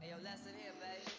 Hey, yo, lesson here, baby.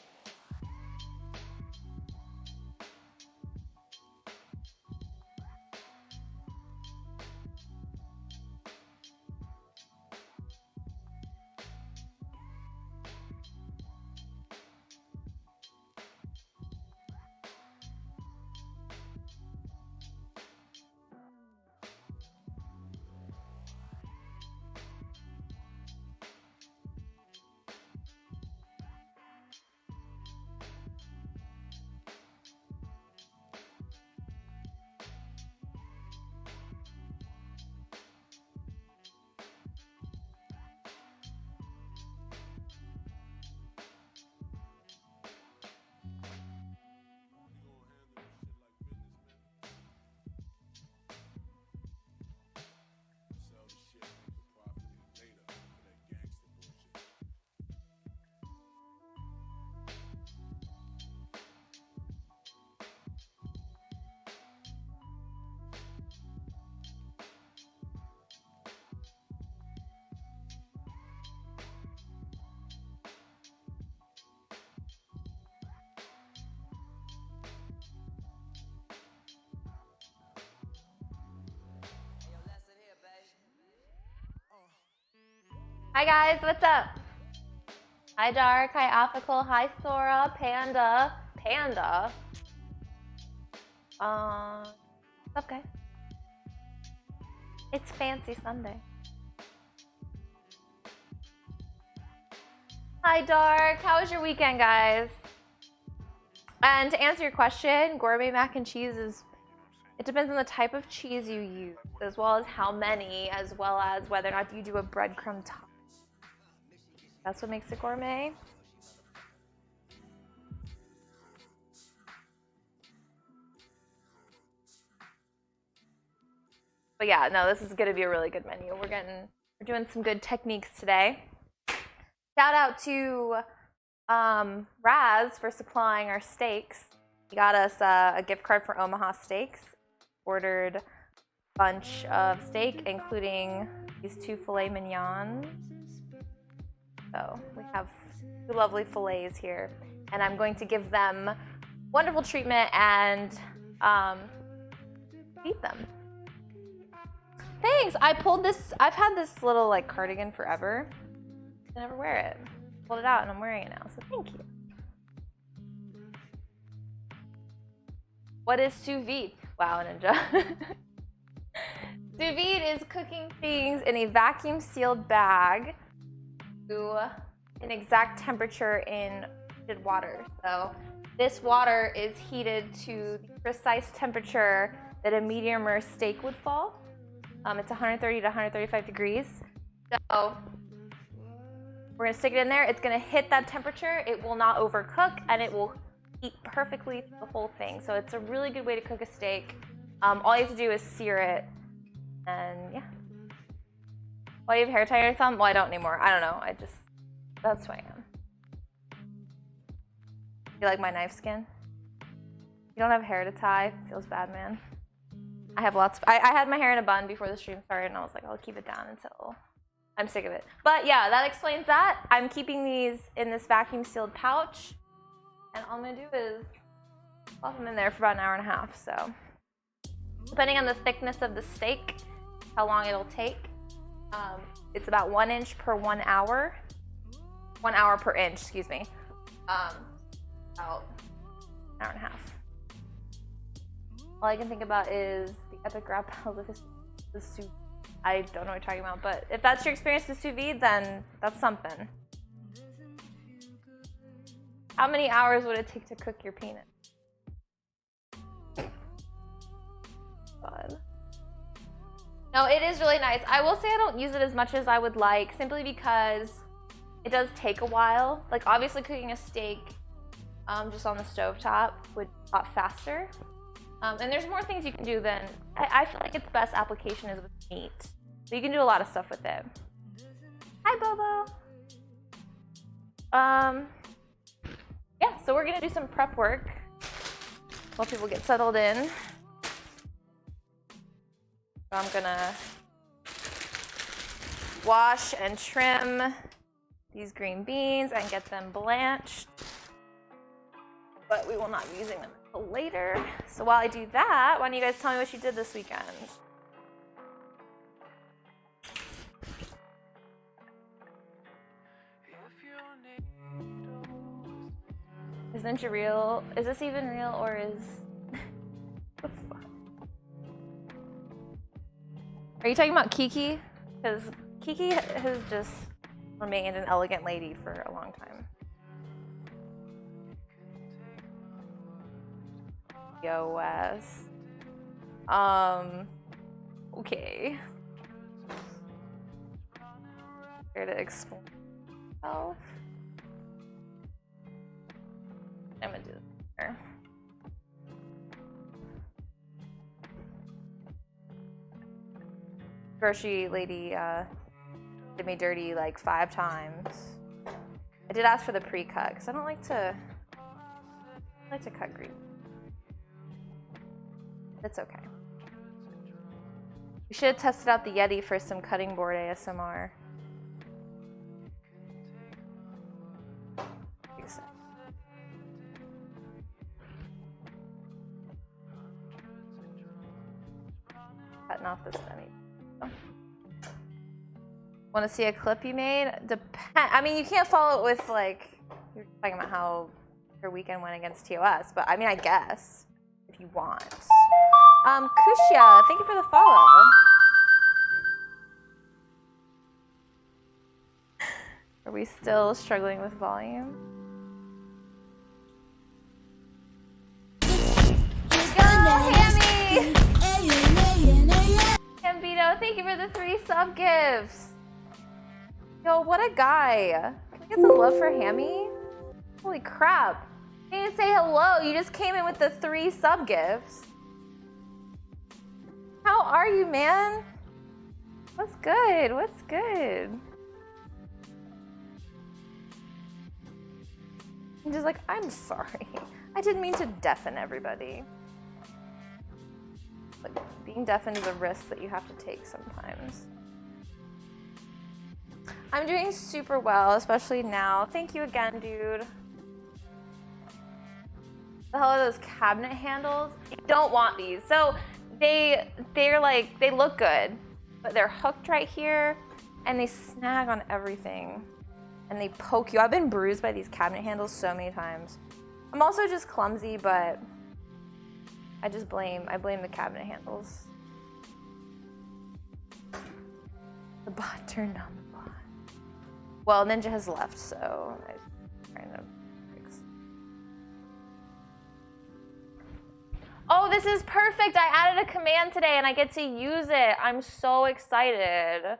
Hi guys, what's up? Hi Dark, hi Alphacle, hi Sora, Panda. What's up guys? It's Fancy Sunday. Hi Dark, how was your weekend guys? And to answer your question, gourmet mac and cheese is, it depends on the type of cheese you use, as well as how many, as well as whether or not you do a breadcrumb top. That's what makes it gourmet. But yeah, no, this is gonna be a really good menu. We're doing some good techniques today. Shout out to Raz for supplying our steaks. He got us a gift card for Omaha Steaks. Ordered a bunch of steak, including these 2 filet mignons. So we have 2 lovely fillets here, and I'm going to give them wonderful treatment and feed them. Thanks. I pulled this. I've had this little like cardigan forever. I never wear it. Pulled it out and I'm wearing it now. So thank you. What is sous vide? Wow, Ninja. Sous vide is cooking things in a vacuum sealed bag to an exact temperature in heated water. So this water is heated to the precise temperature that a medium rare steak would fall. It's 130 to 135 degrees. So we're gonna stick it in there. It's gonna hit that temperature. It will not overcook, and it will heat perfectly through the whole thing. So it's a really good way to cook a steak. All you have to do is sear it, and yeah. Why do you have hair tie on your thumb? Well, I don't anymore. I don't know. That's who I am. You like my knife skin? You don't have hair to tie? Feels bad, man. I have lots of, I had my hair in a bun before the stream started, and I was like, I'll keep it down until I'm sick of it. But yeah, that explains that. I'm keeping these in this vacuum sealed pouch, and all I'm gonna do is plop them in there for about an hour and a half. So depending on the thickness of the steak, how long it'll take, it's about 1 inch per 1 hour. 1 hour per inch, excuse me. About an hour and a half. All I can think about is the epic rap battles of the sous. I don't know what you're talking about, but if that's your experience with sous vide, then that's something. How many hours would it take to cook your peanut? God. No, it is really nice. I will say I don't use it as much as I would like, simply because it does take a while. Like obviously cooking a steak just on the stovetop would be a lot faster. And there's more things you can do than, I feel like its best application is with meat. So you can do a lot of stuff with it. Hi, Bobo. Yeah, so we're gonna do some prep work while people get settled in. So I'm gonna wash and trim these green beans and get them blanched. But we will not be using them until later. So while I do that, why don't you guys tell me what you did this weekend? Is Ninja real? Is this even real, or is... Are you talking about Kiki? Because Kiki has just remained an elegant lady for a long time. Wes. Okay. Here to explain myself. I'm gonna do this here. Grocery lady did me dirty like 5 times. I did ask for the pre-cut because I like to cut green. It's okay. We should have tested out the Yeti for some cutting board ASMR. Cutting off the stemmy. Want to see a clip you made? I mean, you can't follow it with like, you're talking about how your weekend went against TOS, but I mean, I guess, if you want. Kushia, thank you for the follow. Are we still struggling with volume? Go, Hammy! Gambino, thank you for the 3 sub gifts. Yo, what a guy. Can we get some love for Hammy? Holy crap. You didn't say hello. You just came in with the 3 sub gifts. How are you, man? What's good? What's good? I'm just like, I'm sorry. I didn't mean to deafen everybody. Like, being deafened is a risk that you have to take sometimes. I'm doing super well, especially now. Thank you again, dude. The hell are those cabinet handles? You don't want these. So they're like, they look good, but they're hooked right here and they snag on everything and they poke you. I've been bruised by these cabinet handles so many times. I'm also just clumsy, but I blame the cabinet handles. The bot turned on the bot. Well, Ninja has left, so I'm trying to fix. Oh, this is perfect. I added a command today and I get to use it. I'm so excited.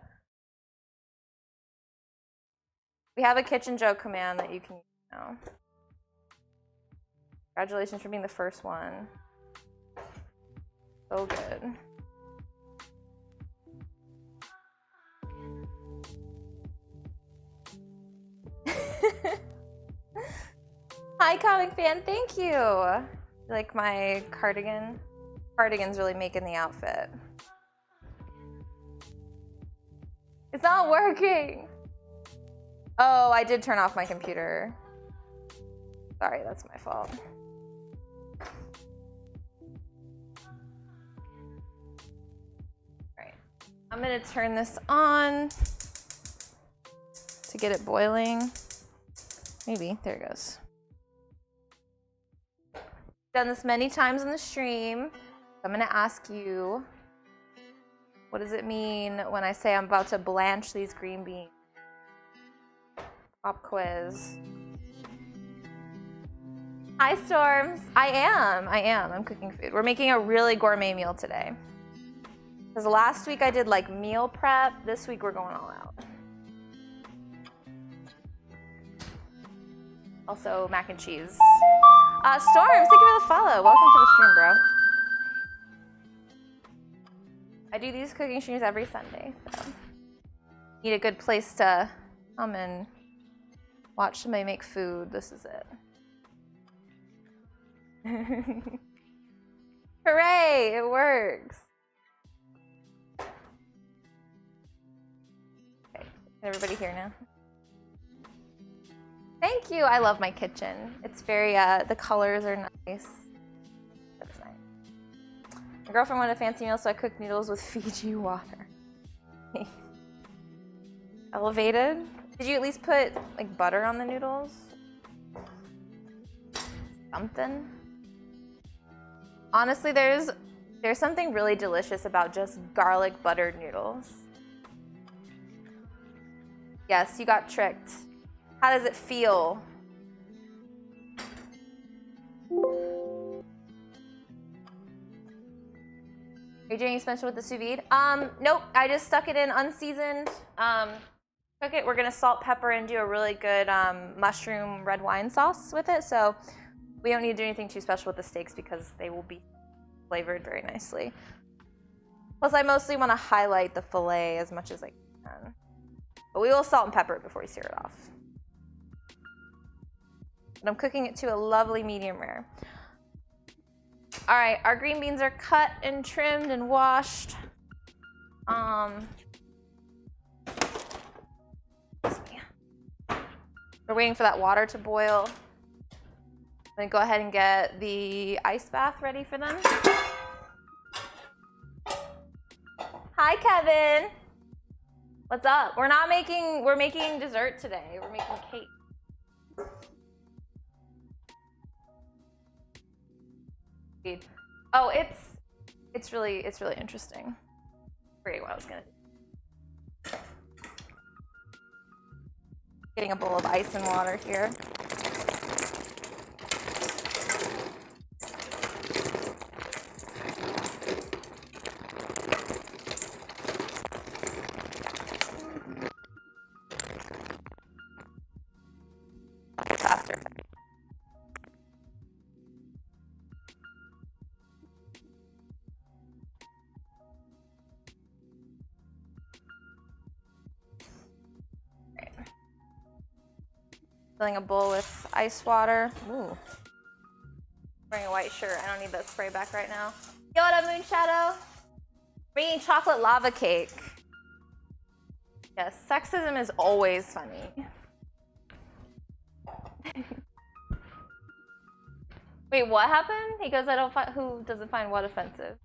We have a kitchen joke command that you can use now. Congratulations for being the first one. So good. Hi, comic fan. Thank you. You like my cardigan? Cardigan's really making the outfit. It's not working. Oh, I did turn off my computer. Sorry, that's my fault. Alright, I'm gonna turn this on to get it boiling. Maybe, there it goes. Done this many times in the stream. I'm gonna ask you, what does it mean when I say I'm about to blanch these green beans? Pop quiz. Hi, Storms. I am. I'm cooking food. We're making a really gourmet meal today. Because last week I did like meal prep. This week we're going all out. Also, mac and cheese. Storms, thank you for the follow. Welcome to the stream, bro. I do these cooking streams every Sunday, so need a good place to come and watch somebody make food. This is it. Hooray, it works. Okay, can everybody hear now? Thank you. I love my kitchen. It's very, the colors are nice. That's nice. My girlfriend wanted a fancy meal, so I cooked noodles with Fiji water. Elevated? Did you at least put like butter on the noodles? Something? Honestly, there's something really delicious about just garlic buttered noodles. Yes, you got tricked. How does it feel? Are you doing special with the sous vide? Nope, I just stuck it in unseasoned. Cook it. We're gonna salt, pepper, and do a really good mushroom red wine sauce with it. So we don't need to do anything too special with the steaks because they will be flavored very nicely. Plus, I mostly want to highlight the fillet as much as I can. But we will salt and pepper it before we sear it off. But I'm cooking it to a lovely medium rare. All right, our green beans are cut and trimmed and washed. We're waiting for that water to boil. I'm gonna go ahead and get the ice bath ready for them. Hi, Kevin. What's up? We're making dessert today. We're making cake. Oh, it's really interesting. I forget what I was gonna do. Getting a bowl of ice and water here. Faster. Filling a bowl with ice water. Ooh. Wearing a white shirt. I don't need that spray back right now. Yo, what up, Moon Shadow? Bringing chocolate lava cake. Yes, sexism is always funny. Wait, what happened? He goes, I don't find, who doesn't find what offensive?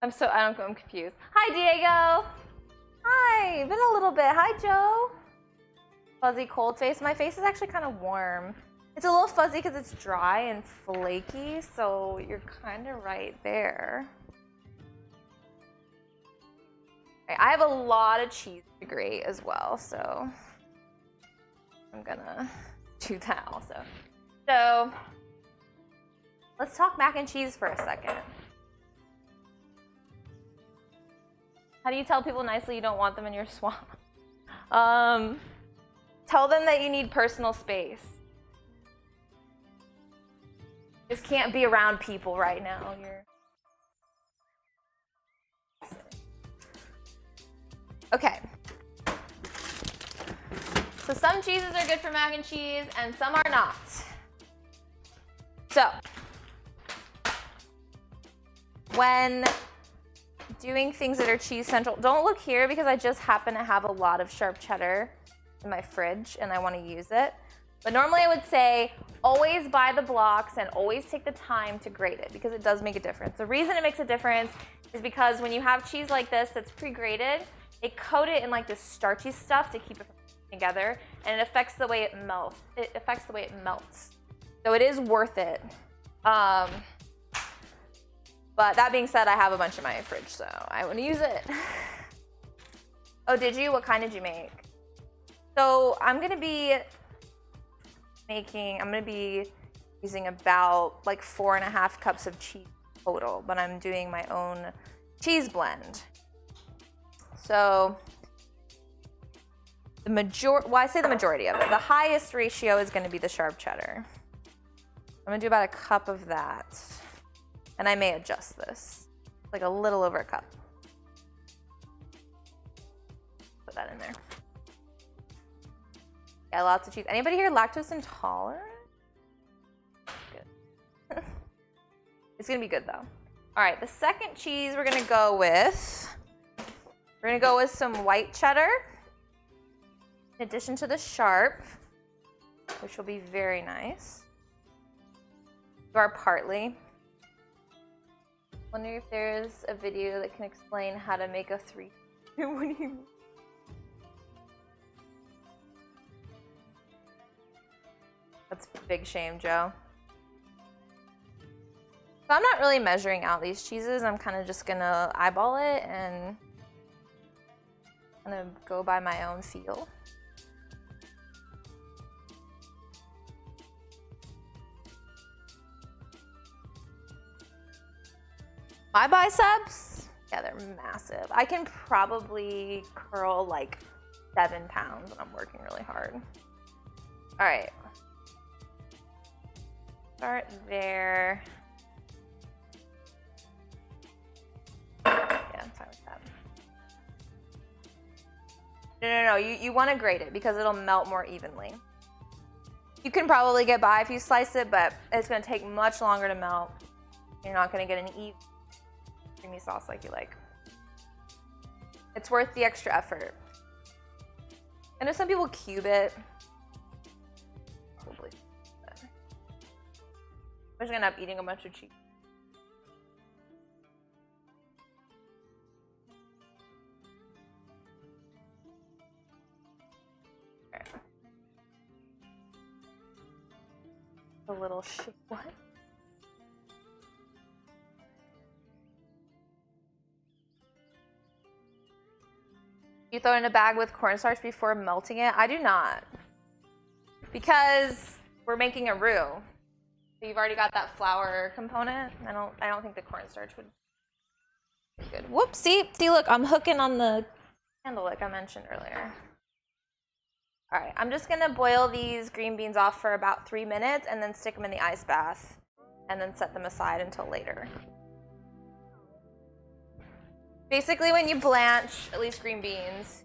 I'm confused. Hi, Diego. Hi, been a little bit. Hi, Joe. Fuzzy cold face. My face is actually kind of warm. It's a little fuzzy because it's dry and flaky, so you're kind of right there. Right, I have a lot of cheese to grate as well, so I'm gonna do that also. So let's talk mac and cheese for a second. How do you tell people nicely you don't want them in your swamp? Tell them that you need personal space. Just can't be around people right now. Okay. So some cheeses are good for mac and cheese and some are not. So when doing things that are cheese central, don't look here because I just happen to have a lot of sharp cheddar in my fridge and I want to use it. But normally I would say always buy the blocks and always take the time to grate it because it does make a difference. The reason it makes a difference is because when you have cheese like this that's pre-grated, it coat it in like this starchy stuff to keep it together and it affects the way it melts. So it is worth it. But that being said, I have a bunch in my fridge, so I want to use it. Oh, did you? What kind did you make? So I'm gonna be using about like 4.5 cups of cheese total, but I'm doing my own cheese blend. So I say the majority of it. The highest ratio is gonna be the sharp cheddar. I'm gonna do about a cup of that. And I may adjust this, like a little over a cup. Put that in there. Yeah, lots of cheese. Anybody here lactose intolerant? Good. It's gonna be good though. All right, the second cheese we're gonna go with some white cheddar, in addition to the sharp, which will be very nice. To our partly. Wonder if there's a video that can explain how to make a 3. What do you mean? That's a big shame, Joe. So I'm not really measuring out these cheeses. I'm kind of just gonna eyeball it and kind of go by my own feel. My biceps, yeah, they're massive. I can probably curl like 7 pounds when I'm working really hard. All right. Start there. Yeah, I'm fine with that. No, you want to grate it because it'll melt more evenly. You can probably get by if you slice it, but it's going to take much longer to melt. You're not going to get an even creamy sauce like you like. It's worth the extra effort. I know some people cube it. Probably. I'm just gonna end up eating a bunch of cheese. Right. A little shit. What? You throw it in a bag with cornstarch before melting it? I do not. Because we're making a roux. So you've already got that flour component. I don't think the cornstarch would be good. Whoops, see, look, I'm hooking on the handle like I mentioned earlier. All right, I'm just gonna boil these green beans off for about 3 minutes and then stick them in the ice bath and then set them aside until later. Basically, when you blanch, at least green beans,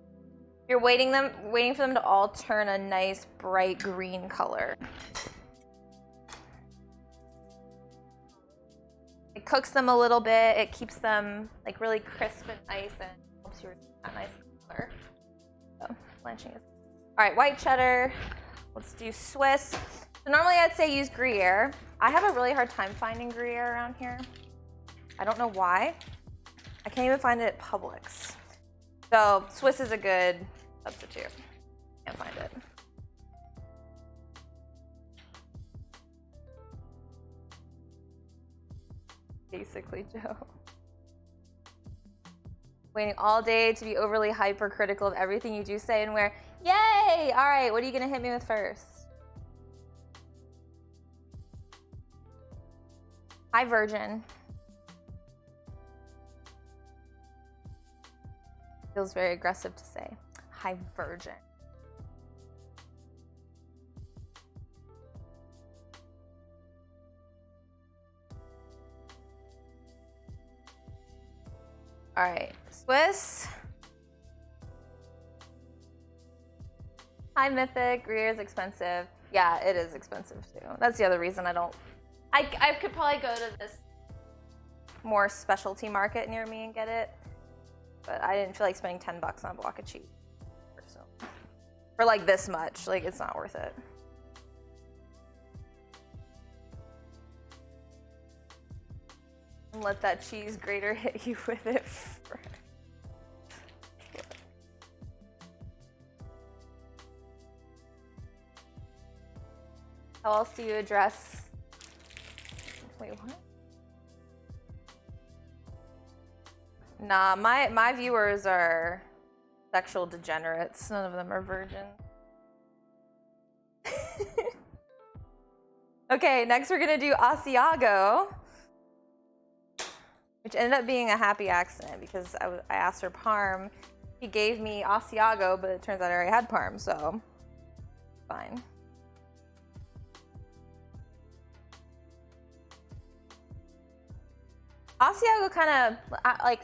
you're waiting for them to all turn a nice bright green color. It cooks them a little bit. It keeps them like really crisp and nice and helps you retain that nice color. So blanching is. All right, white cheddar. Let's do Swiss. So normally I'd say use Gruyere. I have a really hard time finding Gruyere around here. I don't know why. I can't even find it at Publix. So Swiss is a good substitute. Can't find it. Basically, Joe. Waiting all day to be overly hypercritical of everything you do, say, and wear. Yay! All right, what are you gonna hit me with first? Hi, Virgin. Feels very aggressive to say. Hi, Virgin. All right, Swiss. Hi, Mythic. Gruyere is expensive. Yeah, it is expensive too. That's the other reason I don't. I could probably go to this more specialty market near me and get it, but I didn't feel like spending $10 on a block of cheese. For like this much, like it's not worth it. And let that cheese grater hit you with it first. How else do you address? Wait, what? Nah, my viewers are sexual degenerates. None of them are virgins. Okay, next we're gonna do Asiago, which ended up being a happy accident because I asked for parm. He gave me Asiago, but it turns out I already had parm, so fine. Asiago kind of like.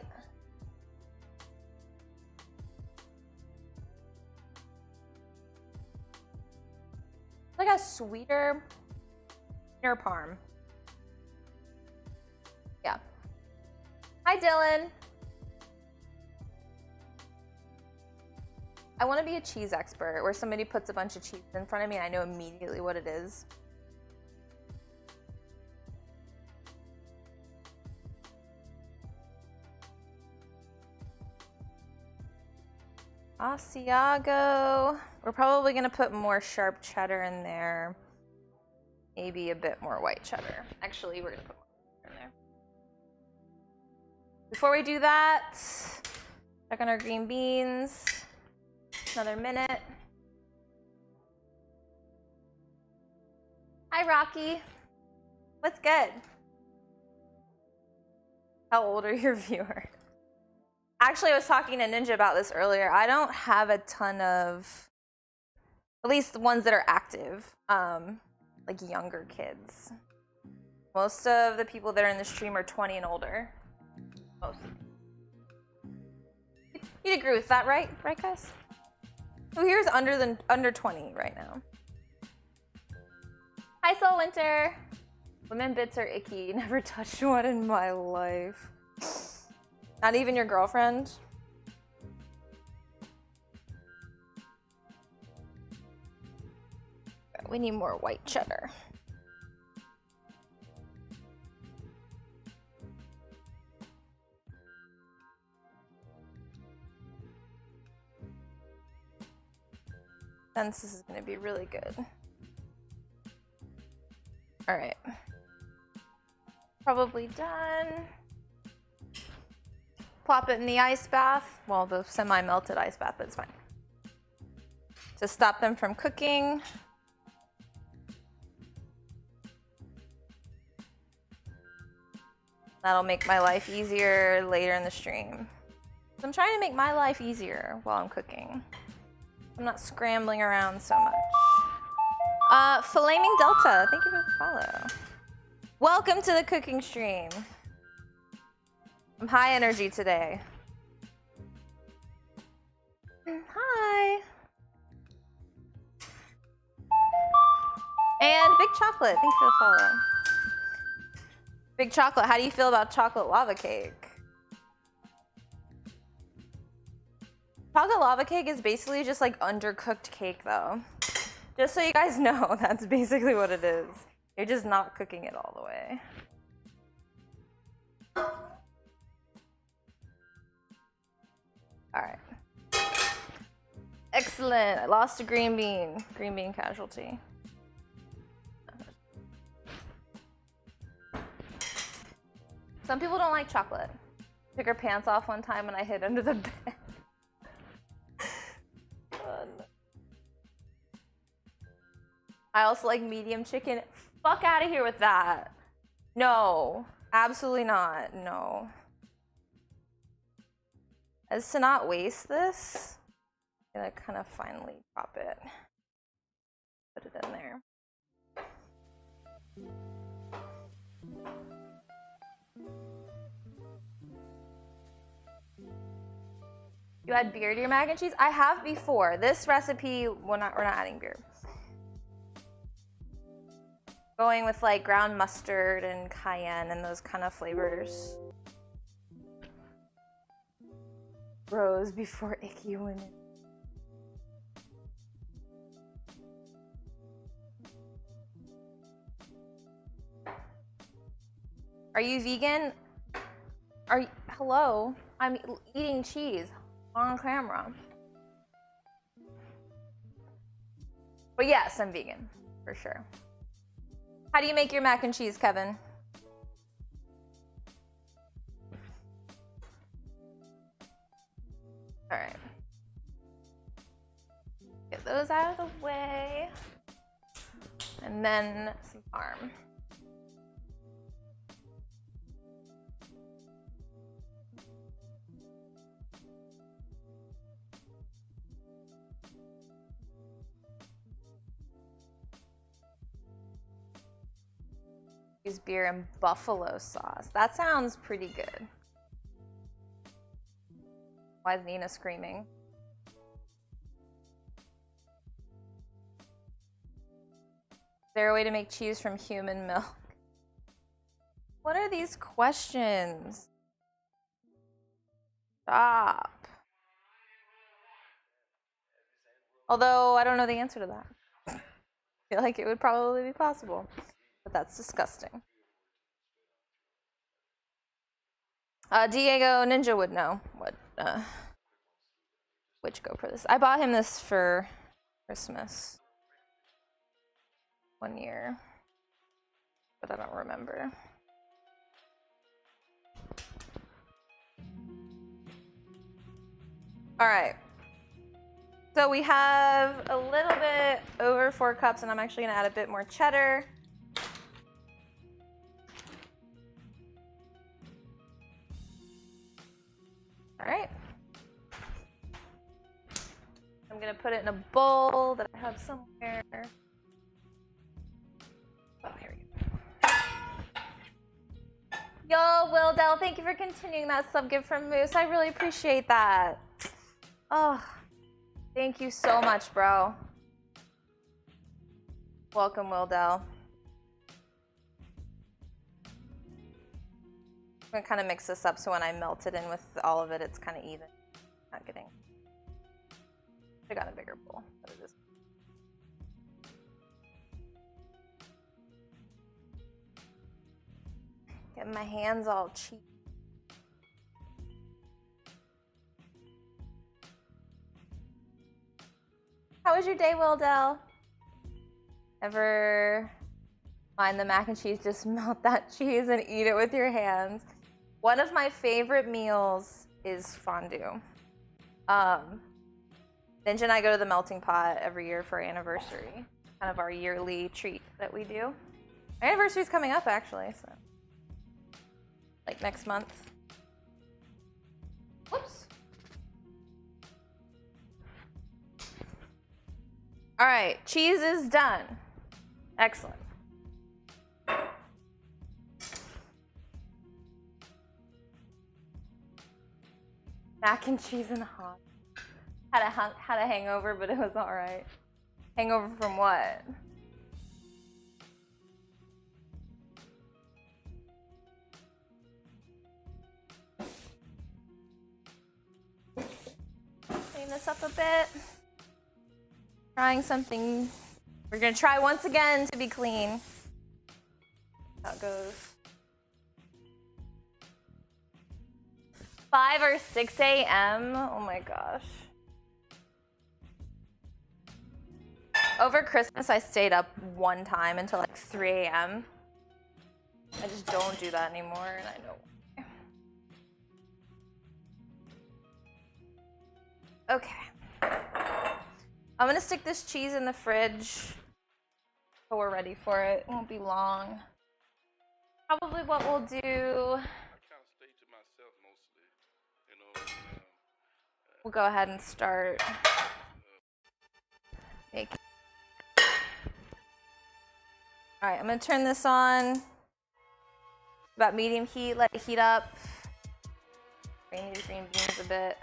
Like a sweeter parm. Yeah. Hi, Dylan. I want to be a cheese expert where somebody puts a bunch of cheese in front of me and I know immediately what it is. Asiago. We're probably going to put more sharp cheddar in there. Maybe a bit more white cheddar. Actually, we're going to put more in there. Before we do that, check on our green beans. Another minute. Hi, Rocky. What's good? How old are your viewers? Actually, I was talking to Ninja about this earlier. I don't have a ton of, at least the ones that are active, like younger kids. Most of the people that are in the stream are 20 and older. Most. You'd agree with that, right? Right, guys? Who here is under 20 right now? Hi, Soul Winter. Women bits are icky. Never touched one in my life. Not even your girlfriend? We need more white cheddar. Sense this is gonna be really good. All right. Probably done. Plop it in the ice bath. Well, the semi-melted ice bath, but it's fine. To stop them from cooking. That'll make my life easier later in the stream. I'm trying to make my life easier while I'm cooking. I'm not scrambling around so much. Flaming Delta, thank you for the follow. Welcome to the cooking stream. I'm high energy today. Hi. And Big Chocolate, thank you for the follow. Big Chocolate, how do you feel about chocolate lava cake? Chocolate lava cake is basically just like undercooked cake though. Just so you guys know, that's basically what it is. You're just not cooking it all the way. All right. Excellent, I lost a green bean. Green bean casualty. Some people don't like chocolate. Took her pants off one time and I hid under the bed. Fun. I also like medium chicken. Fuck out of here with that. No, absolutely not. No. As to not waste this, I'm gonna kind of finally drop it. Put it in there. You add beer to your mac and cheese? I have before. This recipe, we're not adding beer. Going with like ground mustard and cayenne and those kind of flavors. Rose before icky women. Are you vegan? Hello? I'm eating cheese on camera. But yes, I'm vegan, for sure. How do you make your mac and cheese, Kevin? All right. Get those out of the way. And then some parm. Use beer and buffalo sauce. That sounds pretty good. Why is Nina screaming? Is there a way to make cheese from human milk? What are these questions? Stop. Although I don't know the answer to that. I feel like it would probably be possible. But that's disgusting. Diego Ninja would know what which GoPro this. I bought him this for Christmas one year, but I don't remember. All right. So we have a little bit over 4 cups, and I'm actually gonna add a bit more cheddar. All right. I'm gonna put it in a bowl that I have somewhere. Oh, here we go. Yo, Wildell, thank you for continuing that sub gift from Moose. I really appreciate that. Oh, thank you so much, bro. Welcome, Wildell. I'm gonna kind of mix this up so when I melt it in with all of it, it's kind of even. Not getting. I got a bigger bowl. What is this? Getting my hands all cheap. How was was your day, Wildell? Ever find the mac and cheese, just melt that cheese and eat it with your hands? One of my favorite meals is fondue. Ninja and I go to the melting pot every year for our anniversary. Kind of our yearly treat that we do. Our anniversary's coming up, actually, so like next month. Whoops. All right, cheese is done. Excellent. Mac and cheese and hot. Had a hangover, but it was all right. Hangover from what? Clean this up a bit. Trying something. We're gonna try once again to be clean. How it goes. 5 or 6 a.m. Oh my gosh. Over Christmas, I stayed up one time until like 3 a.m. I just don't do that anymore, and I know why. Okay. I'm gonna stick this cheese in the fridge so we're ready for it. It won't be long. Probably what we'll do. I kind of stay to myself mostly, you know. We'll go ahead and start making. All right, I'm gonna turn this on. About medium heat, let it heat up. Drain these green beans a bit.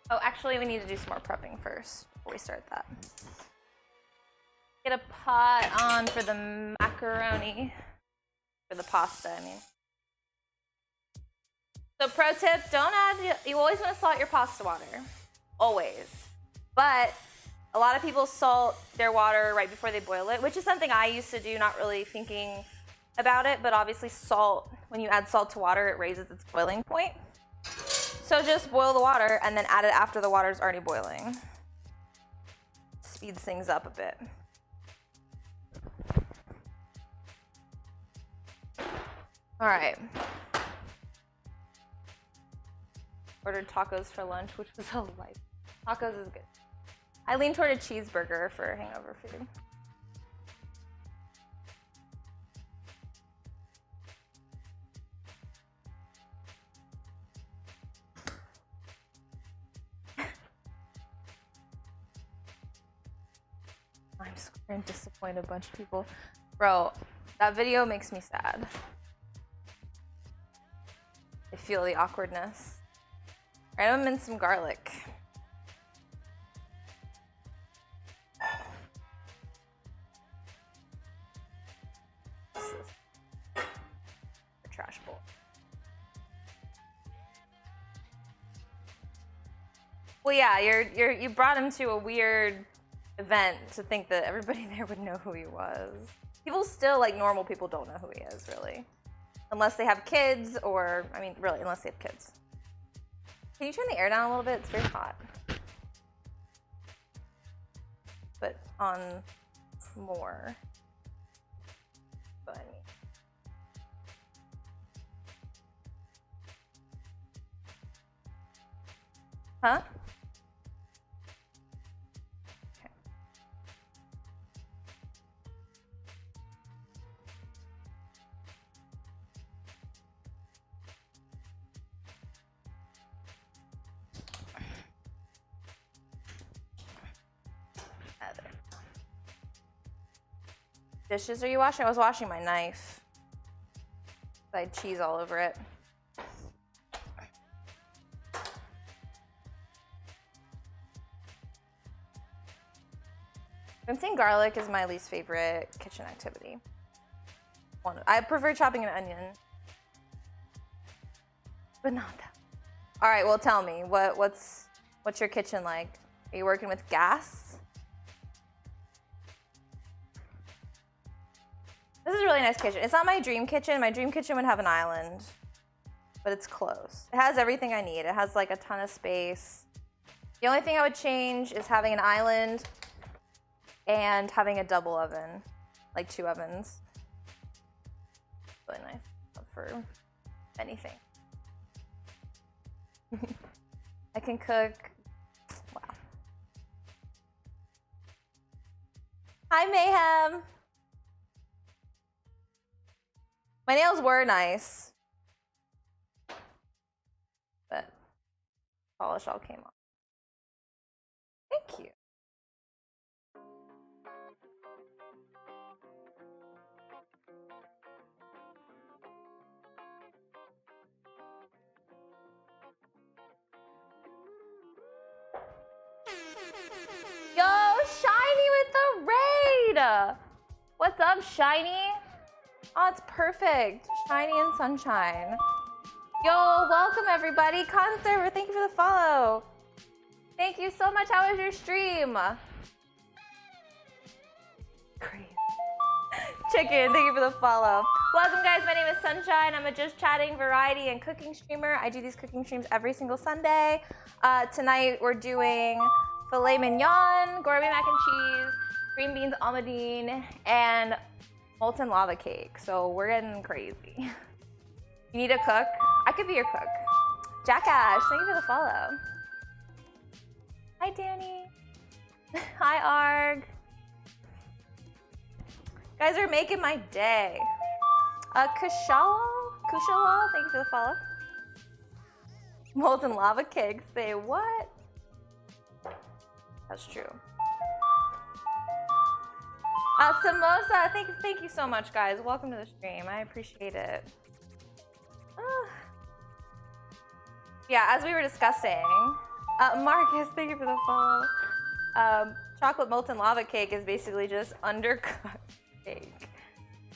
Oh, actually, we need to do some more prepping first before we start that. Get a pot on for the macaroni, for the pasta, I mean. So pro tip, don't add, you always want to salt your pasta water, always. But a lot of people salt their water right before they boil it, which is something I used to do, not really thinking about it, but obviously salt, when you add salt to water, it raises its boiling point. So just boil the water and then add it after the water's already boiling. Speeds things up a bit. All right. Ordered tacos for lunch, which was a life. Tacos is good. I lean toward a cheeseburger for hangover food. I'm going to disappoint a bunch of people. Bro, that video makes me sad. I feel the awkwardness. All right, I'm gonna mince some garlic. This is a trash bowl. Well, yeah, you brought him to a weird event to think that everybody there would know who he was. People still, like normal people, don't know who he is, really. Unless they have kids, or, I mean, really, unless they have kids. Can you turn the air down a little bit? It's very hot. But on more. But I mean. Huh? Dishes are you washing? I was washing my knife. I had cheese all over it. Mincing garlic is my least favorite kitchen activity. I prefer chopping an onion, but not that. All right, well, tell me, what's your kitchen like? Are you working with gas? This is a really nice kitchen. It's not my dream kitchen. My dream kitchen would have an island, but it's close. It has everything I need. It has like a ton of space. The only thing I would change is having an island and having a double oven, like 2 ovens. Really nice for anything. I can cook. Wow. Hi, Mayhem. My nails were nice, but polish all came off. Thank you. Yo, Shyne with the raid! What's up, Shyne? Oh, it's perfect. Shyne and Sunshine. Yo, welcome everybody. Conserver, thank you for the follow. Thank you so much. How was your stream? Great. Chicken, thank you for the follow. Welcome guys, my name is Sunshine. I'm a just chatting variety and cooking streamer. I do these cooking streams every single Sunday. Tonight we're doing filet mignon, gourmet mac and cheese, green beans almondine, and molten lava cake. So we're getting crazy. You need a cook? I could be your cook. Jackash, thank you for the follow. Hi, Danny. Hi, Arg. Guys are making my day. Kushala, thank you for the follow. Molten lava cake, say what? That's true. Samosa, thank you so much, guys. Welcome to the stream. I appreciate it. Yeah, as we were discussing, Marcus, thank you for the follow. Chocolate molten lava cake is basically just undercooked cake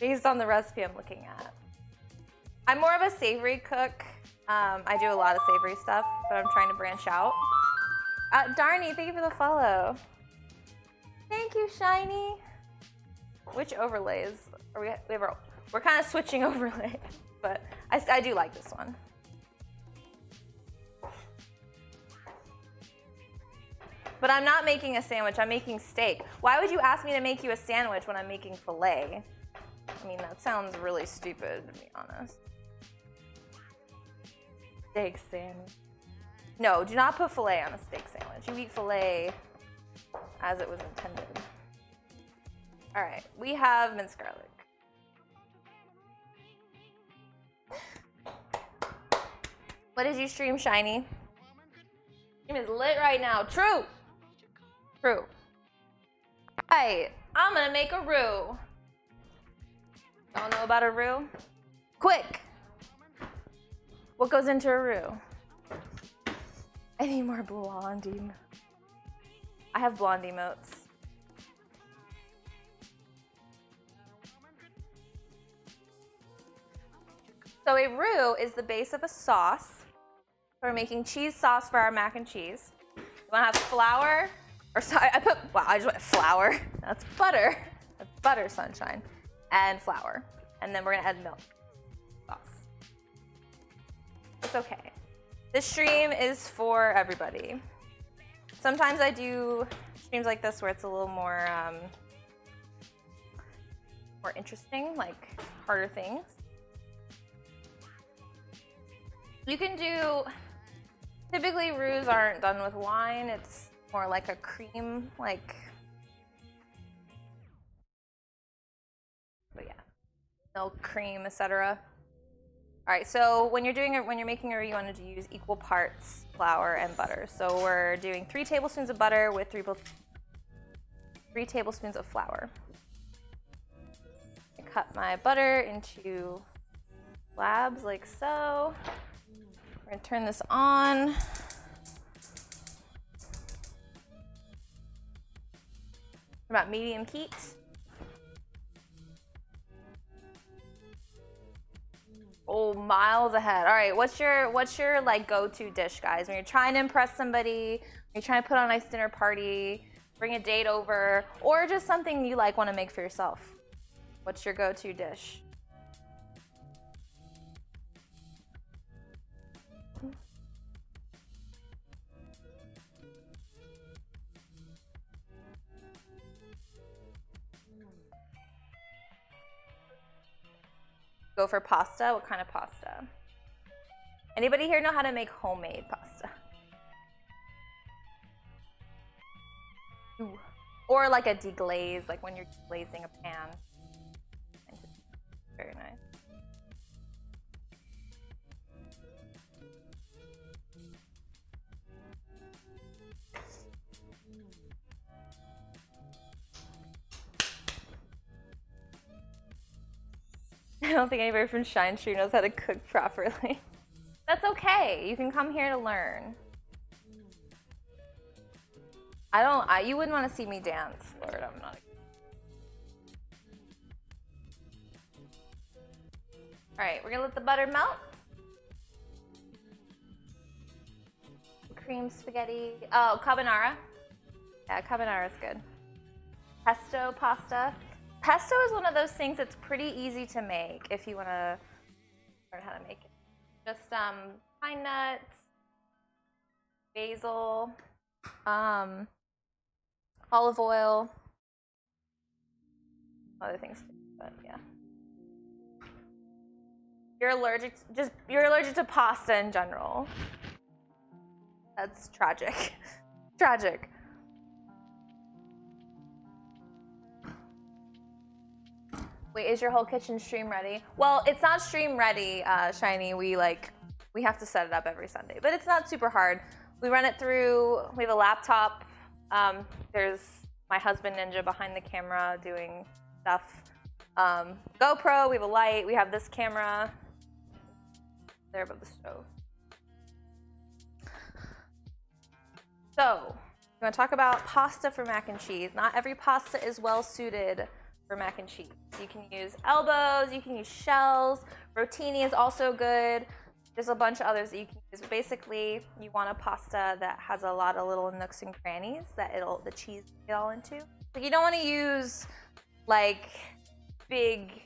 based on the recipe I'm looking at. I'm more of a savory cook. I do a lot of savory stuff, but I'm trying to branch out. Dyne, thank you for the follow. Thank you, Shyne. Which overlays are we're kind of switching overlays, but I do like this one. But I'm not making a sandwich, I'm making steak. Why would you ask me to make you a sandwich when I'm making filet? I mean, that sounds really stupid, to be honest. Steak sandwich. No, do not put filet on a steak sandwich. You eat filet as it was intended. All right, we have minced garlic. What did you stream, Shyne? Stream is lit right now. True. True. Hey, I'm gonna make a roux. Don't know about a roux? Quick. What goes into a roux? I need more blondie. I have blondie emotes. So a roux is the base of a sauce. We're making cheese sauce for our mac and cheese. You wanna have flour, or sorry, I just went flour. That's butter. That's butter, Sunshine. And flour. And then we're gonna add milk. Sauce. It's okay. This stream is for everybody. Sometimes I do streams like this where it's a little more interesting, like harder things. You can do, typically roux aren't done with wine, it's more like a cream, like, but yeah, milk, cream, etc. All right, so when you're making a roux, you want to use equal parts flour and butter. So we're doing 3 tablespoons of butter with 3 tablespoons of flour. I cut my butter into slabs like so. We're gonna turn this on. What about medium heat? Oh, miles ahead. All right, what's your like go-to dish, guys? When you're trying to impress somebody, when you're trying to put on a nice dinner party, bring a date over, or just something you like want to make for yourself. What's your go-to dish? Go for pasta? What kind of pasta? Anybody here know how to make homemade pasta? Ooh. Or like a deglaze, like when you're glazing a pan. Very nice. I don't think anybody from Shyne Street knows how to cook properly. That's okay. You can come here to learn. You wouldn't want to see me dance, Lord. I'm not. All right, we're gonna let the butter melt. Cream spaghetti. Oh, carbonara. Yeah, carbonara is good. Pesto pasta. Pesto is one of those things that's pretty easy to make if you want to learn how to make it. Just pine nuts, basil, olive oil, other things too, but yeah. You're allergic to pasta in general. That's tragic. Tragic. Wait, is your whole kitchen stream ready? Well, it's not stream ready, Shyne. We have to set it up every Sunday, but it's not super hard. We run it through. We have a laptop. There's my husband Ninja behind the camera doing stuff. GoPro. We have a light. We have this camera there above the stove. So, we're going to talk about pasta for mac and cheese. Not every pasta is well suited for mac and cheese. You can use elbows, you can use shells. Rotini is also good. There's a bunch of others that you can use. But basically, you want a pasta that has a lot of little nooks and crannies that the cheese can get all into. Like you don't want to use like big,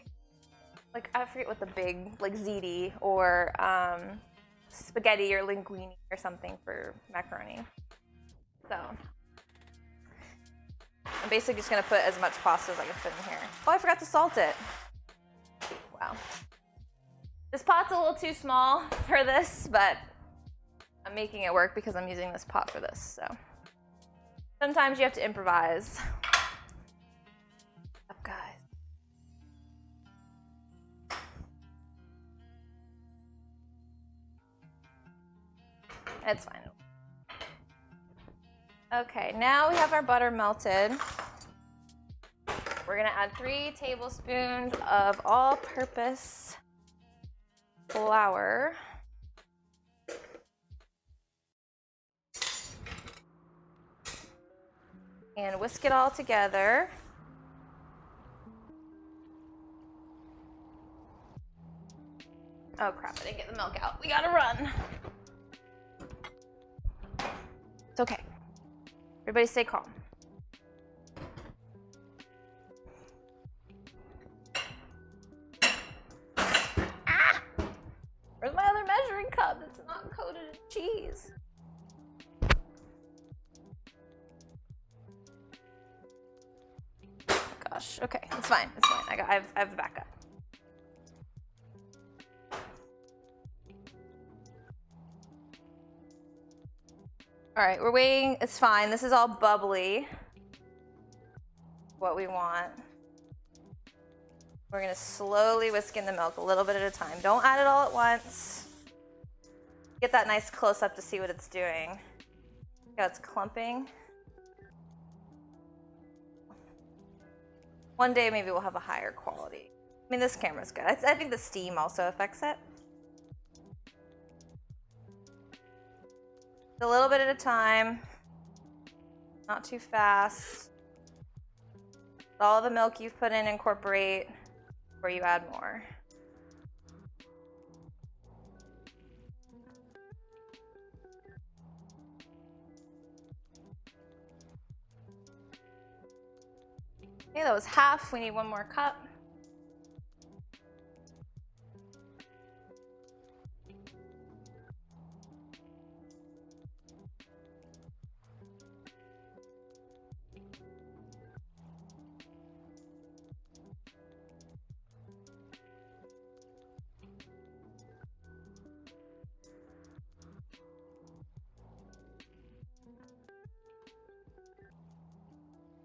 like I forget what the big, like ziti or spaghetti or linguine or something for macaroni. So I'm basically just gonna put as much pasta as I can fit in here. Oh, I forgot to salt it. Wow. This pot's a little too small for this, but I'm making it work because I'm using this pot for this, so. Sometimes you have to improvise. Up, guys. It's fine. Okay, now we have our butter melted. We're gonna add 3 tablespoons of all-purpose flour. And whisk it all together. Oh crap, I didn't get the milk out. We gotta run. It's okay. Everybody stay calm. Ah! Where's my other measuring cup that's not coated in cheese? Oh gosh, okay, it's fine, it's fine. I have the backup. All right, we're waiting. It's fine. This is all bubbly. What we want. We're gonna slowly whisk in the milk a little bit at a time. Don't add it all at once. Get that nice close up to see what it's doing. Yeah, it's clumping. One day maybe we'll have a higher quality. I mean, this camera's good. I think the steam also affects it. A little bit at a time, not too fast. All the milk you've put in, incorporate before you add more. Okay, that was half. We need one more cup.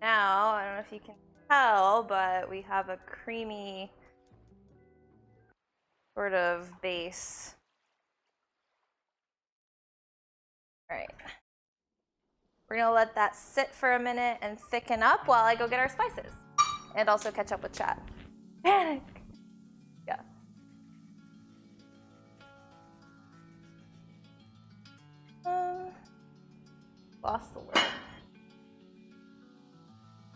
Now, I don't know if you can tell, but we have a creamy sort of base. All right. We're gonna let that sit for a minute and thicken up while I go get our spices. And also catch up with chat. Panic! Yeah. Lost the lid.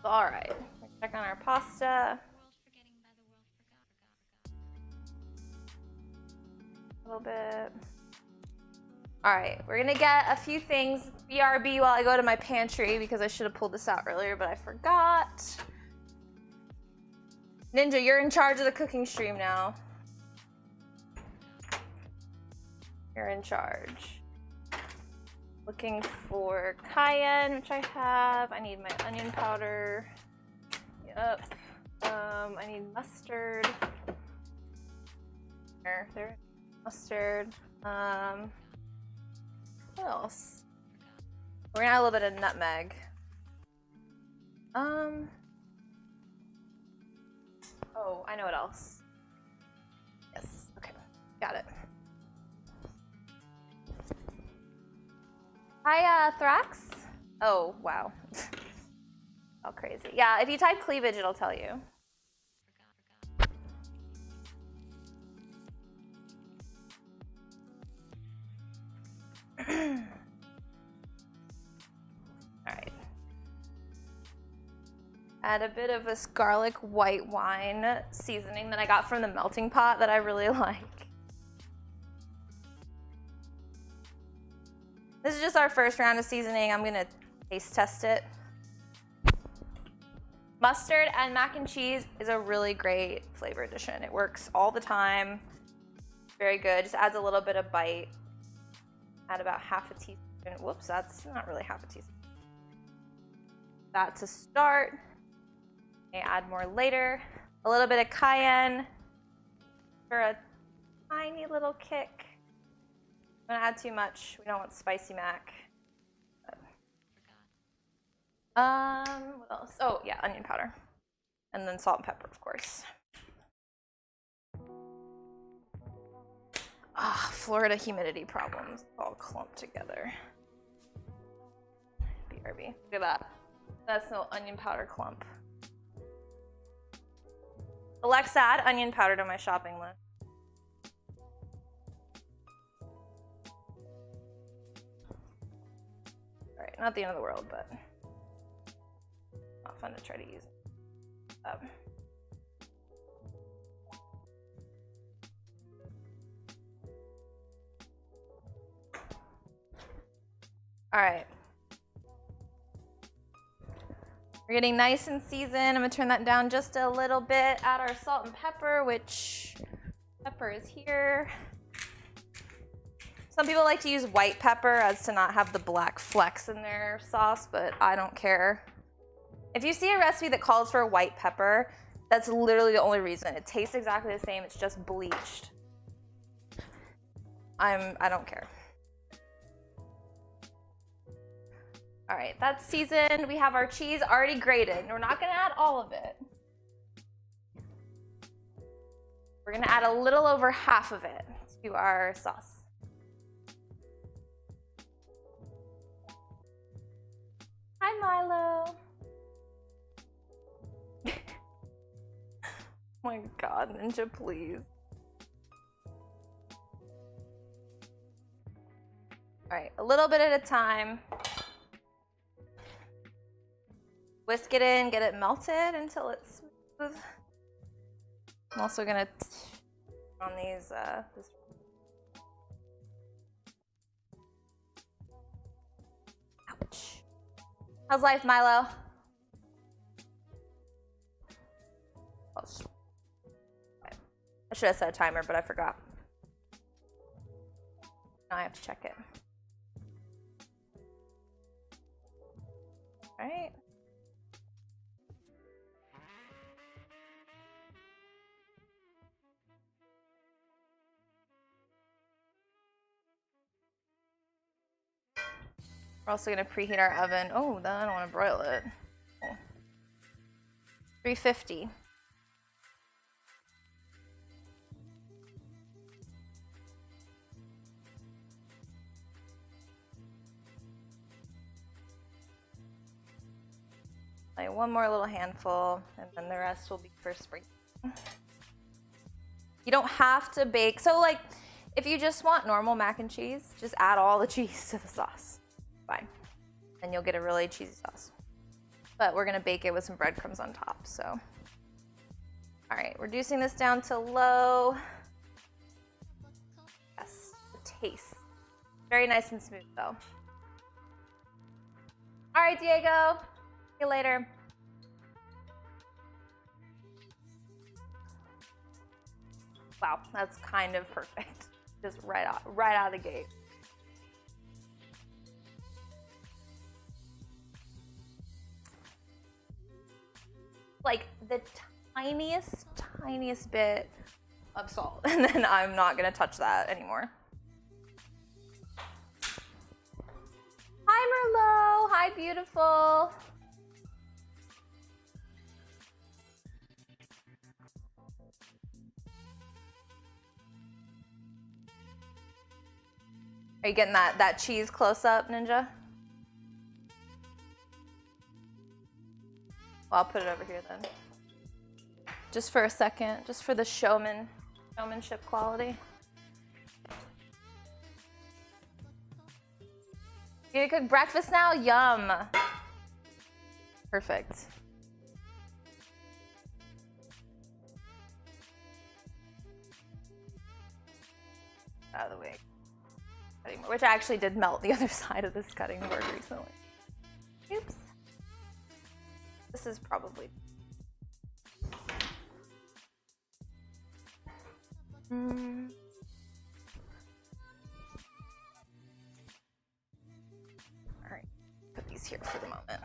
All right, check on our pasta. A little bit. All right, we're gonna get a few things BRB while I go to my pantry because I should have pulled this out earlier, but I forgot. Ninja, you're in charge of the cooking stream now. You're in charge. Looking for cayenne, which I have. I need my onion powder. Yep. I need mustard. There. Mustard. What else? We're gonna add a little bit of nutmeg. Oh, I know what else. Yes. Okay. Got it. Hi, Thrax. Oh, wow. Oh, crazy. Yeah, if you type cleavage, it'll tell you. Alright. Add a bit of this garlic white wine seasoning that I got from the melting pot that I really like. This is just our first round of seasoning. I'm gonna taste test it. Mustard and mac and cheese is a really great flavor addition. It works all the time. Very good. Just adds a little bit of bite. Add about half a teaspoon. Whoops, that's not really half a teaspoon. That to start. May add more later. A little bit of cayenne for a tiny little kick. Don't add too much. We don't want spicy mac. What else? Oh, yeah, onion powder. And then salt and pepper, of course. Ah, Florida humidity problems. All clumped together. BRB. Look at that. That's no onion powder clump. Alexa, add onion powder to my shopping list. Alright, not the end of the world, but not fun to try to use it. Alright. We're getting nice and seasoned. I'm gonna turn that down just a little bit. Add our salt and pepper, which pepper is here. Some people like to use white pepper as to not have the black flecks in their sauce, but I don't care. If you see a recipe that calls for white pepper, that's literally the only reason. It tastes exactly the same, it's just bleached. I don't care. All right, that's seasoned. We have our cheese already grated. We're not gonna add all of it. We're gonna add a little over half of it to our sauce. Hi, Milo. Oh my God, Ninja, please. All right, a little bit at a time. Whisk it in, get it melted until it's smooth. I'm also gonna on these. Ouch. How's life, Milo? I should have set a timer, but I forgot. Now I have to check it. All right. We're also gonna preheat our oven. Oh, then I don't want to broil it. Oh. 350. Like one more little handful, and then the rest will be for sprinkling. You don't have to bake. So like, if you just want normal mac and cheese, just add all the cheese to the sauce. Fine. And you'll get a really cheesy sauce. But we're gonna bake it with some breadcrumbs on top, so. All right, reducing this down to low. Yes, the taste. Very nice and smooth though. All right, Diego. See you later. Wow, that's kind of perfect. Just right out of the gate. Like the tiniest bit of salt, and then I'm not gonna touch that anymore. Hi, Merlot. Hi, beautiful. Are you getting that cheese close up, Ninja? Well, I'll put it over here then. Just for a second, just for the showmanship quality. You gonna cook breakfast now? Yum. Perfect. Out of the way. Which I actually did melt the other side of this cutting board recently. Oops. This is probably. All right, put these here for the moment.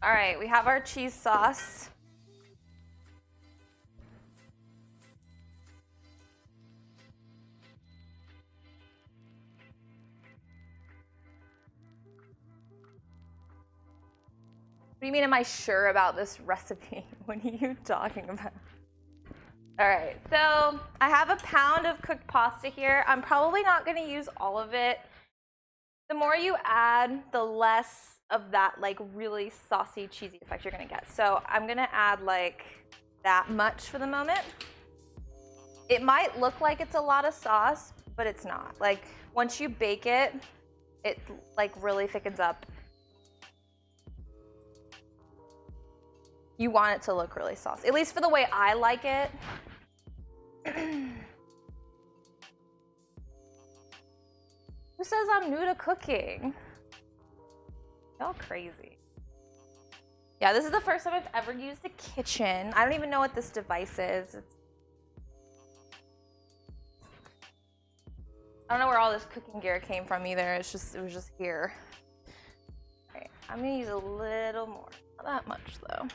All right, we have our cheese sauce. What do you mean, am I sure about this recipe? What are you talking about? All right, so I have a pound of cooked pasta here. I'm probably not gonna use all of it. The more you add, the less of that like really saucy, cheesy effect you're gonna get. So I'm gonna add like that much for the moment. It might look like it's a lot of sauce, but it's not. Like once you bake it, it like really thickens up. You want it to look really saucy, at least for the way I like it. Who says I'm new to cooking? Y'all crazy. Yeah, this is the first time I've ever used a kitchen. I don't even know what this device is. I don't know where all this cooking gear came from either. It was just here. All right, I'm gonna use a little more. Not that much though.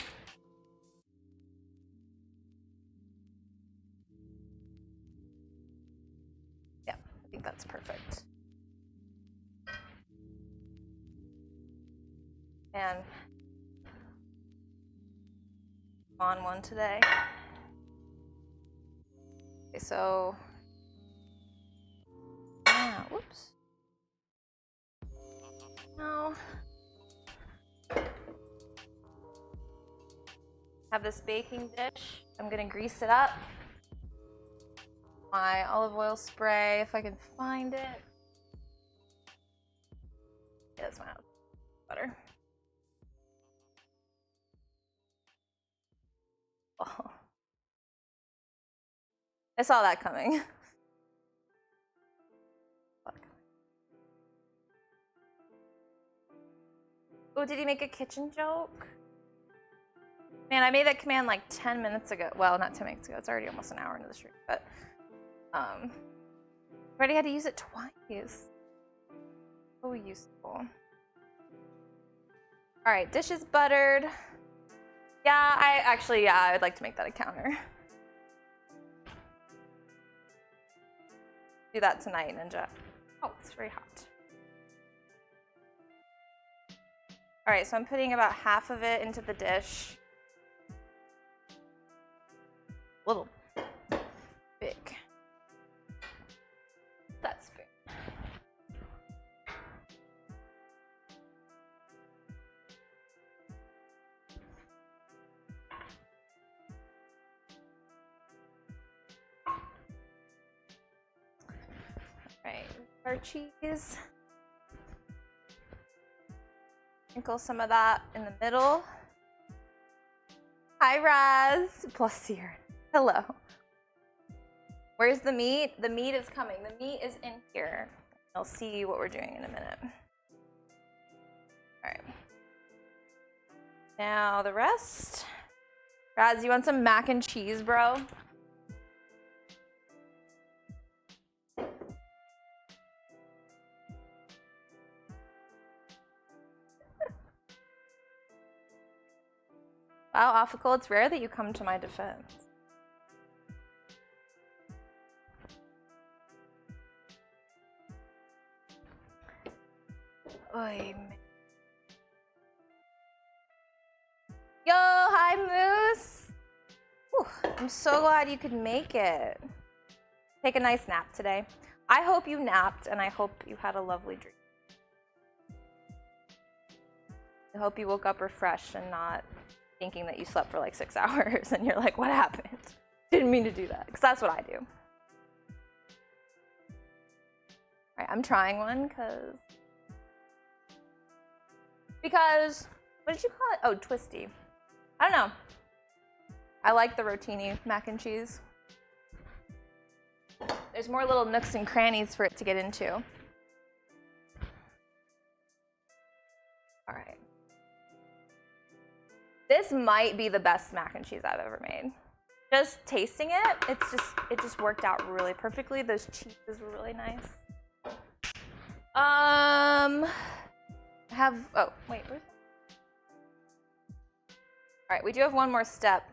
Yeah, I think that's perfect. And I'm on one today. so yeah, whoops. No. Have this baking dish. I'm gonna grease it up. My olive oil spray, if I can find it. Yeah, that's my butter. Oh. I saw that coming. Oh, did he make a kitchen joke? Man, I made that command like 10 minutes ago. Well, not 10 minutes ago. It's already almost an hour into the stream, but already had to use it twice. So useful. All right, dish is buttered. Yeah, I would like to make that a counter. Do that tonight, Ninja. Oh, it's very hot. All right, so I'm putting about half of it into the dish. Little big. That spoon. All right, our cheese. Sprinkle some of that in the middle. Hi, Raz. Plus here. Hello. Where's the meat? The meat is coming. The meat is in here. I'll see what we're doing in a minute. All right. Now the rest. Raz, you want some mac and cheese, bro? Wow, Offical, it's rare that you come to my defense. Oy. Yo, hi Moose! Whew, I'm so glad you could make it. Take a nice nap today. I hope you napped and I hope you had a lovely dream. I hope you woke up refreshed and not thinking that you slept for like 6 hours and you're like, what happened? Didn't mean to do that, because that's what I do. All right, I'm trying one because, what did you call it? Oh, twisty. I don't know. I like the rotini mac and cheese. There's more little nooks and crannies for it to get into. All right. This might be the best mac and cheese I've ever made. Just tasting it, it just worked out really perfectly. Those cheeses were really nice. Oh, wait, where's it? All right, we do have one more step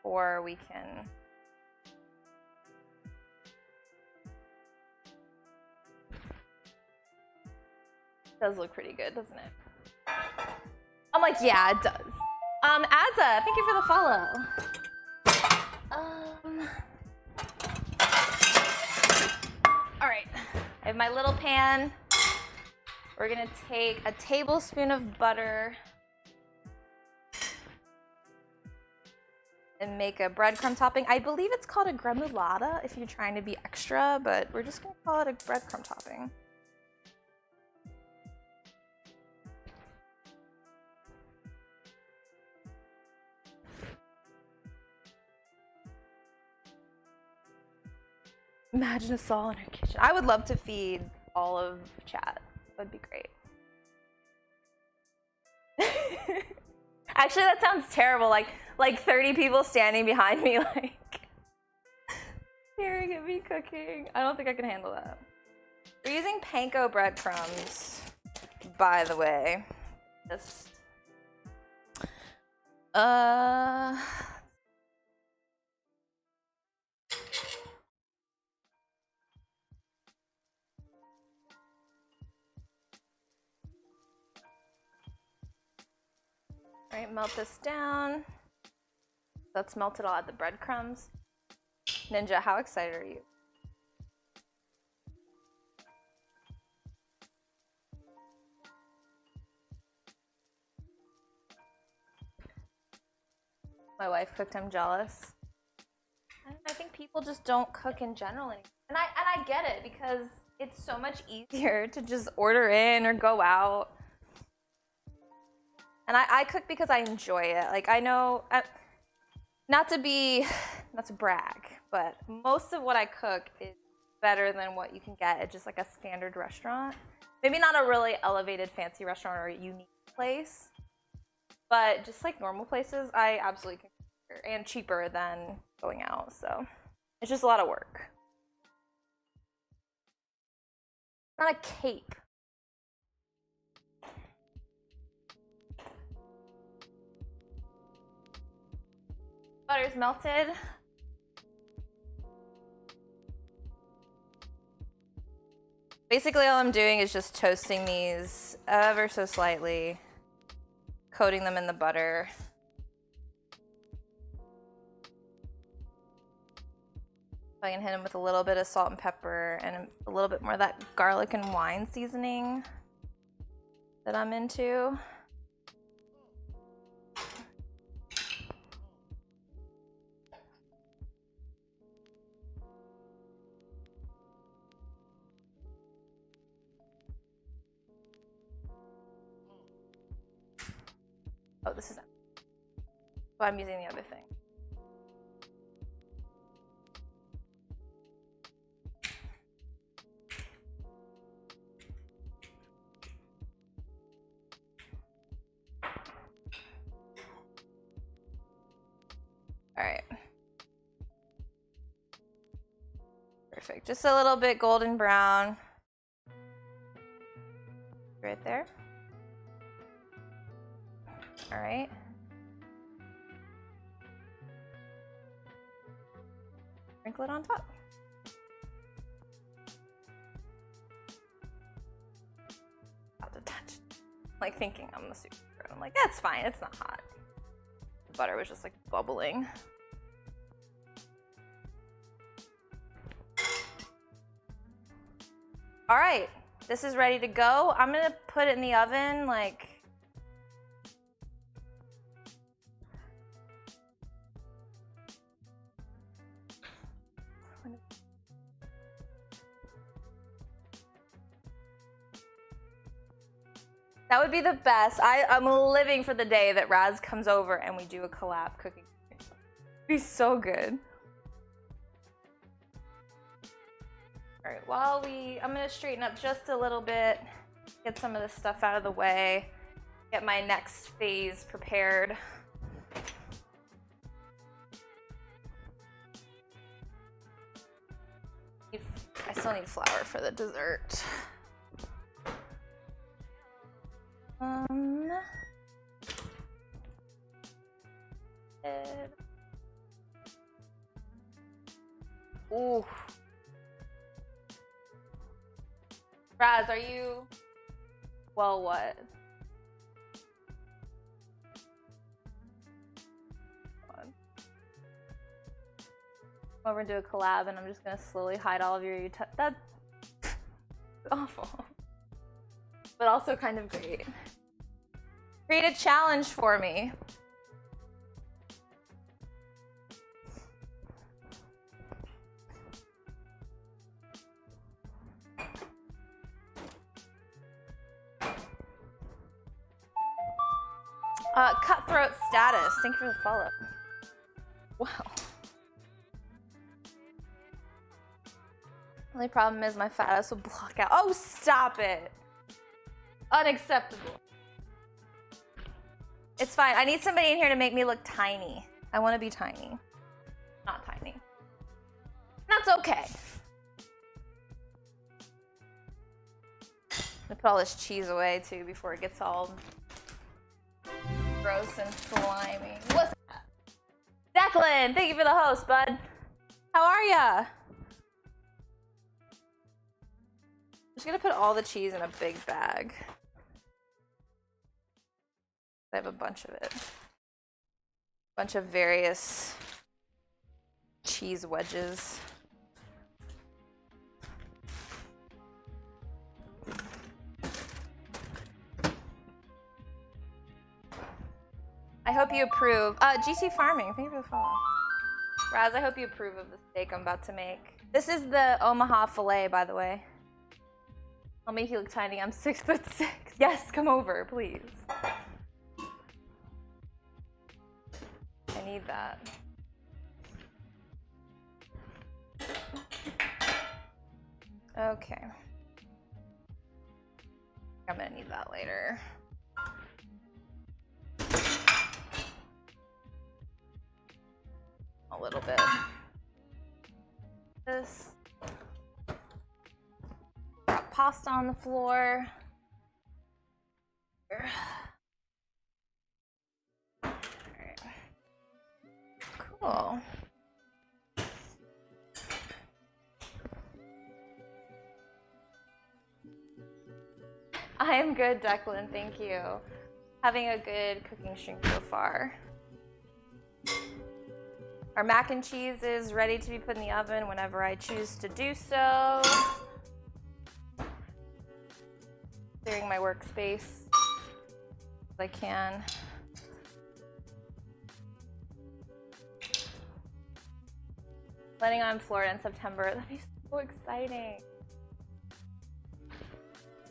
before we can. It does look pretty good, doesn't it? I'm like, yeah, it does. Azza, thank you for the follow. All right, I have my little pan. We're gonna take a tablespoon of butter and make a breadcrumb topping. I believe it's called a gremolata if you're trying to be extra, but we're just gonna call it a breadcrumb topping. Imagine us all in our kitchen. I would love to feed all of chat. That'd be great. Actually, that sounds terrible. Like 30 people standing behind me, like staring at me cooking. I don't think I can handle that. We're using panko breadcrumbs, by the way. Just all right, melt this down. Let's melt it all at the breadcrumbs. Ninja, how excited are you? My wife cooked, I'm jealous. I think people just don't cook in general anymore. And I get it because it's so much easier to just order in or go out. And I cook because I enjoy it. Like I know, not to brag, but most of what I cook is better than what you can get at just like a standard restaurant. Maybe not a really elevated fancy restaurant or a unique place, but just like normal places, I absolutely can cook and cheaper than going out. So it's just a lot of work. Not a cape. Butter's melted. Basically all I'm doing is just toasting these ever so slightly, coating them in the butter. I can hit them with a little bit of salt and pepper and a little bit more of that garlic and wine seasoning that I'm into. Oh, this is empty. So I'm using the other thing. All right. Perfect. Just a little bit golden brown. Right there. All right. Sprinkle it on top. About to touch. Like thinking I'm the super pro. I'm like, that's fine. It's not hot. The butter was just like bubbling. All right. This is ready to go. I'm gonna put it in the oven like that would be the best. I'm living for the day that Raz comes over and we do a collab cooking. It'd be so good. All right, I'm gonna straighten up just a little bit, get some of this stuff out of the way, get my next phase prepared. I still need flour for the dessert. Ooh. Raz, are you? Well, what? Over and do a collab, and I'm just gonna slowly hide all of your that's awful, but also kind of great. Create a challenge for me. Cutthroat status. Thank you for the follow. Wow. Only problem is my fat ass will block out. Oh, stop it. Unacceptable. It's fine. I need somebody in here to make me look tiny. I want to be tiny. Not tiny. That's okay. I'm gonna put all this cheese away too before it gets all gross and slimy. What's that? Declan, thank you for the host, bud. How are ya? I'm just gonna put all the cheese in a big bag. I have a bunch of it. A bunch of various cheese wedges. I hope you approve. GC Farming, thank you for the follow. Raz, I hope you approve of the steak I'm about to make. This is the Omaha filet, by the way. I'll make you look tiny. I'm 6'6". Yes, come over, please. I need that. Okay. I'm gonna need that later. A little bit. This. Got pasta on the floor. Here. All right. Cool. I am good, Declan. Thank you. Having a good cooking stream so far. Our mac and cheese is ready to be put in the oven whenever I choose to do so. Clearing my workspace as I can. Planning on Florida in September. That'd be so exciting.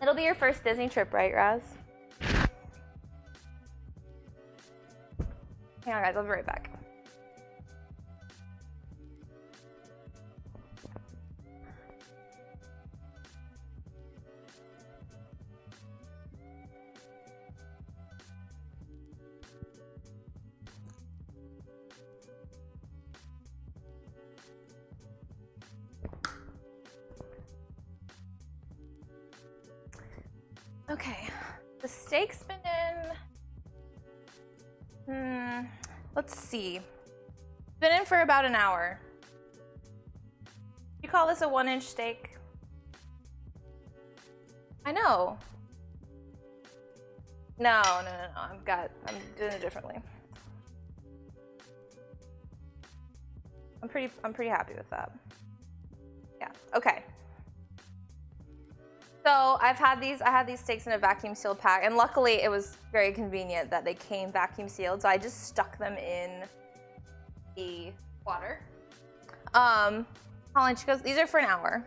It'll be your first Disney trip, right, Raz? Hang on, guys. I'll be right back. Okay, the steak's been in, let's see. It's been in for about an hour. You call this a 1-inch steak? I know. No, I'm doing it differently. I'm pretty happy with that. Yeah, okay. So I had these steaks in a vacuum sealed pack, and luckily it was very convenient that they came vacuum sealed. So I just stuck them in the water. Colin, she goes, these are for an hour.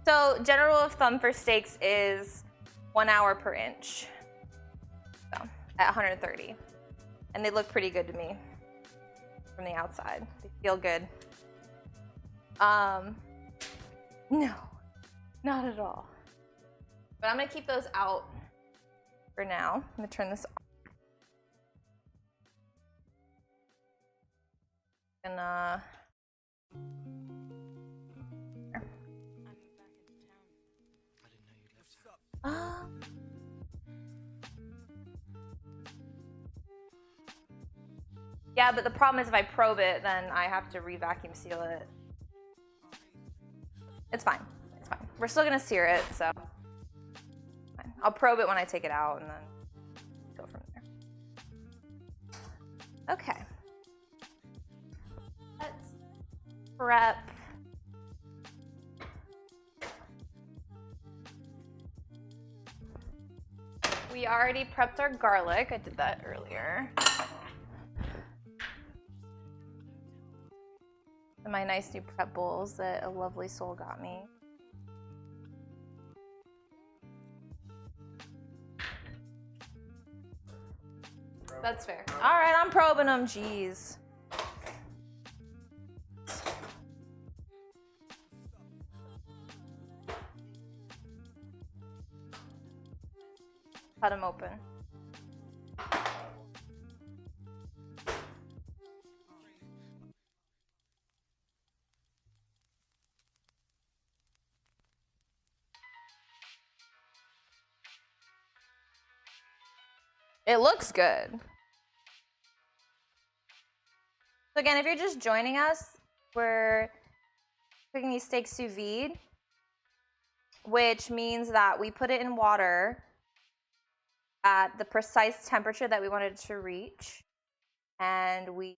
So general rule of thumb for steaks is 1 hour per inch. So at 130, and they look pretty good to me from the outside. They feel good. No, not at all. But I'm gonna keep those out for now. I'm gonna turn this off. And yeah, but the problem is if I probe it, then I have to re-vacuum seal it. It's fine. It's fine. We're still gonna sear it, so. I'll probe it when I take it out and then go from there. Okay. Let's prep. We already prepped our garlic. I did that earlier. And my nice new prep bowls that a lovely soul got me. That's fair. All right, I'm probing them. Jeez. Cut them open. It looks good. So again, if you're just joining us, we're cooking these steaks sous vide, which means that we put it in water at the precise temperature that we wanted to reach, and we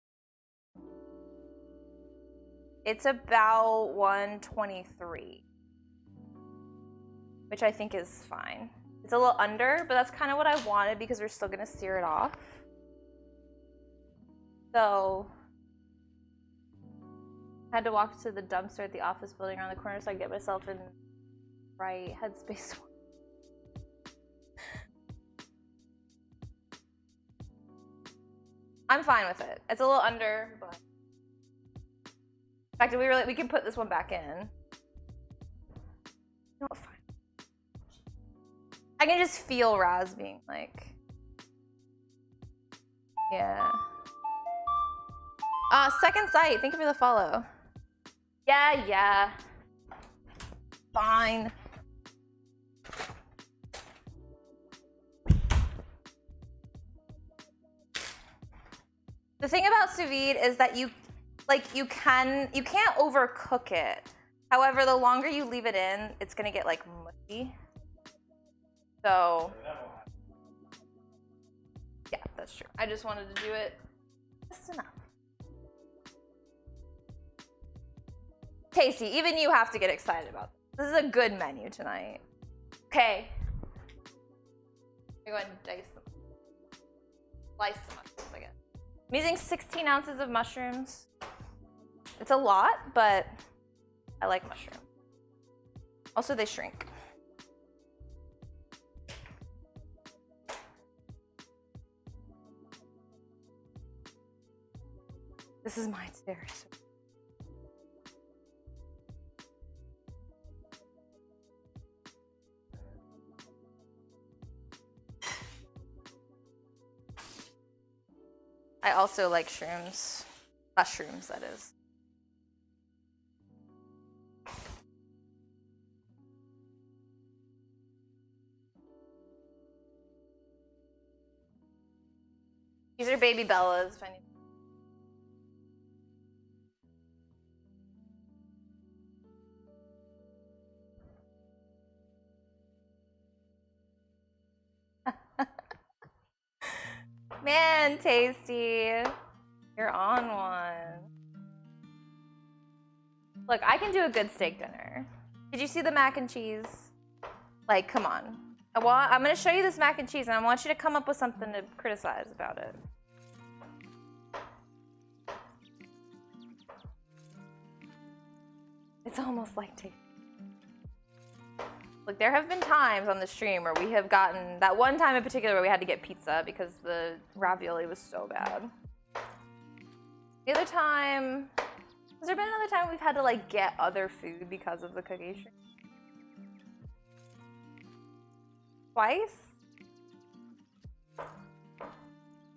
It's about 123, which I think is fine. It's a little under, but that's kind of what I wanted because we're still gonna sear it off. So I had to walk to the dumpster at the office building around the corner so I get myself in the right headspace. I'm fine with it. It's a little under, but in fact, we can put this one back in. No, fine. I can just feel Raz being like, yeah. Second Sight, thank you for the follow. Yeah. Fine. The thing about sous vide is that you can't overcook it. However, the longer you leave it in, it's gonna get like mushy. So yeah, that's true. I just wanted to do it just enough. Tasty, even you have to get excited about this. This is a good menu tonight. Okay. We're going to dice them. Slice the mushrooms, I guess. I'm using 16 ounces of mushrooms. It's a lot, but I like mushrooms. Also, they shrink. This is my stairs. I also like shrooms. Mushrooms, that is. These are baby Bellas. If I need. Man, Tasty. You're on one. Look, I can do a good steak dinner. Did you see the mac and cheese? Like, come on. I'm gonna show you this mac and cheese and I want you to come up with something to criticize about it. It's almost like tasty. Look, there have been times on the stream where we have gotten, that one time in particular where we had to get pizza because the ravioli was so bad. The other time, has there been another time we've had to like get other food because of the cookie stream? Twice?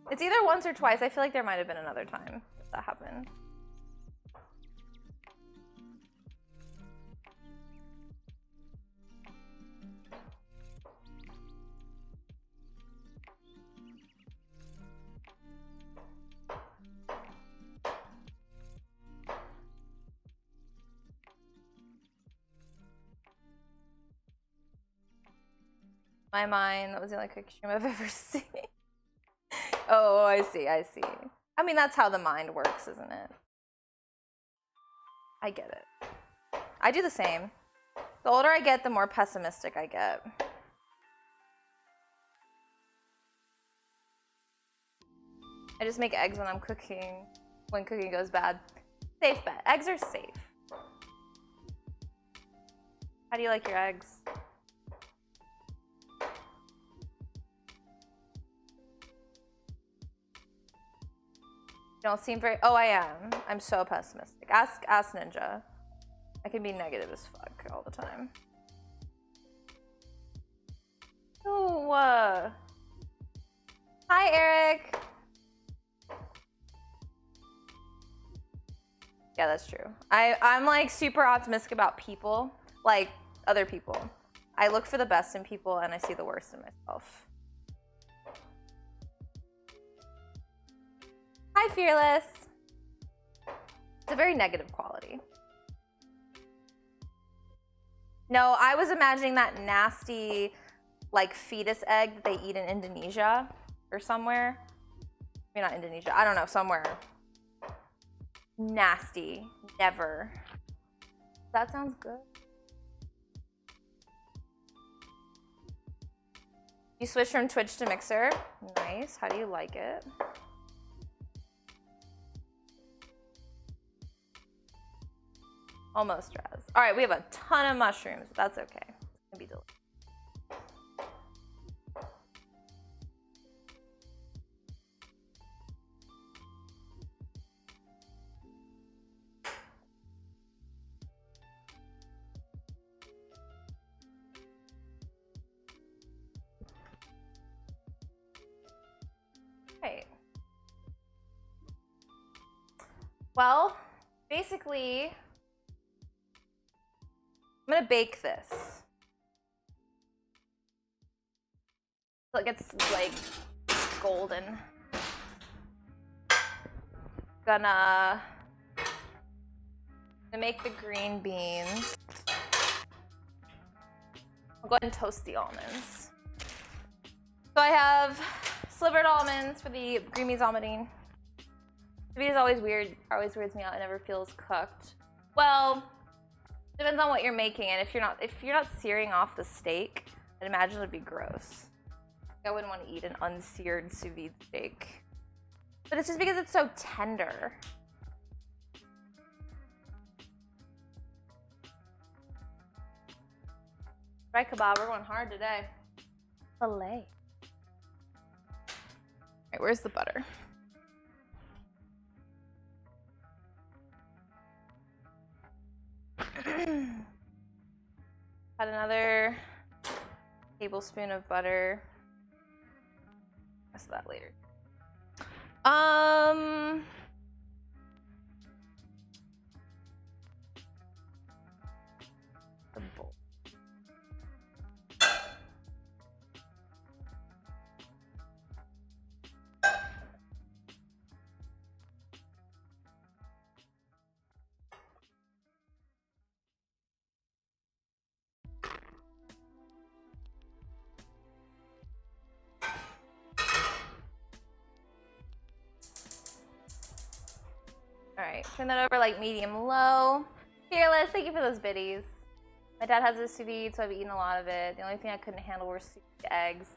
It's either once or twice. I feel like there might have been another time that happened. My mind, that was the only cookie stream I've ever seen. Oh, I see. I mean, that's how the mind works, isn't it? I get it. I do the same. The older I get, the more pessimistic I get. I just make eggs when I'm cooking, when cooking goes bad. Safe bet. Eggs are safe. How do you like your eggs? You don't seem very, oh, I am. I'm so pessimistic. Ask Ninja. I can be negative as fuck all the time. Oh, hi, Eric. Yeah, that's true. I'm like super optimistic about people, like other people. I look for the best in people and I see the worst in myself. Hi, Fearless. It's a very negative quality. No, I was imagining that nasty, like, fetus egg that they eat in Indonesia or somewhere. Maybe not Indonesia. I don't know, somewhere. Nasty. Never. That sounds good. You switched from Twitch to Mixer. Nice. How do you like it? Almost Raz. All right, we have a ton of mushrooms. But that's okay. It's gonna be delicious. Right. Well, basically, I'm gonna bake this. So it gets like golden. Gonna make the green beans. I'll go ahead and toast the almonds. So I have slivered almonds for the green beans almondine. Sous is always weird, always weirds me out. It never feels cooked. Well, depends on what you're making, and if you're not searing off the steak, I'd imagine it'd be gross. I wouldn't want to eat an unseared sous vide steak. But it's just because it's so tender. Right, kebab, we're going hard today. Filet. Alright, where's the butter? Add another tablespoon of butter. Rest of that later. The bowl. Alright, turn that over like medium-low. Fearless, thank you for those biddies. My dad has a sous vide, so I've eaten a lot of it. The only thing I couldn't handle were sous vide eggs.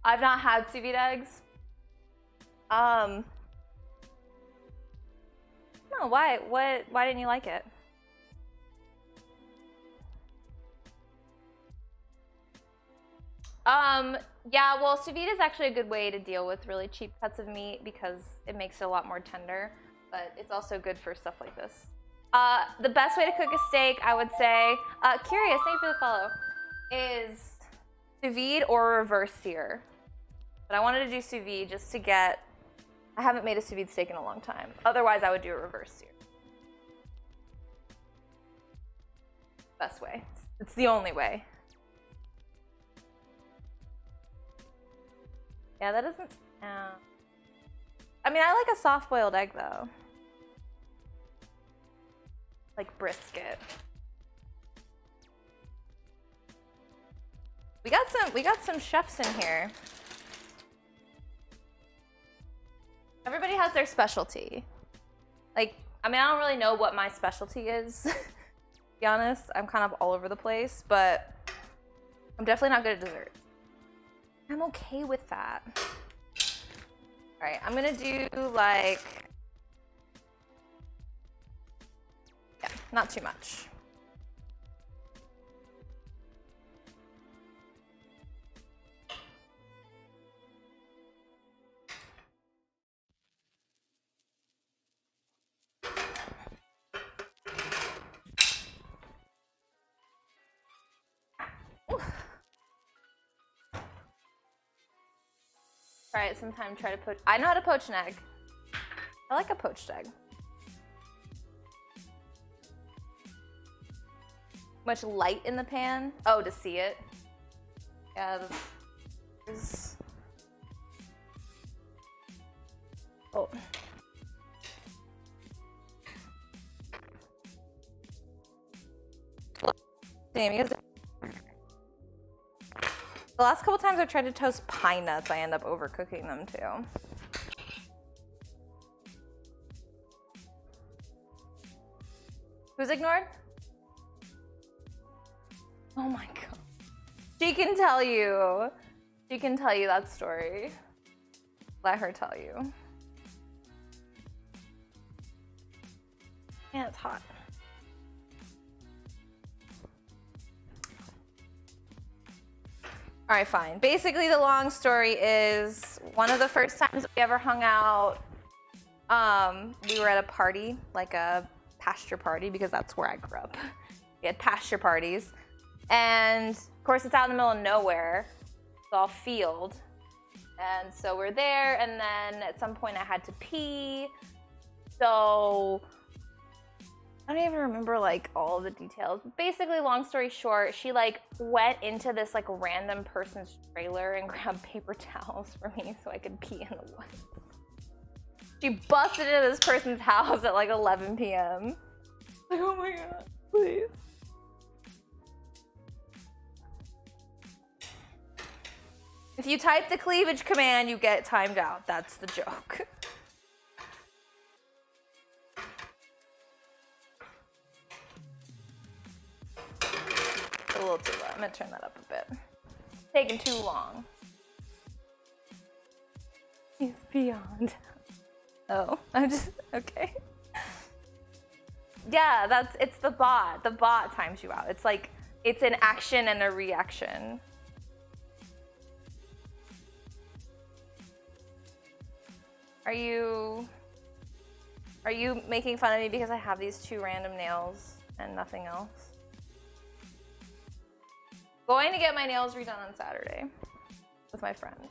I've not had sous vide eggs. No, why? Why didn't you like it? Yeah, well, sous vide is actually a good way to deal with really cheap cuts of meat because it makes it a lot more tender. But it's also good for stuff like this. The best way to cook a steak, I would say, curious, thank you for the follow, is sous vide or reverse sear. But I wanted to do sous vide just to get, I haven't made a sous vide steak in a long time. Otherwise, I would do a reverse sear. Best way. It's the only way. Yeah, that doesn't sound... I mean, I like a soft-boiled egg, though. Like brisket. We got some chefs in here. Everybody has their specialty. Like, I mean, I don't really know what my specialty is, to be honest. I'm kind of all over the place, but I'm definitely not good at dessert. I'm okay with that. All right, I'm gonna do like, yeah, not too much. Try it sometime, try to poach. I know how to poach an egg. I like a poached egg. Much light in the pan. Oh, to see it. Yeah, there's... Oh. Damn, you guys... The last couple times I've tried to toast pine nuts, I end up overcooking them too. Who's ignored? Oh my god. She can tell you. She can tell you that story. Let her tell you. Yeah, it's hot. All right, fine. Basically, the long story is one of the first times we ever hung out, we were at a party, like a pasture party, because that's where I grew up. We had pasture parties. And of course, it's out in the middle of nowhere. It's all field. And so we're there, and then at some point I had to pee. So I don't even remember like all the details. Basically, long story short, she like went into this like random person's trailer and grabbed paper towels for me so I could pee in the woods. She busted into this person's house at like 11 p.m. Like, oh my god, please. If you type the cleavage command, you get timed out. That's the joke. A little too low. I'm gonna turn that up a bit. It's taking too long. He's beyond. Oh, I'm just, okay. Yeah, it's the bot. The bot times you out. It's like, it's an action and a reaction. Are you making fun of me because I have these two random nails and nothing else? Going to get my nails redone on Saturday with my friend.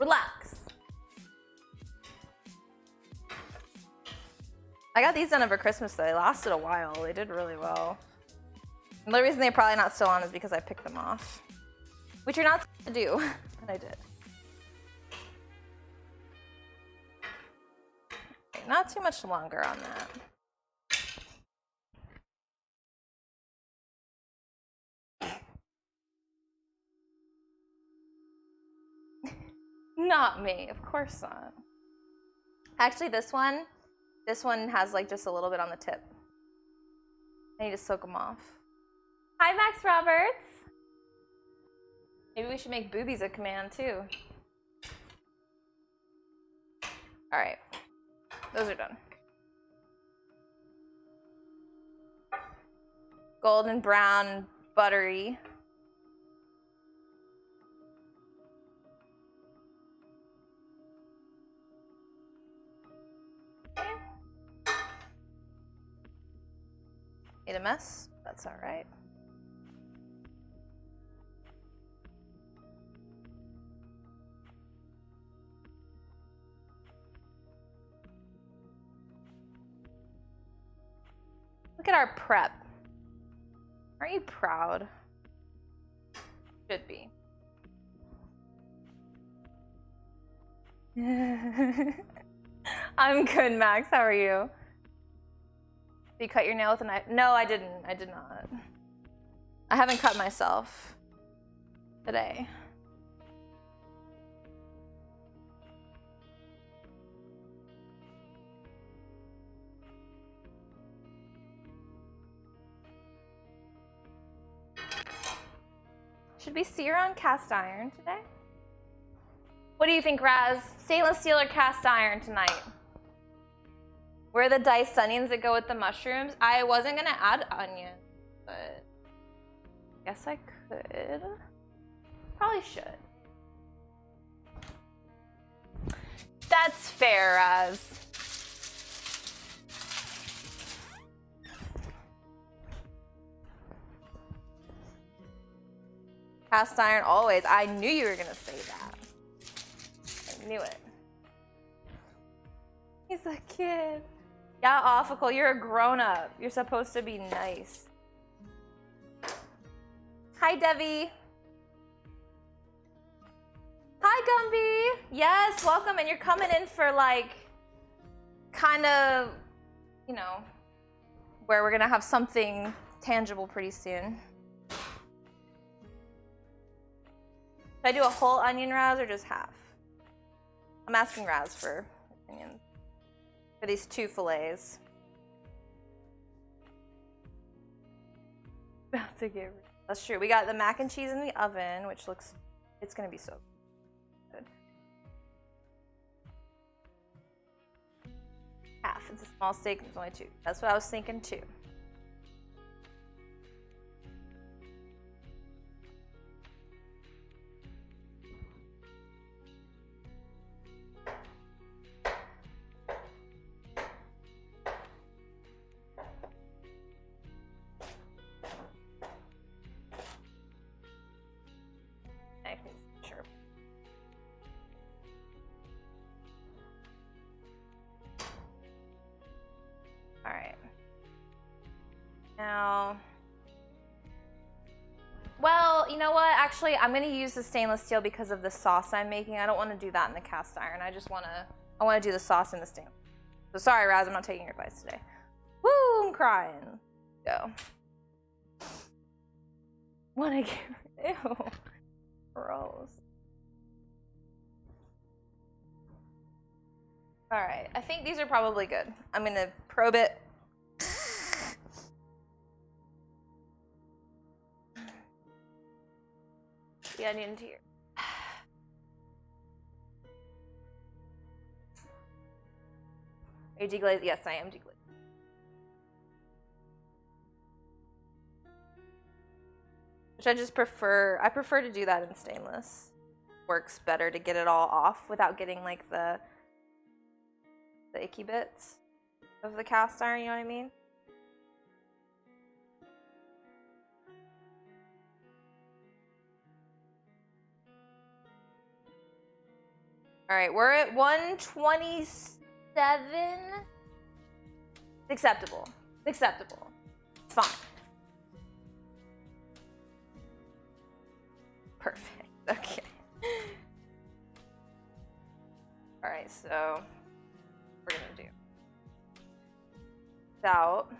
Relax. I got these done over Christmas though. They lasted a while. They did really well. And the reason they're probably not still on is because I picked them off. Which you're not supposed to do, but I did. Okay, not too much longer on that. Not me, of course not. Actually, this one has like just a little bit on the tip. I need to soak them off. Hi, Max Roberts. Maybe we should make boobies a command too. All right, those are done. Golden brown, buttery. Made a mess, that's all right. Look at our prep. Aren't you proud? Should be. I'm good, Max. How are you? Did you cut your nail with a knife? No, I didn't. I did not. I haven't cut myself today. Should we sear on cast iron today? What do you think, Raz? Stainless steel or cast iron tonight? Where are the diced onions that go with the mushrooms? I wasn't gonna add onions, but I guess I could. Probably should. That's fair, Raz. Cast iron always. I knew you were gonna say that. I knew it. He's a kid. Yeah, Awful, you're a grown-up. You're supposed to be nice. Hi, Devi. Hi, Gumby. Yes, welcome. And you're coming in for like, kind of, you know, where we're gonna have something tangible pretty soon. Should I do a whole onion, Raz, or just half? I'm asking Raz for opinions. For these two fillets. About to get. That's true. We got the mac and cheese in the oven, which looks. It's gonna be so good. Half. It's a small steak. There's only 2. That's what I was thinking too. Sure. All right. Now, well, you know what? Actually, I'm going to use the stainless steel because of the sauce I'm making. I don't want to do that in the cast iron. I want to do the sauce in the stainless. So sorry, Raz, I'm not taking your advice today. Woo, I'm crying. Go. Want to get, ew. Gross. All right, I think these are probably good. I'm going to probe it. The onion here. Are you deglazed? Yes, I am deglazed. Which I just prefer. I prefer to do that in stainless. Works better to get it all off without getting like the icky bits of the cast iron, you know what I mean? All right, we're at 127. It's acceptable. It's acceptable. It's fine. Perfect. Okay. All right, so we're gonna do out.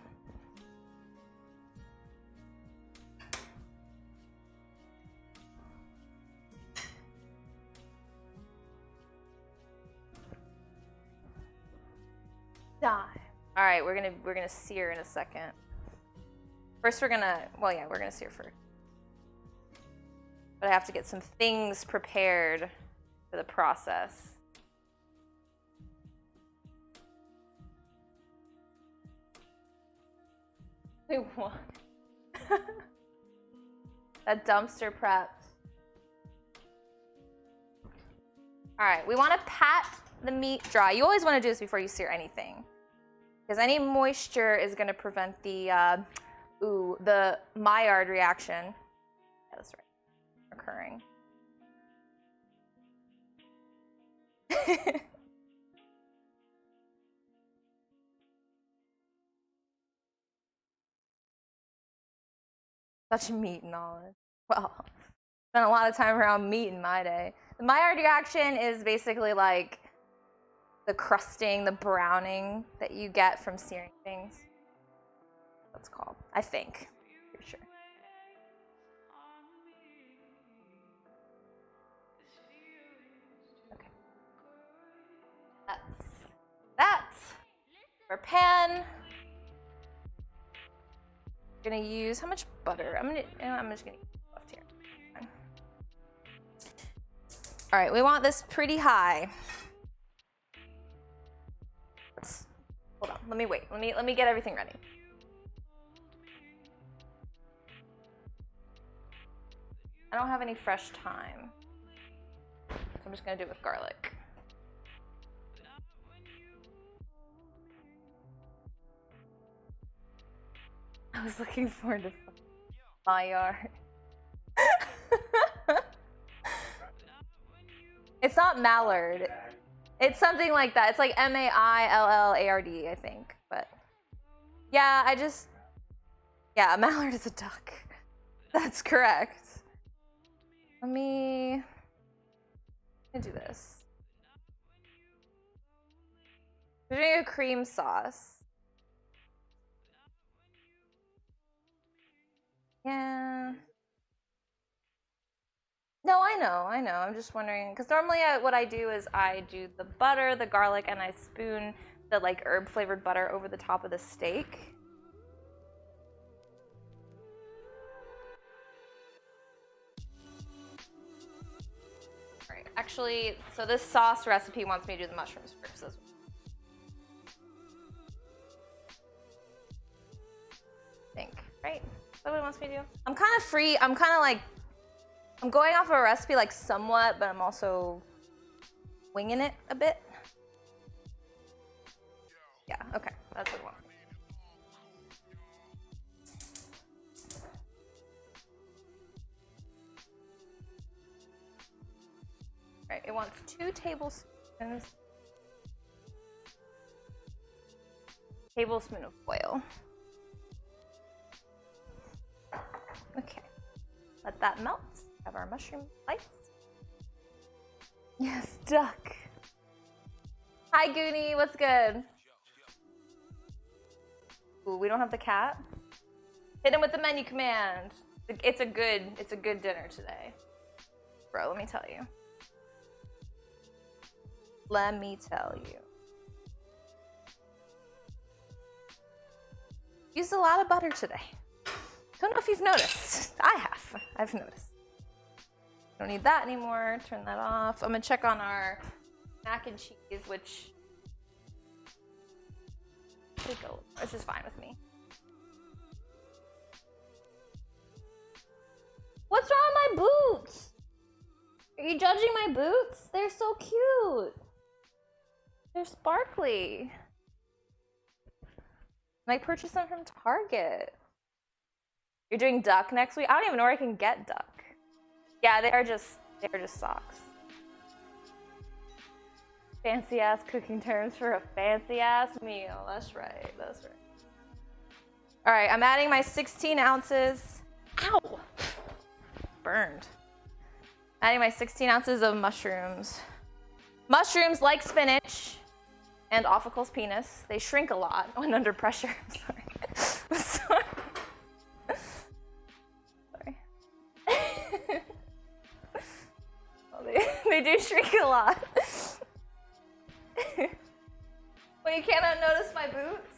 Dyne. All right, we're gonna sear in a second. First, we're gonna sear first. But I have to get some things prepared for the process. Wait, what? That dumpster prepped. All right, we want to pat the meat dry. You always want to do this before you sear anything, because any moisture is going to prevent the Maillard reaction. Yeah, that's right. Occurring. Such meat knowledge. Well, spent a lot of time around meat in my day. The Maillard reaction is basically like the crusting, the browning that you get from searing things. That's called, I think. Pretty sure. Okay. That's our pan. We're gonna use how much butter? I'm just gonna use left here. Okay. All right, we want this pretty high. Hold on, let me wait. Let me get everything ready. I don't have any fresh thyme, so I'm just gonna do it with garlic. I was looking forward to Maillard. It's not Mallard. It's something like that. It's like Maillard, I think. But yeah, yeah, a mallard is a duck. That's correct. Let me do this. We're doing a cream sauce. Yeah. No, I know. I'm just wondering, because normally what I do is I do the butter, the garlic, and I spoon the like herb flavored butter over the top of the steak. actually, so this sauce recipe wants me to do the mushrooms first. I think, right? Is that what it wants me to do? I'm kind of free. I'm kind of like, I'm going off of a recipe like somewhat, but I'm also winging it a bit. Yeah, okay, that's what it wants. All right, it wants 2 tablespoons. Tablespoon of oil. Okay, let that melt. Have our mushroom slice. Yes, duck. Hi, Goonie, what's good? Ooh, we don't have the cat. Hit him with the menu command. It's a good dinner today. Bro, let me tell you. Let me tell you. Used a lot of butter today. Don't know if you've noticed. I have. I've noticed. Don't need that anymore. Turn that off. I'm gonna check on our mac and cheese, which should go. It's just fine with me. What's wrong with my boots? Are you judging my boots? They're so cute. They're sparkly. And I purchased them from Target. You're doing duck next week? I don't even know where I can get duck. Yeah, they are just socks. Fancy ass cooking terms for a fancy ass meal. That's right, that's right. All right, I'm adding my 16 ounces. Ow! Burned. Adding my 16 ounces of mushrooms. Mushrooms, like spinach and Ophical's penis, they shrink a lot when under pressure. I'm sorry. I'm sorry. Sorry. Well, they do shrink a lot. Well, you cannot notice my boots?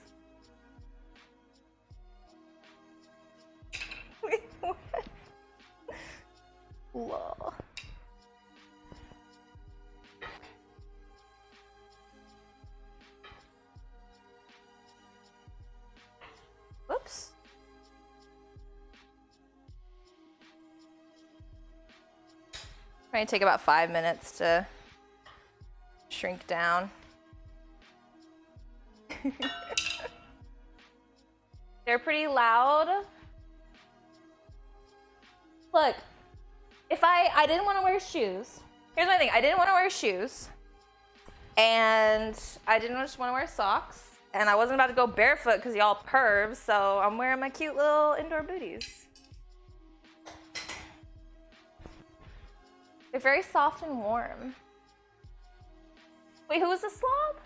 Wait, what? Lol. Whoops. Might take about 5 minutes to shrink down. They're pretty loud. Look, if I didn't want to wear shoes. Here's my thing. I didn't want to wear shoes. And I didn't just want to wear socks. And I wasn't about to go barefoot because y'all pervs, so I'm wearing my cute little indoor booties. They're very soft and warm. Wait, who was the slob?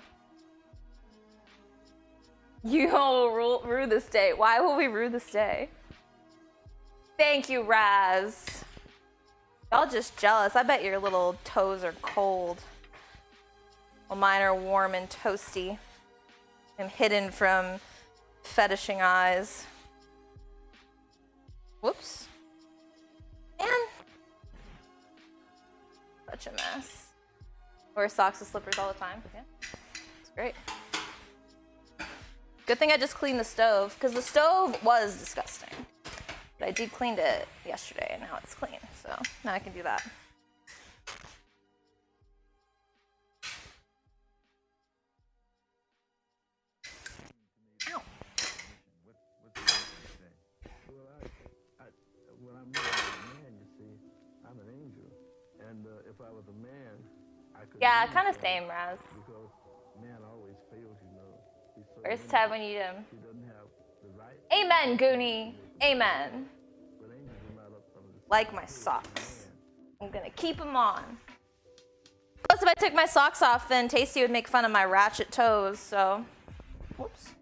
Yo, rue this day. Why will we rue this day? Thank you, Raz. Y'all just jealous. I bet your little toes are cold. Well, mine are warm and toasty and hidden from fetishing eyes. Whoops. Man. Such a mess. Wear socks and slippers all the time. Yeah, it's great. Good thing I just cleaned the stove, because the stove was disgusting. But I deep cleaned it yesterday, and now it's clean, so now I can do that. Ow. When I'm a man, you see, I'm an angel. And if I was a man, I could. Yeah, kind of same, Raz. Because man always fails, you know. He's so Where's limited. Ted when you need him? He doesn't have the right. Amen, Goonie. Amen. But angels are not up under the Like my socks. I'm gonna keep them on. Plus, if I took my socks off, then Tasty would make fun of my ratchet toes, so. Whoops.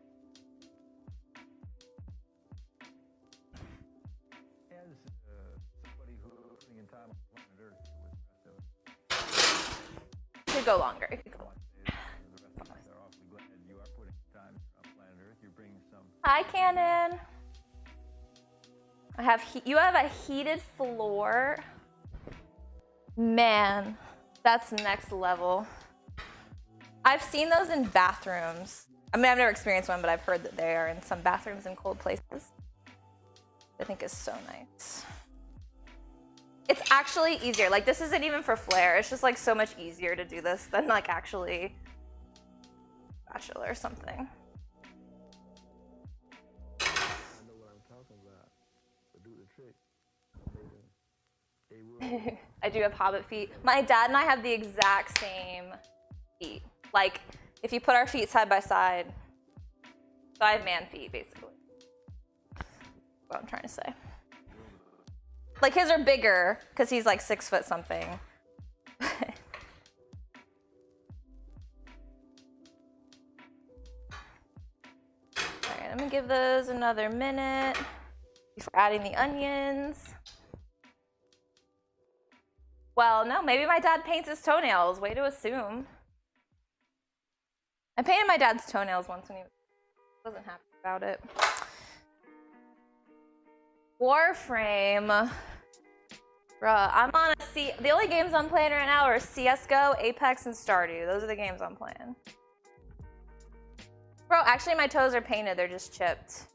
Yeah, this is somebody who's living in time on planet Earth with the rest of us. It could go longer. It could go longer. The rest of us are awfully glad you are putting time on planet Earth. You're bringing some. Hi, Cannon. You have a heated floor. Man, That's next level. I've seen those in bathrooms. I mean, I've never experienced one, but I've heard that they are in some bathrooms in cold places. I think is so nice. It's actually easier. Like, this isn't even for flair. It's just like so much easier to do this than like actually spatula or something. I know what I'm talking about. But do the trick. They will. I do have hobbit feet. My dad and I have the exact same feet. Like, if you put our feet side by side, so I have man feet, basically. That's what I'm trying to say. Like, his are bigger, because he's like 6 foot something. Alright, I'm gonna give those another minute before adding the onions. Well, no, maybe my dad paints his toenails. Way to assume. I painted my dad's toenails once when he wasn't happy about it. Warframe. Bruh, I'm on a C. The only games I'm playing right now are CSGO, Apex, and Stardew. Those are the games I'm playing. Bro, actually my toes are painted. They're just chipped.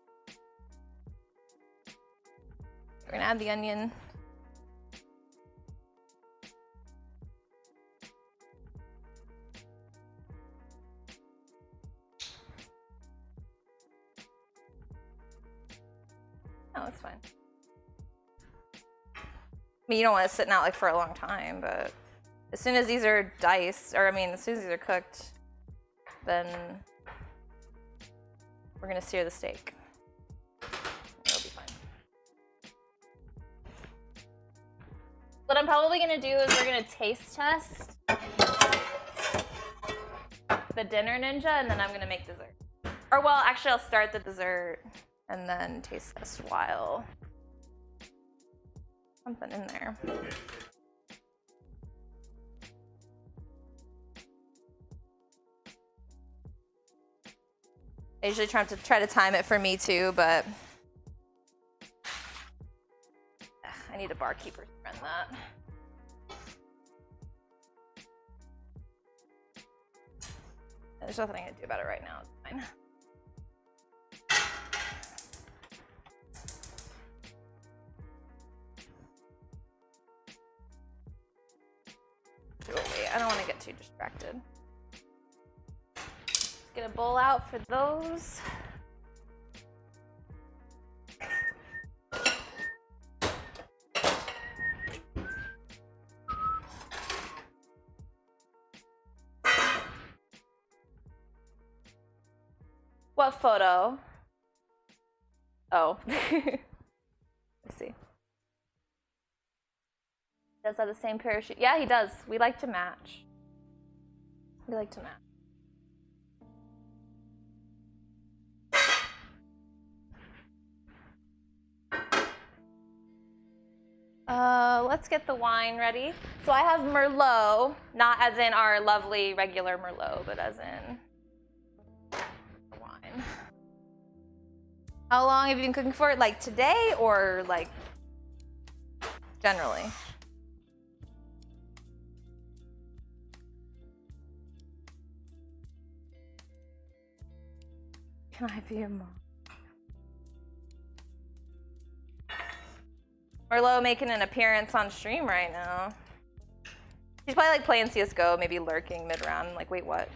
We're gonna add the onion. Oh, it's fine. I mean, you don't want it sitting out like for a long time, but as soon as these are diced, or I mean, as soon as these are cooked, then we're gonna sear the steak. It'll be fine. What I'm probably gonna do is we're gonna taste test the dinner ninja, and then I'm gonna make dessert. Or well, actually, I'll start the dessert and then taste test while something in there. I usually try to time it for me too, but I need a barkeeper to run that. There's nothing I can do about it right now. It's fine. Wait, I don't want to get too distracted. Let's get a bowl out for those. What photo? Oh. Let's see. Does have the same parachute? Yeah, he does. We like to match. We like to match. Let's get the wine ready. So I have Merlot, not as in our lovely regular Merlot, but as in the wine. How long have you been cooking for? Like today or like generally? Can I be a mom? Merlot making an appearance on stream right now. She's probably like playing CSGO, maybe lurking mid-round. Like, wait, what?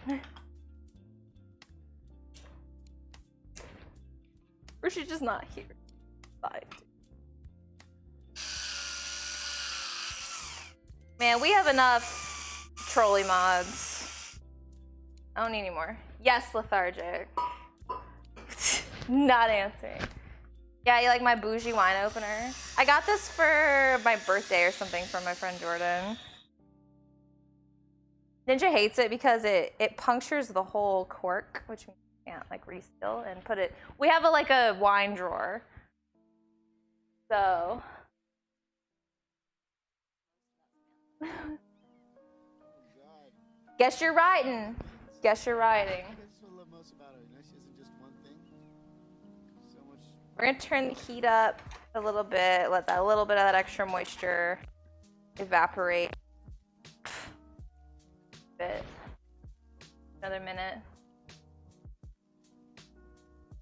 Or she's just not here. Side. Man, we have enough trolley mods. I don't need any more. Yes, lethargic. Not answering. Yeah, you like my bougie wine opener? I got this for my birthday or something from my friend Jordan. Ninja hates it because it punctures the whole cork, which means you can't like restill and put it. We have like a wine drawer. So. Guess you're writing. Guess you're writing. We're gonna turn the heat up a little bit, let that little bit of that extra moisture evaporate. bit. Another minute.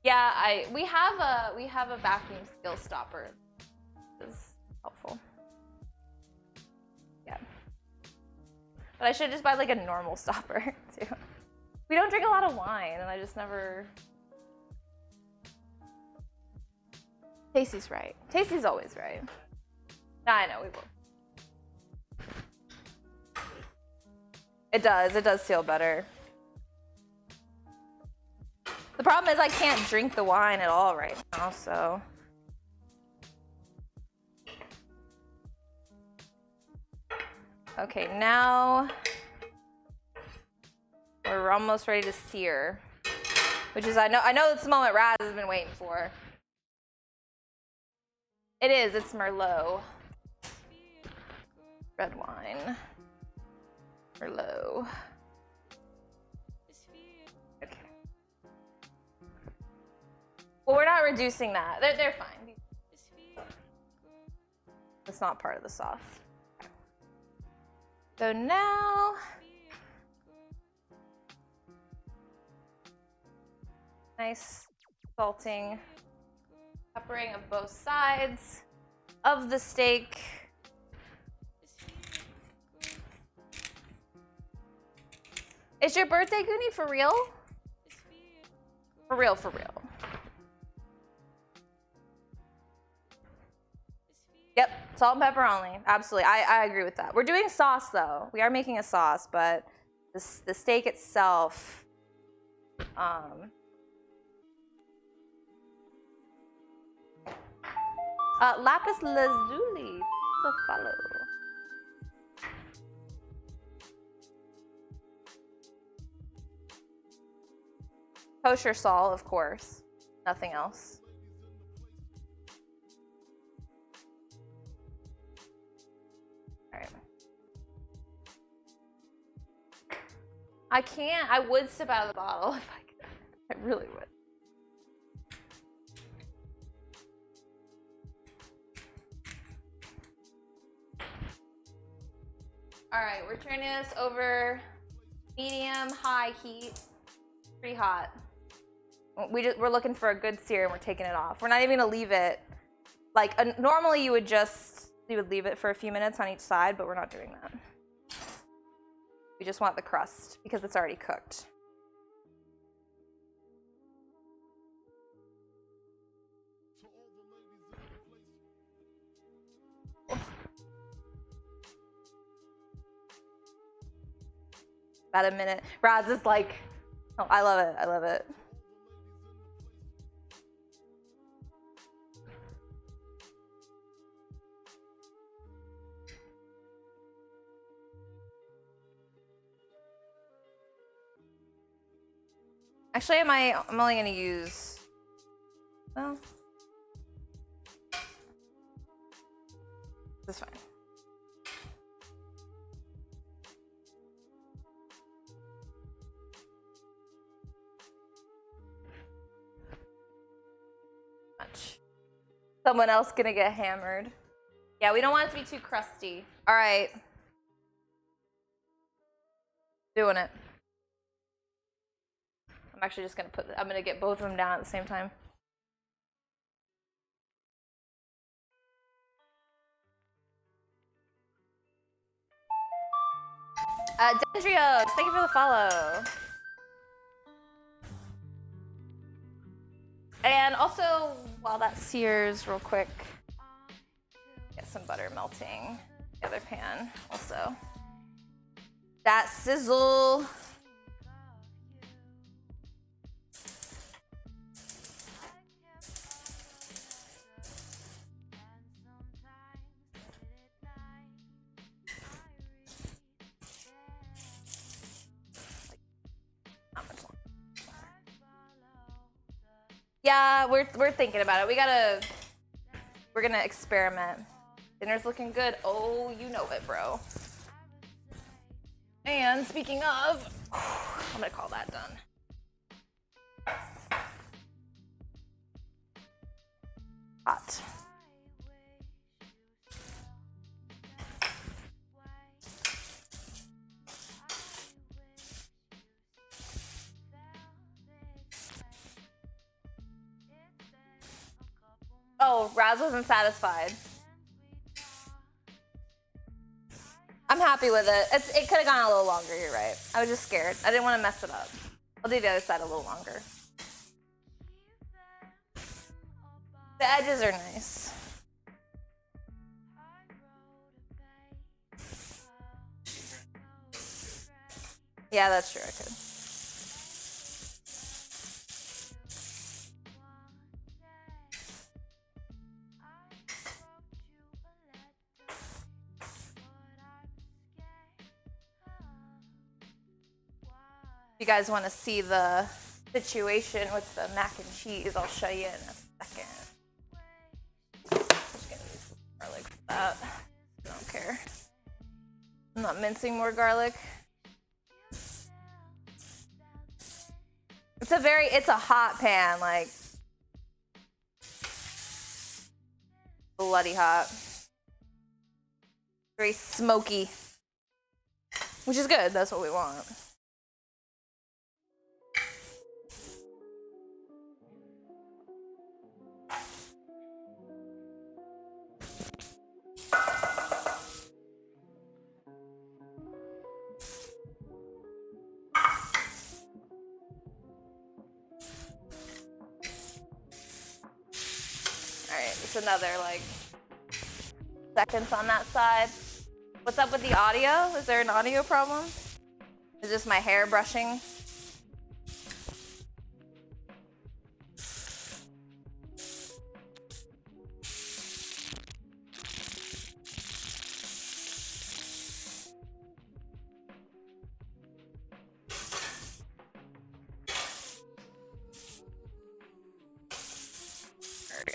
Yeah, we have a vacuum seal stopper. This is helpful. Yeah. But I should just buy like a normal stopper too. We don't drink a lot of wine, and I just never. Tasty's right. Tasty's always right. I know we will. It does feel better. The problem is I can't drink the wine at all right now, so. Okay, now we're almost ready to sear, which is I know it's the moment Raz has been waiting for. It is. It's Merlot. Red wine. Merlot. Okay. Well, we're not reducing that. They're fine. It's not part of the sauce. So now, nice salting, peppering of both sides of the steak. Is your birthday, Goonie, for real? For real, for real. Yep, salt and pepper only. Absolutely, I agree with that. We're doing sauce though. We are making a sauce, but the steak itself, lapis lazuli, the follow. Kosher salt, of course. Nothing else. All right. I can't. I would sip out of the bottle if I could. I really would. All right, we're turning this over medium high heat. Pretty hot. We're looking for a good sear and we're taking it off. We're not even gonna leave it like normally you would leave it for a few minutes on each side, but we're not doing that. We just want the crust because it's already cooked. About a minute. Raz is like, oh, I love it. I love it. Actually, I'm only gonna use, well, this is fine. Someone else gonna get hammered. Yeah, we don't want it to be too crusty. All right. Doing it. I'm actually just I'm gonna get both of them down at the same time. Dendrios, thank you for the follow. And also, while that sears real quick, get some butter melting in the other pan also. That sizzle. Yeah, we're thinking about it. We're gonna experiment. Dinner's looking good. Oh, you know it, bro. And speaking of, I'm gonna call that done. Hot. Oh, Raz wasn't satisfied. I'm happy with it. It could have gone a little longer, you're right. I was just scared. I didn't want to mess it up. I'll do the other side a little longer. The edges are nice. Yeah, that's true, I could. If you guys want to see the situation with the mac and cheese, I'll show you in a second. I'm just gonna use some garlic for that. I don't care. I'm not mincing more garlic. It's a hot pan, like bloody hot. Very smoky, which is good. That's what we want. Another like seconds on that side. What's up with the audio? Is there an audio problem? Is this my hair brushing?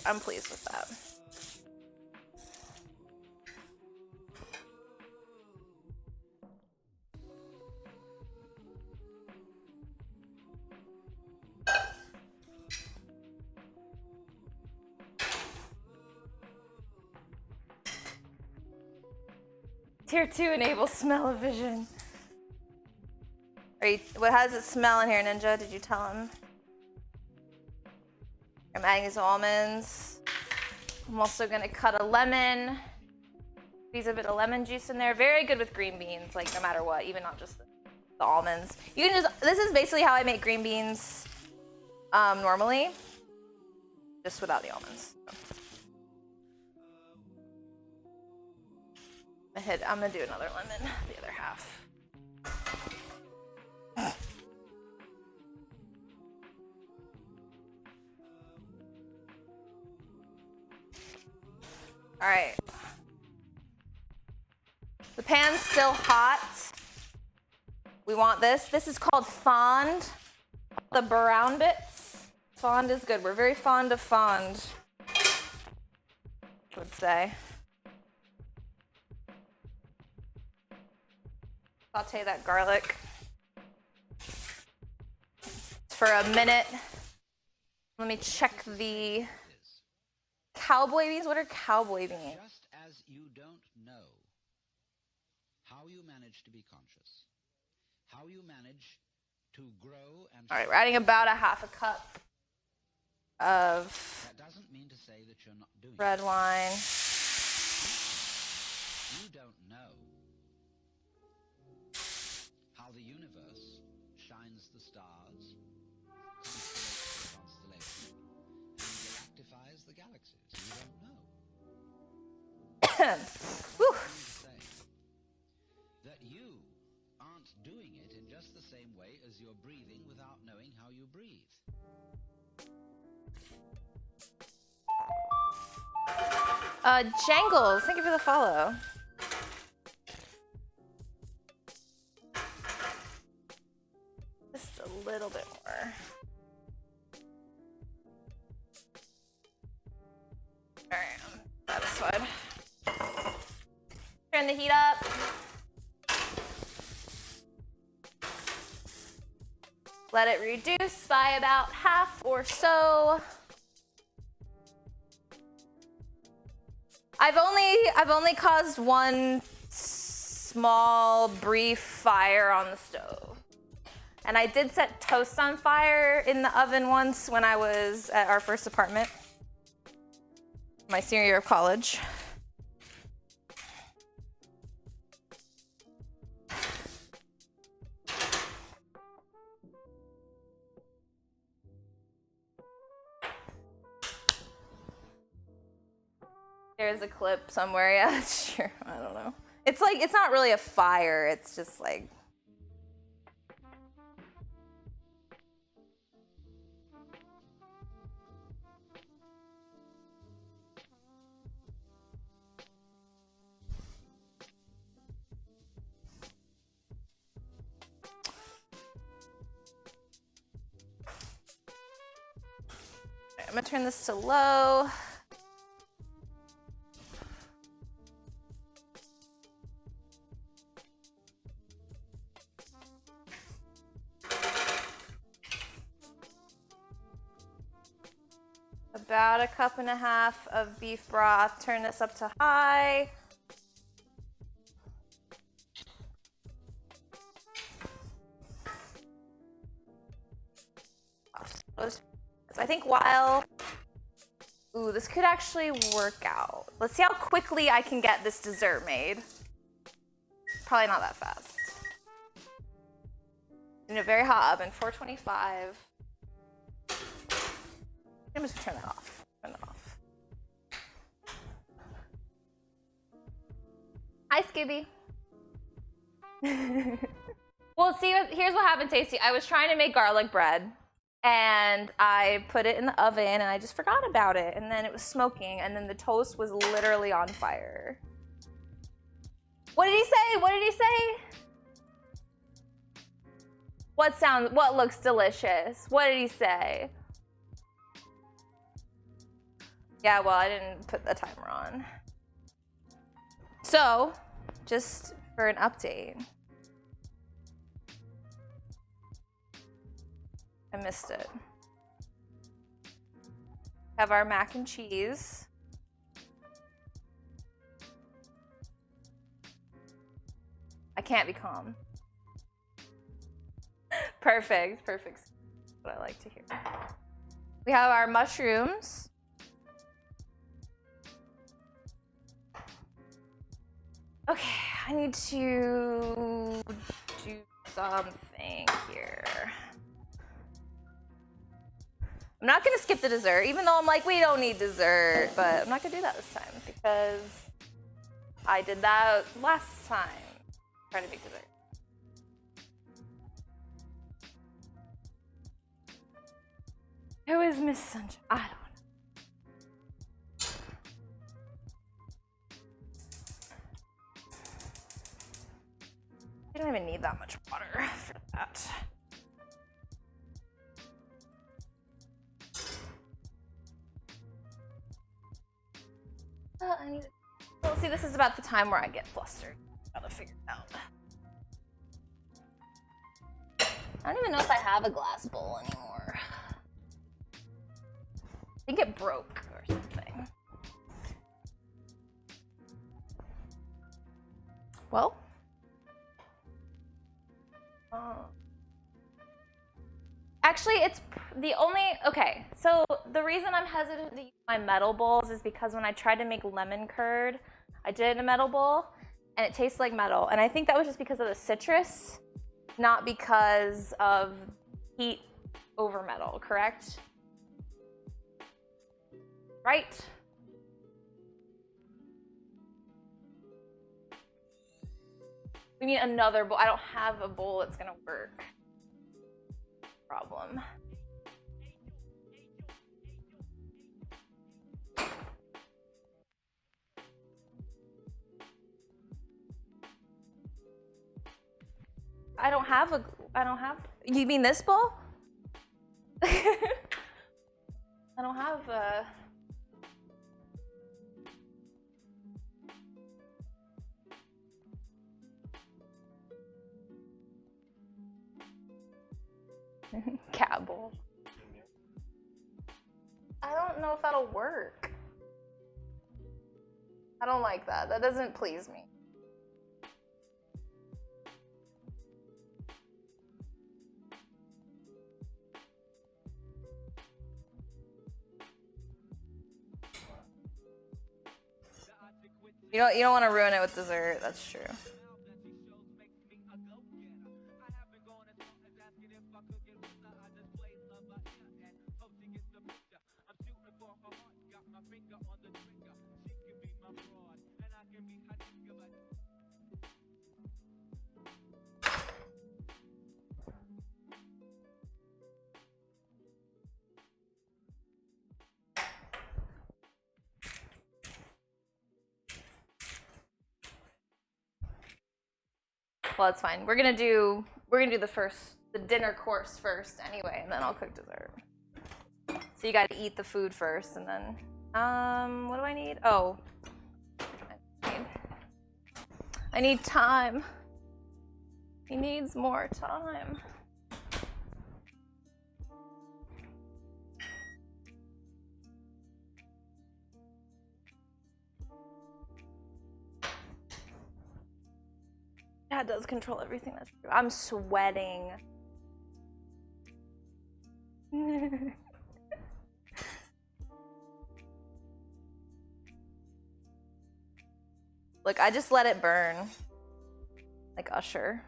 I'm pleased with that. Tier 2 enable smell-o-vision. What does it smell in here, Ninja? Did you tell him? I'm adding these almonds. I'm also gonna cut a lemon. Squeeze a bit of lemon juice in there. Very good with green beans, like no matter what, even not just the almonds. You can just, this is basically how I make green beans normally, just without the almonds. I'm gonna do another lemon, the other half. All right. The pan's still hot. We want this. This is called fond. The brown bits. Fond is good. We're very fond of fond, I would say. Saute that garlic for a minute. Let me check the cowboy beans. What are cowboy beans? Just as you don't know how you manage to be conscious, how you manage to grow and... All right, we're adding about a half a cup of that doesn't mean to say that you're not doing red wine. You don't know how the universe shines the stars, constellations, and galactifies the galaxies. You don't know. Whew. That you aren't doing it in just the same way as you're breathing without knowing how you breathe. Jangles, thank you for the follow. Just a little bit more. All right, I'm satisfied. Turn the heat up. Let it reduce by about half or so. I've only caused one small brief fire on the stove. And I did set toast on fire in the oven once when I was at our first apartment. My senior year of college. There's a clip somewhere, yeah, sure, I don't know. It's like, it's not really a fire, it's just like... I'm gonna turn this to low. About 1.5 cups of beef broth. Turn this up to high. I think while, ooh, this could actually work out. Let's see how quickly I can get this dessert made. Probably not that fast. In a very hot oven, 425. I'm just gonna turn that off. Turn that off. Hi, Scooby. Well, see, here's what happened, Tasty. I was trying to make garlic bread, and I put it in the oven, and I just forgot about it, and then it was smoking, and then the toast was literally on fire. What did he say? What did he say? What looks delicious? What did he say? Yeah, well, I didn't put the timer on. So, just for an update. I missed it. Have our mac and cheese. I can't be calm. Perfect, perfect. That's what I like to hear. We have our mushrooms. Okay, I need to do something here. I'm not gonna skip the dessert, even though I'm like, we don't need dessert, but I'm not gonna do that this time because I did that last time. Trying to make dessert. Who is Miss Sunshine? I don't know. I don't even need that much water for that. I need. Well, see, this is about the time where I get flustered. Gotta figure it out. I don't even know if I have a glass bowl anymore. I think it broke or something. Well. Actually, it's the only, okay, so the reason I'm hesitant to use my metal bowls is because when I tried to make lemon curd, I did it in a metal bowl, and it tastes like metal. And I think that was just because of the citrus, not because of heat over metal, correct? Right? We need another bowl. I don't have a bowl that's gonna work. Problem. I don't have, you mean this bowl? I don't have a. Cat bowl. I don't know if that'll work. I don't like that. That doesn't please me. You don't want to ruin it with dessert. That's true. Well, it's fine. We're gonna do the dinner course first anyway, and then I'll cook dessert. So you gotta eat the food first, and then what do I need? Oh, I need time. He needs more time. Dad does control everything, that's true. I'm sweating. Look, I just let it burn. Like Usher.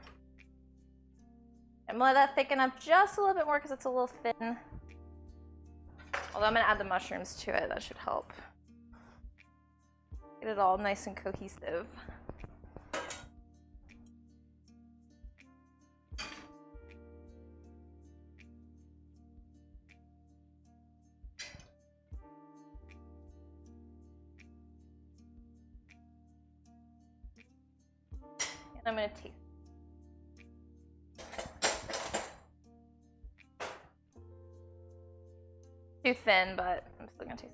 I'm gonna let that thicken up just a little bit more because it's a little thin. Although I'm gonna add the mushrooms to it, that should help. Get it all nice and cohesive. I'm gonna taste. Too thin, but I'm still gonna taste.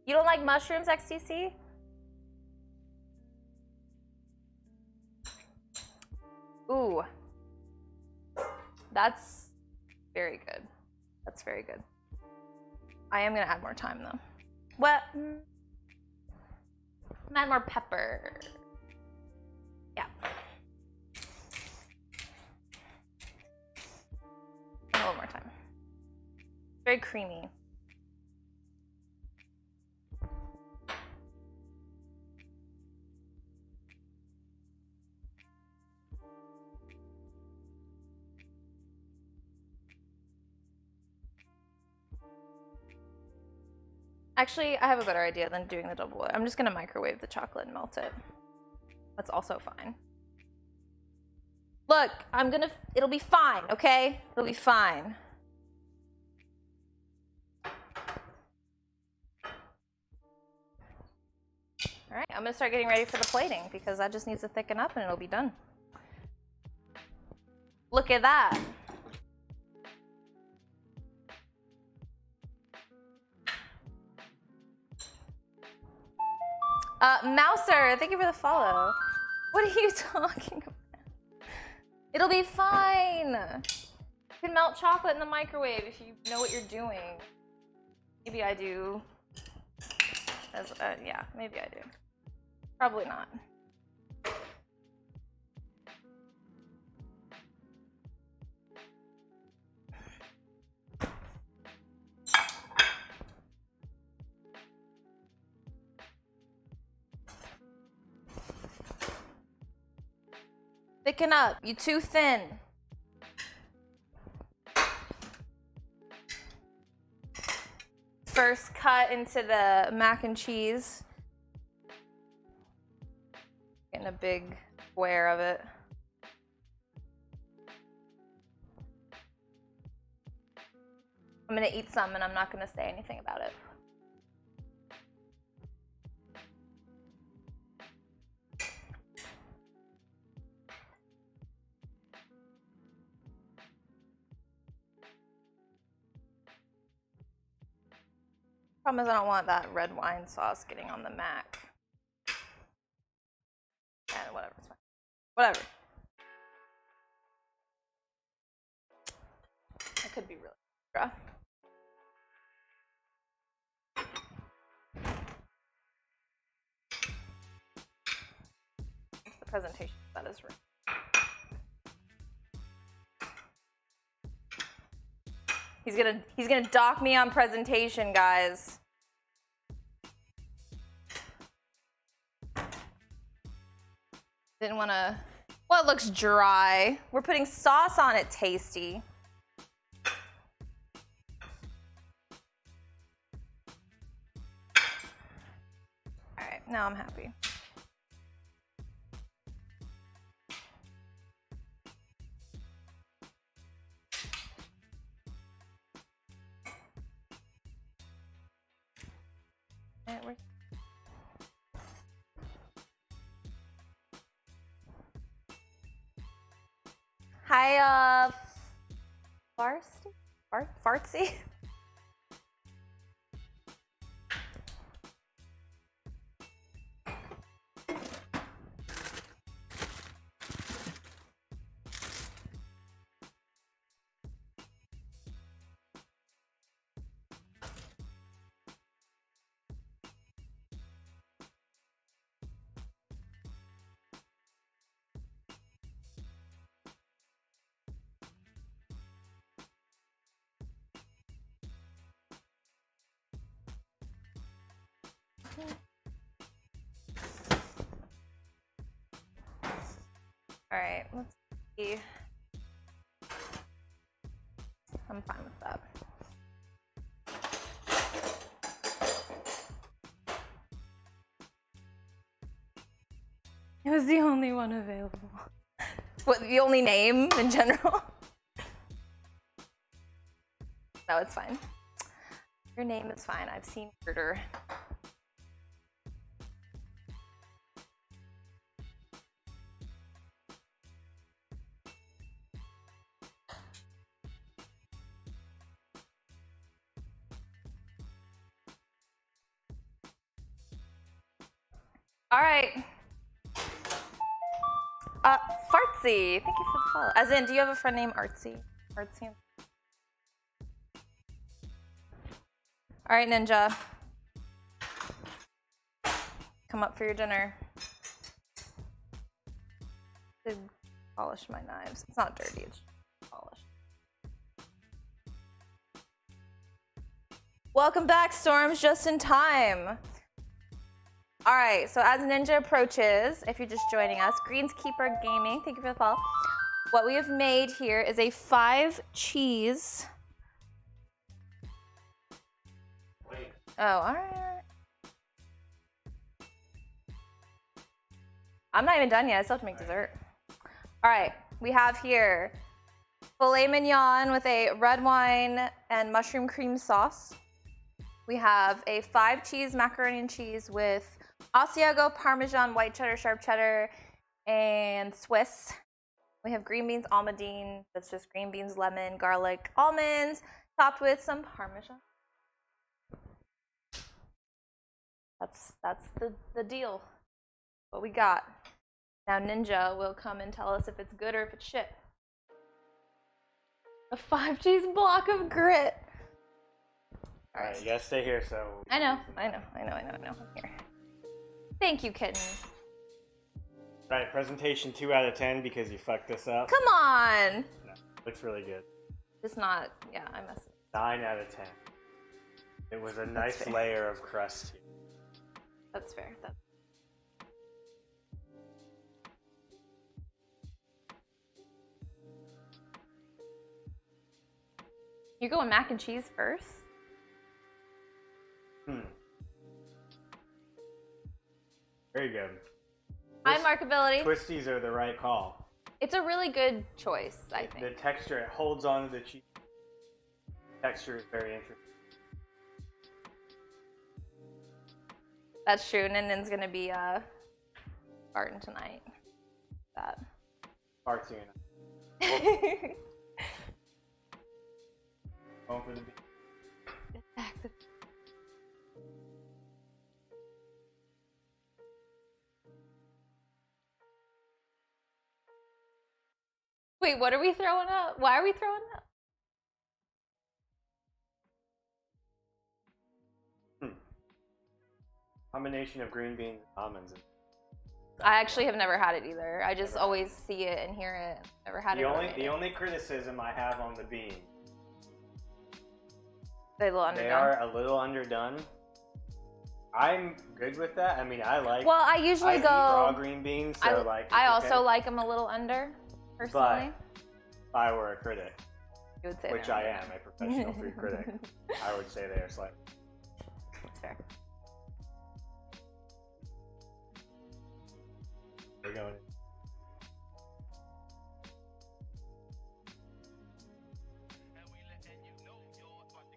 You don't like mushrooms, XTC? Ooh. That's very good. That's very good. I am gonna add more thyme though. What? Add more pepper. Yeah. A little more time. Very creamy. Actually, I have a better idea than doing the double boil. I'm just gonna microwave the chocolate and melt it. That's also fine. Look, it'll be fine, okay? It'll be fine. All right, I'm gonna start getting ready for the plating because that just needs to thicken up and it'll be done. Look at that. Mouser, thank you for the follow. What are you talking about? It'll be fine. You can melt chocolate in the microwave if you know what you're doing. Maybe I do. Yeah, maybe I do. Probably not. Thicken up, you too thin. First cut into the mac and cheese. Getting a big square of it. I'm gonna eat some and I'm not gonna say anything about it. Problem is I don't want that red wine sauce getting on the mac. Yeah, whatever, it's fine. Whatever. It could be really extra. It's the presentation, that is right. He's gonna dock me on presentation, guys. Didn't want to. Well, it looks dry. We're putting sauce on it, tasty. All right, now I'm happy. Hi, Fartsy? All right, let's see. I'm fine with that. It was the only one available. What, the only name in general? No, it's fine. Your name is fine. I've seen murder. All right. Fartsy, thank you for the follow. As in, do you have a friend named Artsy? Artsy. All right, Ninja. Come up for your dinner. To polish my knives. It's not dirty, it's polished. Welcome back, Storms, just in time. All right, so as Ninja approaches, if you're just joining us, Greenskeeper Gaming, thank you for the follow. What we have made here is a 5-cheese. Wait. Oh, all right. I'm not even done yet. I still have to make dessert. All right, we have here filet mignon with a red wine and mushroom cream sauce. We have a 5-cheese macaroni and cheese with Asiago, Parmesan, white cheddar, sharp cheddar, and Swiss. We have green beans almondine. That's just green beans, lemon, garlic, almonds, topped with some Parmesan. That's the deal. What we got. Now Ninja will come and tell us if it's good or if it's shit. A 5-cheese block of grit. All right, you gotta stay here. So I know. I'm here. Thank you, kitten. All right, presentation 2 out of 10 because you fucked this up. Come on. No, looks really good. It's not. Yeah, I messed it. 9 out of 10. It was a nice layer of crust here. That's fair. You're going mac and cheese first? Very good. Hi, Markability. Twisties are the right call. It's a really good choice, I think. The texture, it holds on to the cheese. Texture is very interesting. That's true. Ninden's gonna be farting tonight. That. Fartsy and going for the beat. Wait, what are we throwing up? Why are we throwing up? Combination of green beans and almonds. I actually have never had it either. I just always see it and hear it. Never had it. The only criticism I have on the beans. They're a little underdone. They are a little underdone. I'm good with that. I mean, I like. Well, I usually I go. eat raw green beans, so like. I it's also okay. like them a little under, personally. But if I were a critic, You would say which they're I under. am, a professional food critic, I would say they are slightly. That's fair. We're going.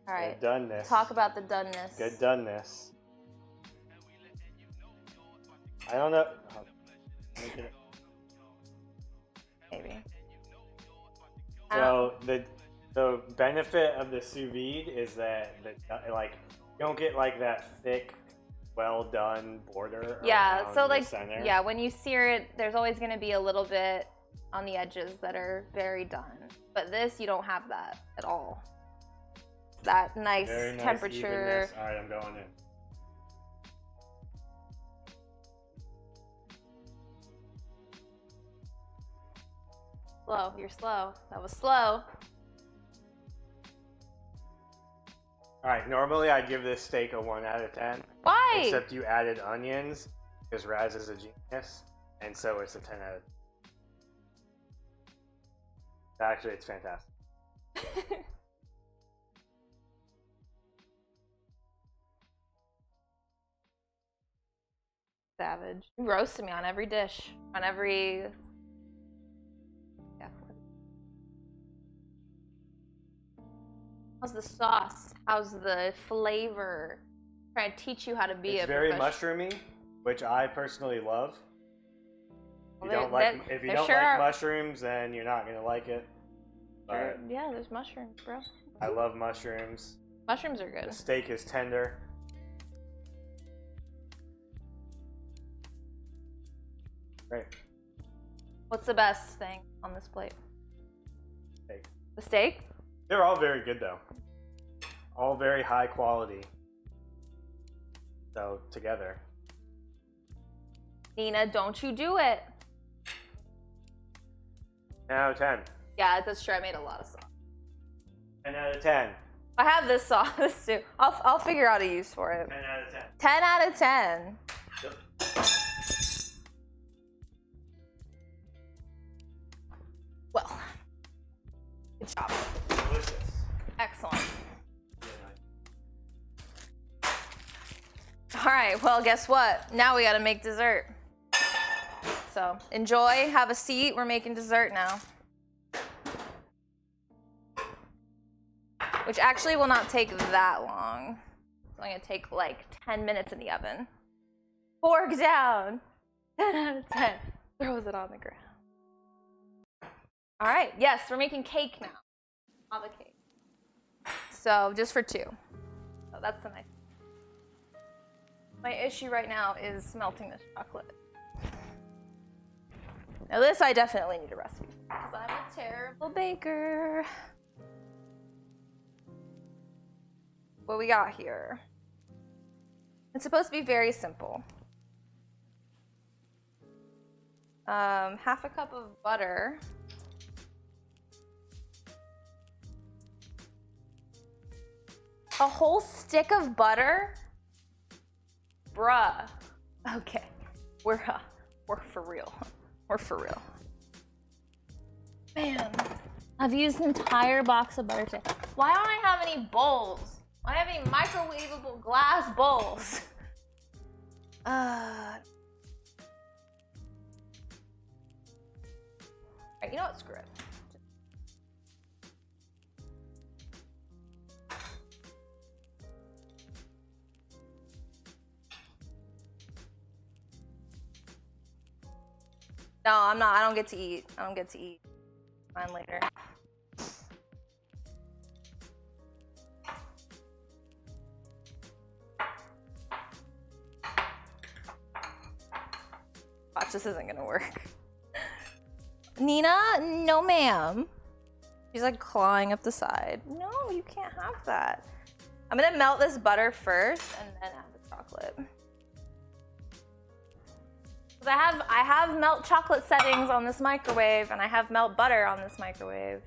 All right. Good doneness. Talk about the doneness. Good doneness. I don't know. Maybe. So the benefit of the sous vide is that like you don't get like that thick, well done border. Yeah. around So the like, center. yeah, when you sear it, there's always going to be a little bit on the edges that are very done. But this, you don't have that at all. It's that nice Very nice temperature. evenness. All right, I'm going in. Slow. You're slow. That was slow. All right, normally I give this steak a 1 out of 10. Why? Except you added onions, because Raz is a genius, and so it's a 10 out of 10. Actually, it's fantastic. Savage. You roasted me on every dish. On every... Yeah. How's the sauce? How's the flavor? Trying to teach you how to be It's a very professional. mushroomy, which I personally love. If Well, you don't there- like, if you there don't sure like are- mushrooms, then you're not gonna like it. But Yeah, there's mushrooms, bro. I love mushrooms. Mushrooms are The good. steak is tender. Great. What's the best thing on this plate? Steak. The steak? They're all very good though. All very high quality. So together. Nina, don't you do it. 10 out of 10. Yeah, that's true. I made a lot of sauce. 10 out of 10. I have this sauce too. I'll figure out a use for it. 10 out of 10. 10 out of 10. Yep. Well, good job. Delicious. Excellent. All right, well, guess what? Now we gotta make dessert. So enjoy, have a seat. We're making dessert now. Which actually will not take that long. It's only gonna take like 10 minutes in the oven. Fork down. 10 out of 10. Throws it on the ground. All right, yes, we're making cake now. Lava cake. So just for 2. So that's the nice. My issue right now is melting this chocolate. Now this I definitely need a recipe because I'm a terrible baker. What we got here? It's supposed to be very simple. Half a cup of butter. A whole stick of butter? Bruh. Okay. We're for real. We're for real. Man, I've used an entire box of butter today. Why don't I have any bowls? Why don't I have any microwavable glass bowls? Alright, you know what? Screw it. No, I'm not. I don't get to eat. I don't get to eat. Mine later. Watch, this isn't gonna work. Nina, no ma'am. She's like clawing up the side. No, you can't have that. I'm gonna melt this butter first and then add the chocolate. Because I have melt chocolate settings on this microwave and I have melt butter on this microwave.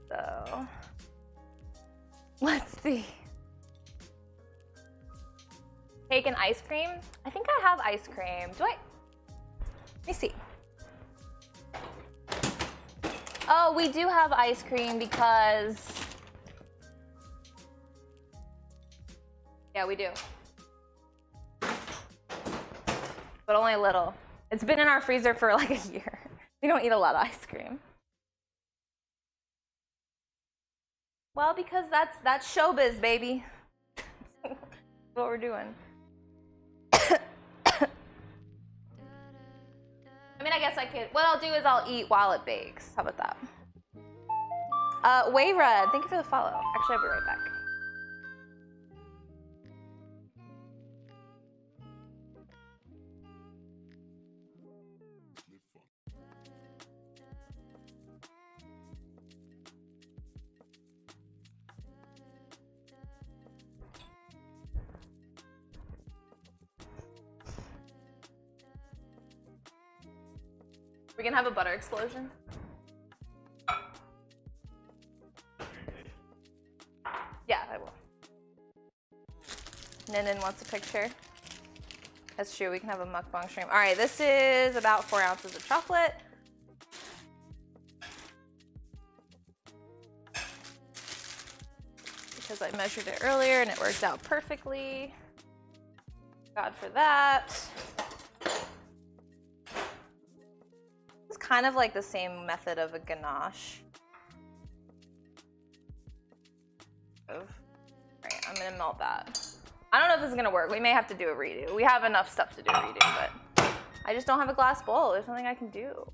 So let's see. Cake and ice cream? I think I have ice cream. Do I? Let me see. Oh, we do have ice cream because... Yeah, we do. But only a little. It's been in our freezer for like a year. We don't eat a lot of ice cream. Well, because that's showbiz, baby. That's what we're doing. I mean, I guess I could. What I'll do is I'll eat while it bakes. How about that? Wayred, thank you for the follow. Actually, I'll be right back. We can have a butter explosion. Yeah, I will. Ninin wants a picture. That's true, we can have a mukbang stream. All right, this is about 4 ounces of chocolate. Because I measured it earlier and it worked out perfectly. God for that. It's kind of like the same method of a ganache. Alright, I'm gonna melt that. I don't know if this is gonna work. We may have to do a redo. We have enough stuff to do a redo, but I just don't have a glass bowl. There's nothing I can do.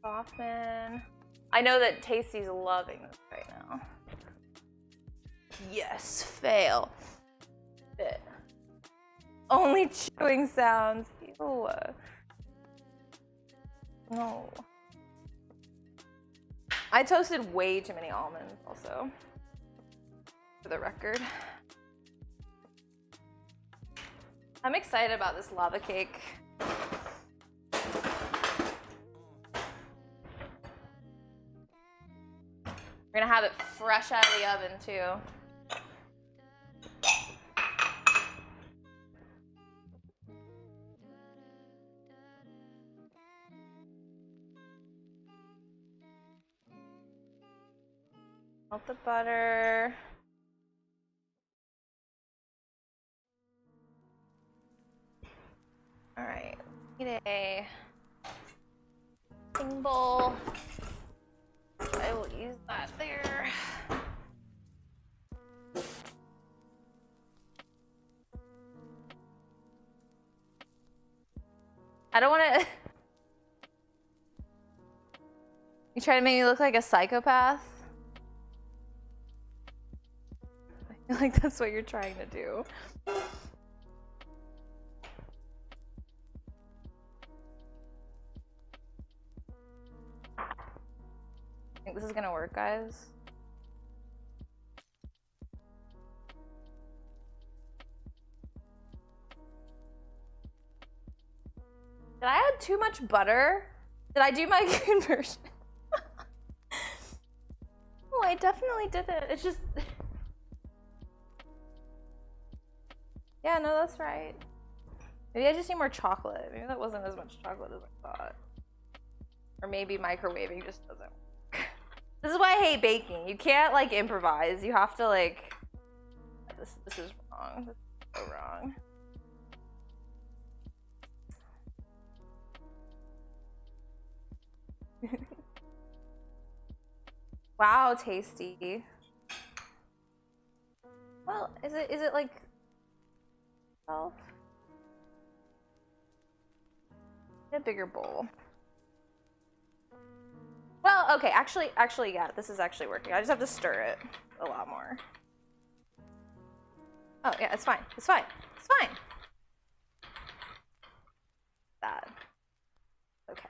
Soften. I know that Tasty's loving this right now. Yes, fail. Bit. Only chewing sounds. Ew. No. I toasted way too many almonds also, for the record. I'm excited about this lava cake. We're gonna have it fresh out of the oven too. Melt the butter. All right, need a mixing bowl. I will use that there. I don't want to. You try to make me look like a psychopath? I feel like that's what you're trying to do. Think this is gonna work, guys? Did I add too much butter? Did I do my conversion? Oh, I definitely didn't. It's just... Yeah, no, that's right. Maybe I just need more chocolate. Maybe that wasn't as much chocolate as I thought. Or maybe microwaving just doesn't work. This is why I hate baking. You can't, like, improvise. You have to, like... This is wrong. This is so wrong. Wow, tasty. Well, is it like... Oh. A bigger bowl. Well, okay, actually, yeah, this is actually working. I just have to stir it a lot more. Oh, yeah, it's fine. It's fine. It's fine. That. Okay.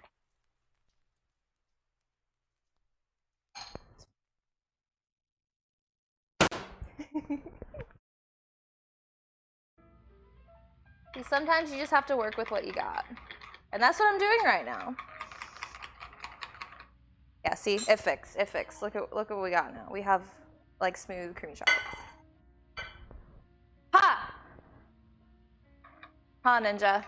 Sometimes you just have to work with what you got. And that's what I'm doing right now. Yeah, see, it fixed. It fixed. Look at what we got now. We have like smooth creamy chocolate. Ha! Huh, Ninja?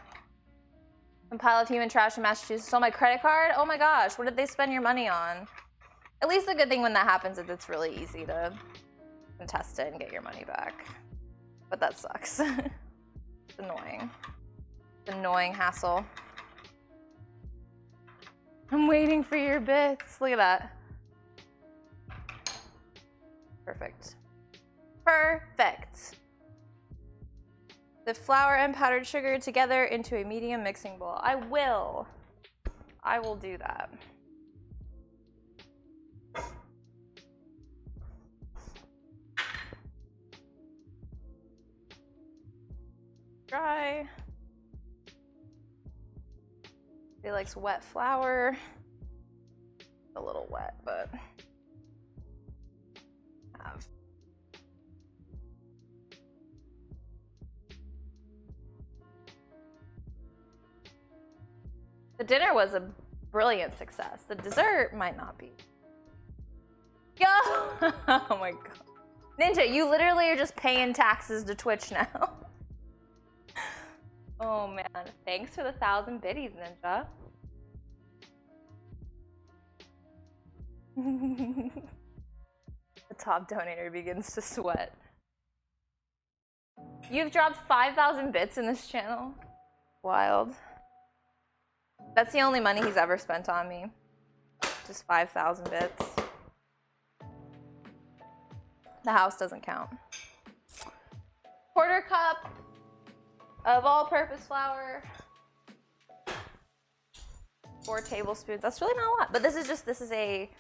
Some pile of human trash in Massachusetts stole my credit card? Oh my gosh, what did they spend your money on? At least the good thing when that happens is it's really easy to contest it and get your money back. But that sucks. It's annoying. It's annoying hassle. I'm waiting for your bits. Look at that. Perfect. Perfect. The flour and powdered sugar together into a medium mixing bowl. I will do that. Dry. He likes wet flour. A little wet, but have. The dinner was a brilliant success. The dessert might not be. Yo! Oh my god. Ninja, you literally are just paying taxes to Twitch now. Oh man, thanks for the 1,000 biddies, Ninja. The top donator begins to sweat. You've dropped 5,000 bits in this channel? Wild. That's the only money he's ever spent on me. Just 5,000 bits. The house doesn't count. Quarter cup of all-purpose flour. 4 tablespoons. That's really not a lot, but this is a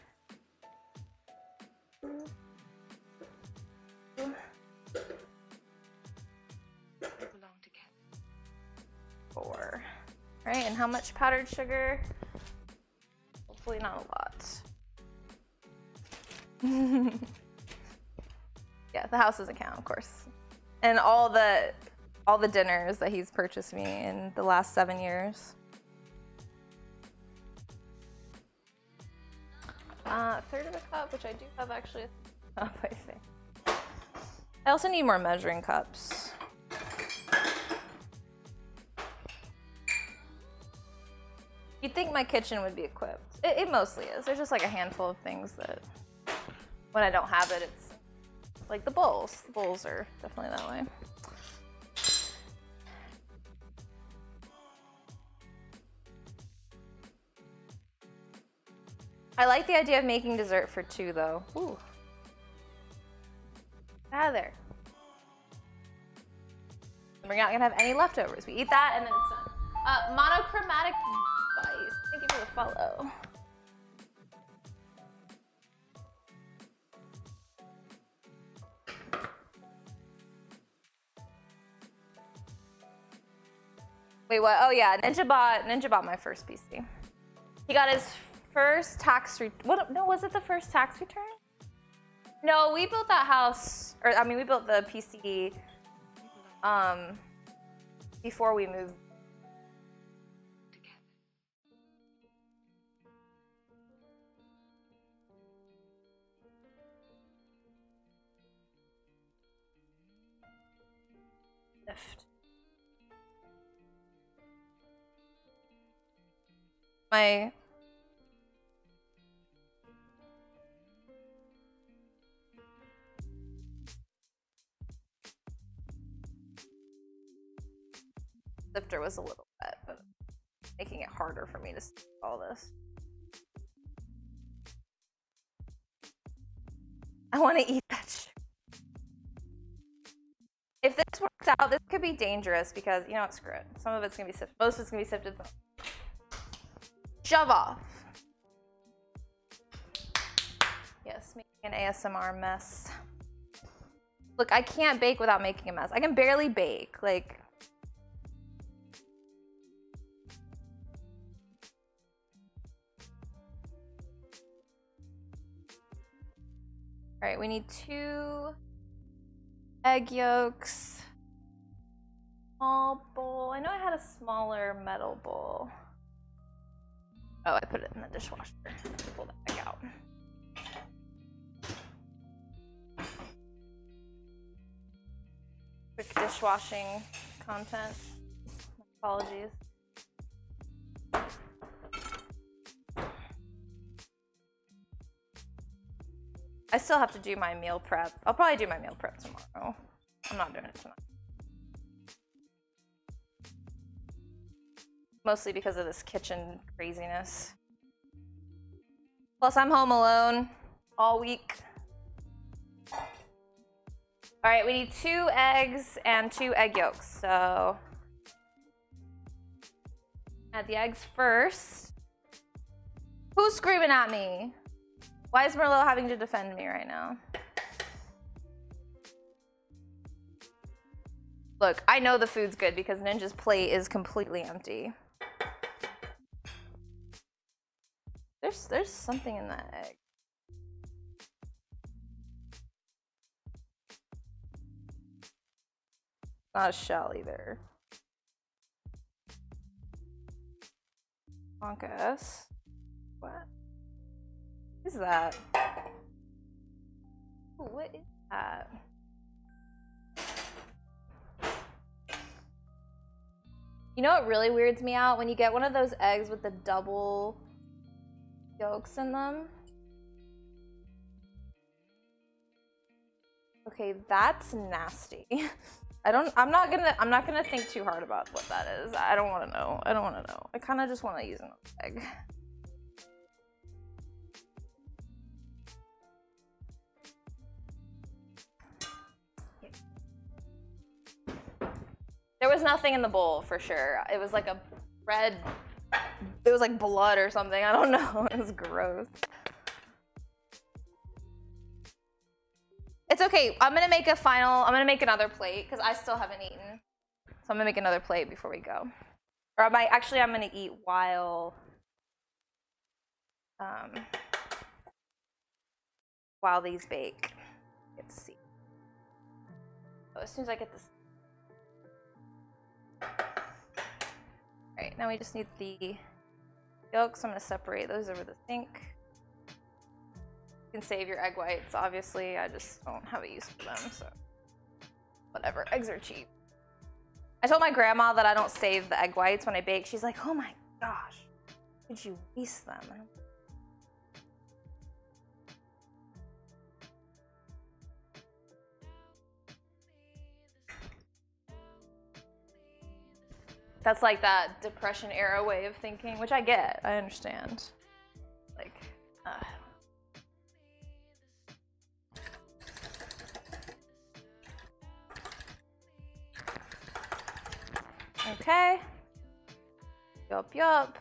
4. Right, and how much powdered sugar? Hopefully not a lot. Yeah, the house doesn't count, of course. And all the dinners that he's purchased me in the last 7 years. A third of a cup, which I do have actually a cup, I think. I also need more measuring cups. You'd think my kitchen would be equipped. It mostly is. There's just like a handful of things that when I don't have it, it's like the bowls. The bowls are definitely that way. I like the idea of making dessert for 2 though. Ooh. Get out of there. We're not gonna have any leftovers. We eat that and then it's done. Monochromatic Vice. Thank you for the follow. Wait, what? Oh yeah, Ninja bought my first PC. He got his first tax what? No, was it the first tax return? No, we built that house, or I mean, we built the PC before we moved. My sifter was a little wet, but making it harder for me to see all this. I want to eat that shit. If this works out, this could be dangerous because, you know what, screw it. Some of it's going to be sifted. Most of it's going to be sifted. Shove off. Yes, making an ASMR mess. Look, I can't bake without making a mess. I can barely bake. Like, all right, we need 2 egg yolks. Small bowl. I know I had a smaller metal bowl. Oh, I put it in the dishwasher. Pull that back out. Quick dishwashing content. Apologies. I still have to do my meal prep. I'll probably do my meal prep tomorrow. I'm not doing it tonight. Mostly because of this kitchen craziness. Plus, I'm home alone all week. All right, we need 2 eggs and 2 egg yolks. So, add the eggs first. Who's screaming at me? Why is Merlot having to defend me right now? Look, I know the food's good because Ninja's plate is completely empty. There's something in that egg. Not a shell either. Monkas. What? What is that? Ooh, what is that? You know what really weirds me out? When you get one of those eggs with the double yolks in them. Okay, that's nasty. I'm not gonna think too hard about what that is. I don't wanna know. I kinda just wanna use another egg. There was nothing in the bowl for sure. It was like a red, it was like blood or something. I don't know. It was gross. It's okay. I'm gonna make another plate because I still haven't eaten. So I'm gonna make another plate before we go. Or I'm gonna eat while these bake. Let's see. Oh, as soon as I get this. Alright, now we just need the yolks. I'm gonna separate those over the sink. You can save your egg whites, obviously. I just don't have a use for them, so whatever. Eggs are cheap. I told my grandma that I don't save the egg whites when I bake. She's like, oh my gosh, did you waste them? That's like that Depression era way of thinking, which I get. I understand. Like, okay. Yup.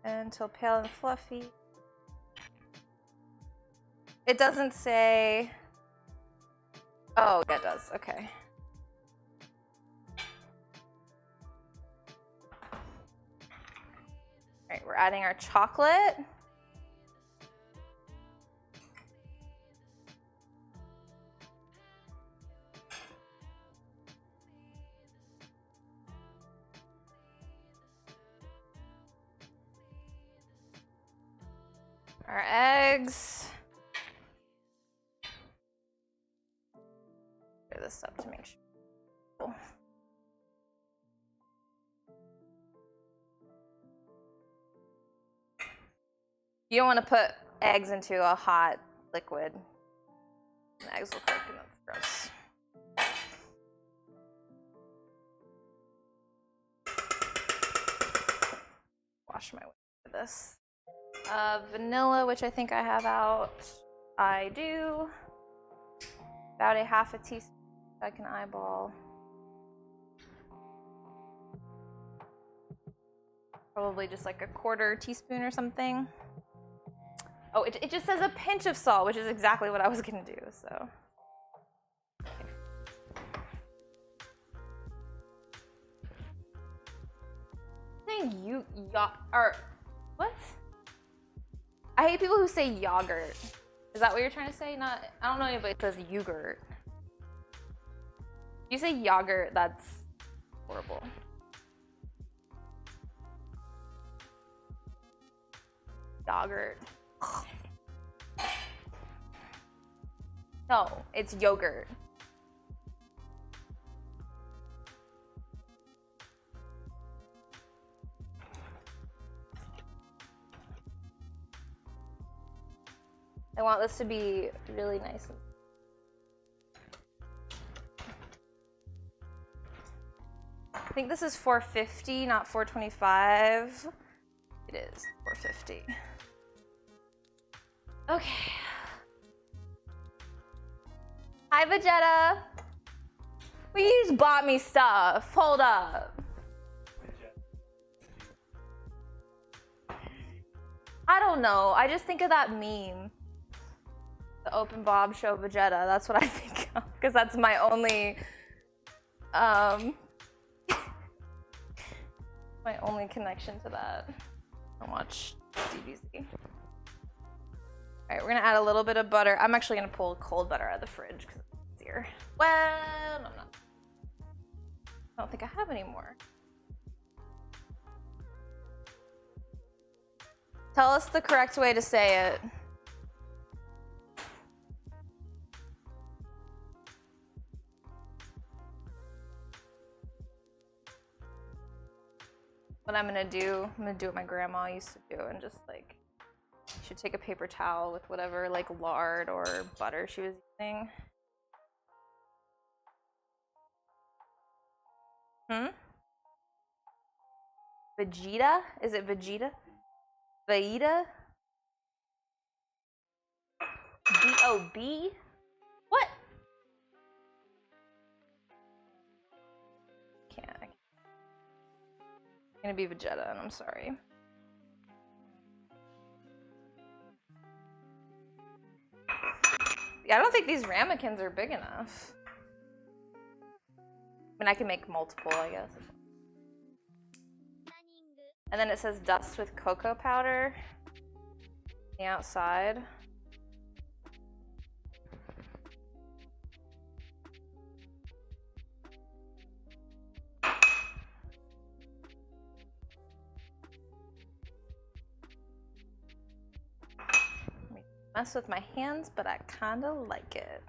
Until pale and fluffy. It doesn't say. Oh, yeah, it does. Okay. All right, we're adding our chocolate. Our eggs. Clear this up to make sure. You don't want to put eggs into a hot liquid. The eggs will cook and that's gross. Wash my way through this. Vanilla, which I think I have out. I do. About a half a teaspoon I can eyeball. Probably just like a quarter teaspoon or something. Oh, it just says a pinch of salt, which is exactly what I was gonna do, so. Saying what? I hate people who say yogurt. Is that what you're trying to say? I don't know anybody that says yogurt. If you say yogurt, that's horrible. Yogurt. No, it's yogurt. I want this to be really nice. I think this is 450, not 425. It is 450. Okay. Hi, Vegeta. Well, you just bought me stuff. Hold up. I don't know. I just think of that meme. The Open Bob Show Vegeta. That's what I think of. Because that's my only... my only connection to that. I watch DBZ. Alright, we're gonna add a little bit of butter. I'm actually gonna pull cold butter out of the fridge because it's easier. Well, no, I'm not. I don't think I have any more. Tell us the correct way to say it. What I'm gonna do what my grandma used to do and just like, you should take a paper towel with whatever like lard or butter she was using. Vegeta? Is it Vegeta? Vegeta? B-O-B? What? Can't. It's gonna be Vegeta, and I'm sorry. Yeah, I don't think these ramekins are big enough. I mean, I can make multiple, I guess. And then it says dust with cocoa powder on the outside. Mess with my hands, but I kinda like it.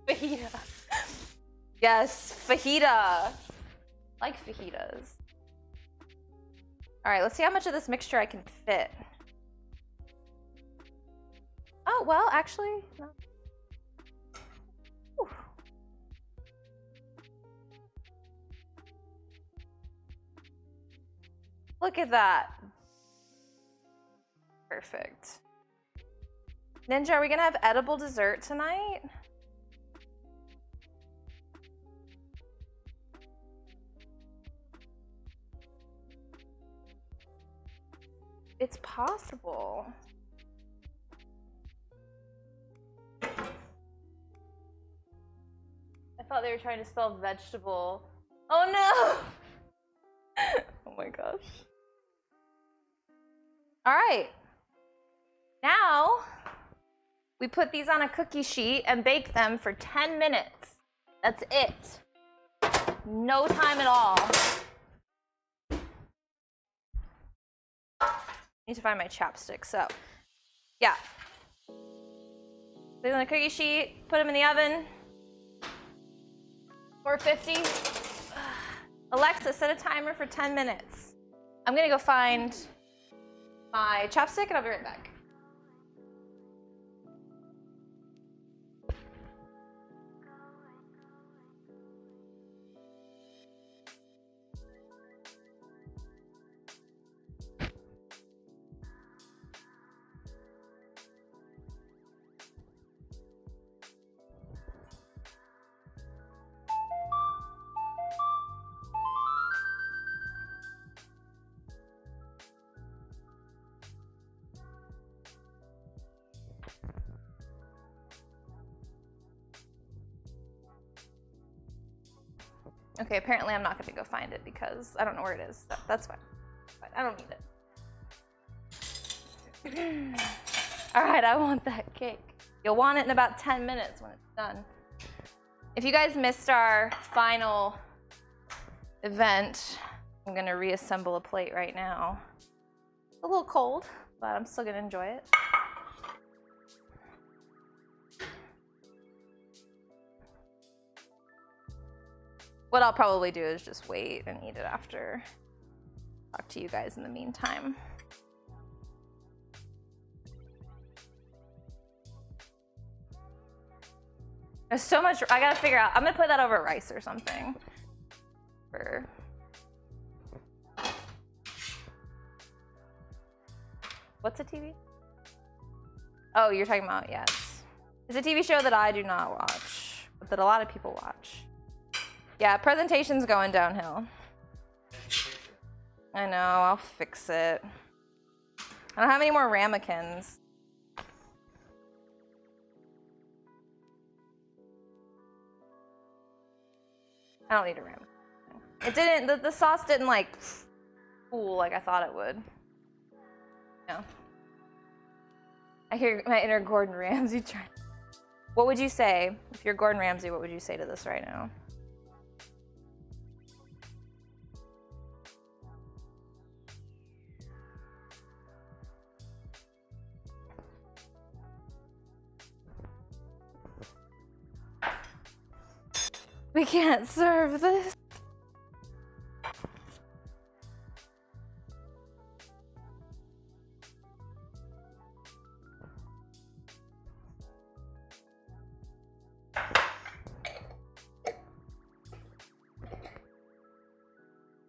Fajita. Yes, fajita. Like fajitas. All right, let's see how much of this mixture I can fit. Oh, well, actually, no. Whew. Look at that. Perfect. Ninja, are we gonna have edible dessert tonight? It's possible. I thought they were trying to spell vegetable. Oh no! Oh my gosh. All right. Now, we put these on a cookie sheet and bake them for 10 minutes. That's it. No time at all. Need to find my chapstick, so yeah. Put them on the cookie sheet, put them in the oven. 450. Alexa, set a timer for 10 minutes. I'm gonna go find my chapstick and I'll be right back. Okay, apparently I'm not gonna go find it because I don't know where it is. That's fine. I don't need it. All right, I want that cake. You'll want it in about 10 minutes when it's done. If you guys missed our final event, I'm gonna reassemble a plate right now. a little cold, but I'm still gonna enjoy it. What I'll probably do is just wait and eat it after. Talk to you guys in the meantime. There's so much, I gotta figure out. I'm gonna put that over rice or something. What's a TV? Oh, you're talking about, yes. It's a TV show that I do not watch, but that a lot of people watch. Yeah, presentation's going downhill. I know, I'll fix it. I don't have any more ramekins. I don't need a ramekin. It didn't, the sauce didn't like cool like I thought it would. No. I hear my inner Gordon Ramsay trying. What would you say, if you're Gordon Ramsay, what would you say to this right now? We can't serve this.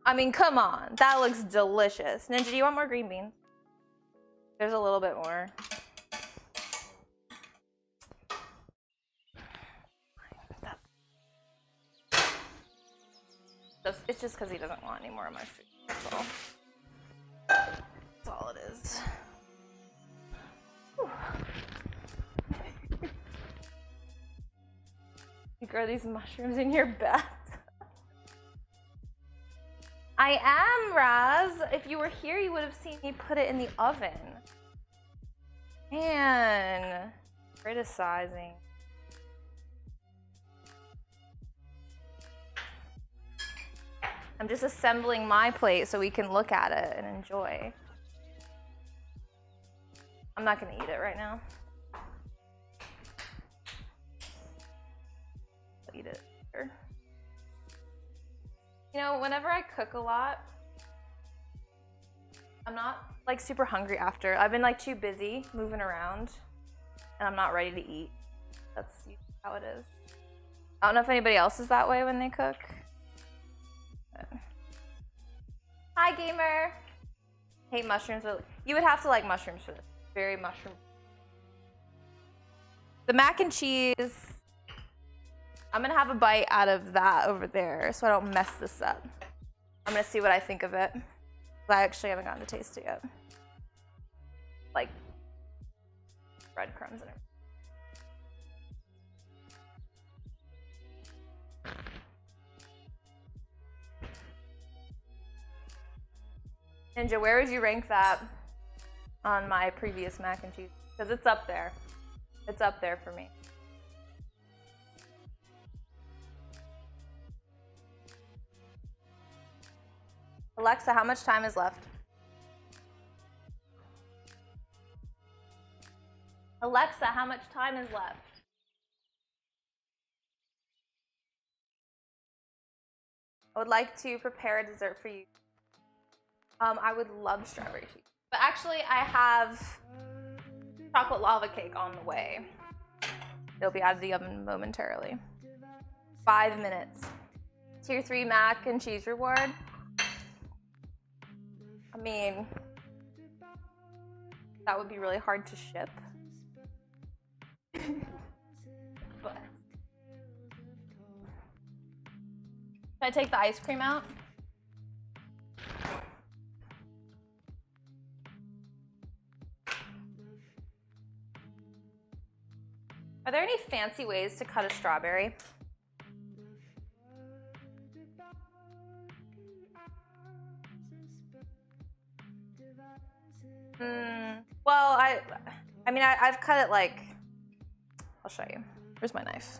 I mean, come on. That looks delicious. Ninja, do you want more green beans? There's a little bit more. It's just because he doesn't want any more of my food. That's all. That's all it is. Whew. You grow these mushrooms in your bath. I am, Raz. If you were here, you would have seen me put it in the oven. Man, criticizing. I'm just assembling my plate so we can look at it and enjoy. I'm not gonna eat it right now. I'll eat it later. You know, whenever I cook a lot, I'm not like super hungry after. I've been like too busy moving around and I'm not ready to eat. That's usually how it is. I don't know if anybody else is that way when they cook. Hi, gamer. Hate mushrooms. You would have to like mushrooms for this. Very mushroom. The mac and cheese. I'm gonna have a bite out of that over there so I don't mess this up. I'm gonna see what I think of it. I actually haven't gotten to taste it yet. Like breadcrumbs and everything. Ninja, where would you rank that on my previous mac and cheese? Because it's up there. It's up there for me. Alexa, how much time is left? Alexa, how much time is left? I would like to prepare a dessert for you. I would love strawberry cheese. But actually, I have chocolate lava cake on the way. It'll be out of the oven momentarily. 5 minutes. Tier 3 mac and cheese reward. I mean, that would be really hard to ship. But can I take the ice cream out? Are there any fancy ways to cut a strawberry? Well, I mean, I've cut it like, I'll show you. Where's my knife?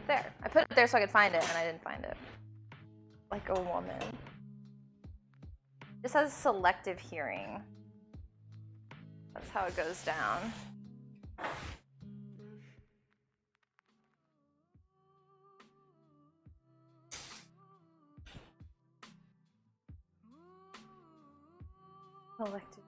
There. I put it there so I could find it, and I didn't find it. Like a woman. This has selective hearing. That's how it goes down. Selective.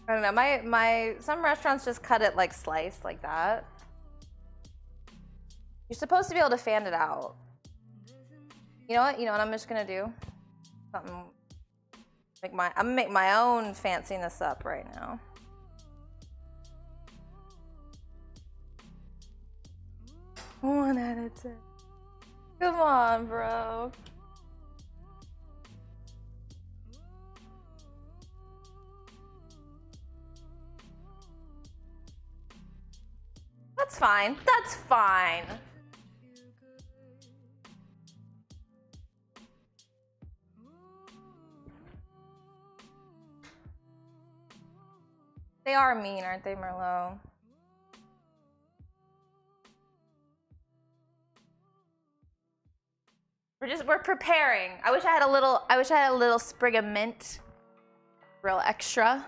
I don't know, some restaurants just cut it like sliced like that. You're supposed to be able to fan it out. You know what I'm just gonna do? Something, I'm gonna make my own fanciness up right now. One out of 10. Come on, bro. That's fine. That's fine. They are mean, aren't they, Merlot? We're preparing. I wish I had a little sprig of mint. Real extra.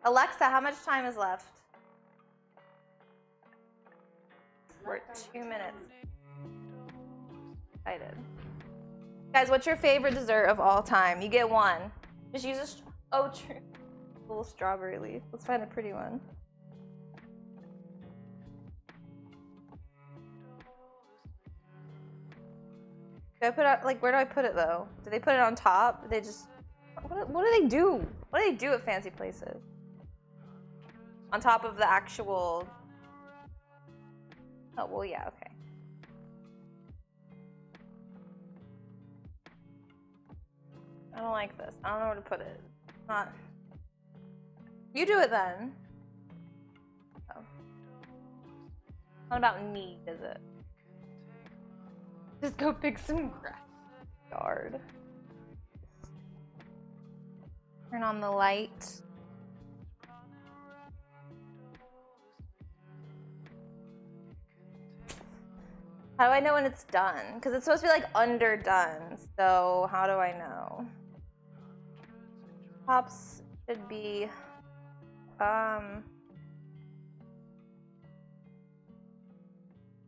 Alexa, how much time is left? We're at 2 minutes. Excited. Guys, what's your favorite dessert of all time? You get one. Just use a true. A little strawberry leaf. Let's find a pretty one. Do I put it, like, where do I put it though? Do they put it on top? Do they just, what do they do? What do they do at fancy places? On top of the actual, oh, well, yeah, okay. I don't like this. I don't know where to put it. It's not, you do it then. Oh. Not about me, is it? Just go pick some grass. Yard. Turn on the light. How do I know when it's done? Because it's supposed to be like underdone. So how do I know? Tops should be 10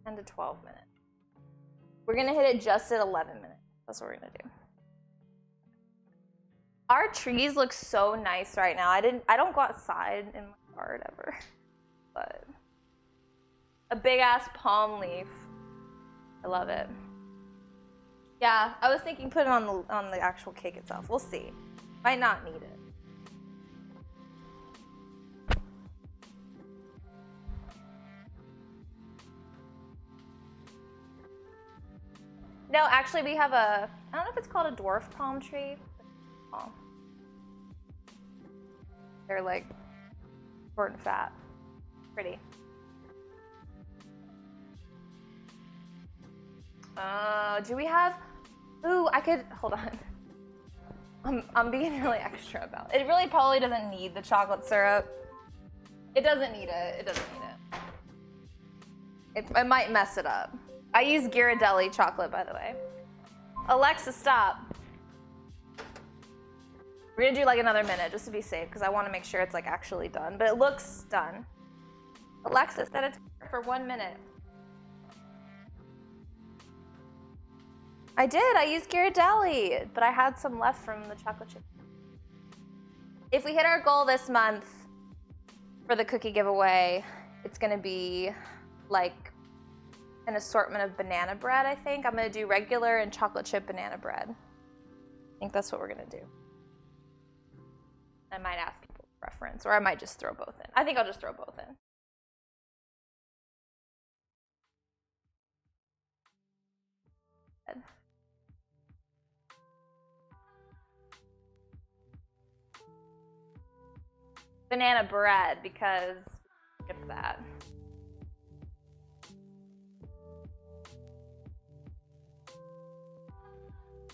to 12 minutes. We're gonna hit it just at 11 minutes. That's what we're gonna do. Our trees look so nice right now. I don't go outside in my yard ever, but a big ass palm leaf. I love it. Yeah, I was thinking put it on the actual cake itself. We'll see. Might not need it. No, actually we have I don't know if it's called a dwarf palm tree. Oh. They're like short and fat. Pretty. Do we have, ooh, I could, hold on. I'm being really extra about it. It really probably doesn't need the chocolate syrup. It doesn't need it. It doesn't need it. It might mess it up. I use Ghirardelli chocolate, by the way. Alexa, stop. We're gonna do like another minute just to be safe because I want to make sure it's like actually done, but it looks done. Alexa, set it for 1 minute. I did. I used Ghirardelli, but I had some left from the chocolate chip. If we hit our goal this month for the cookie giveaway, it's gonna be like an assortment of banana bread, I think. I'm gonna do regular and chocolate chip banana bread. I think that's what we're gonna do. I might ask people for preference, or I might just throw both in. I think I'll just throw both in. banana bread because skip that.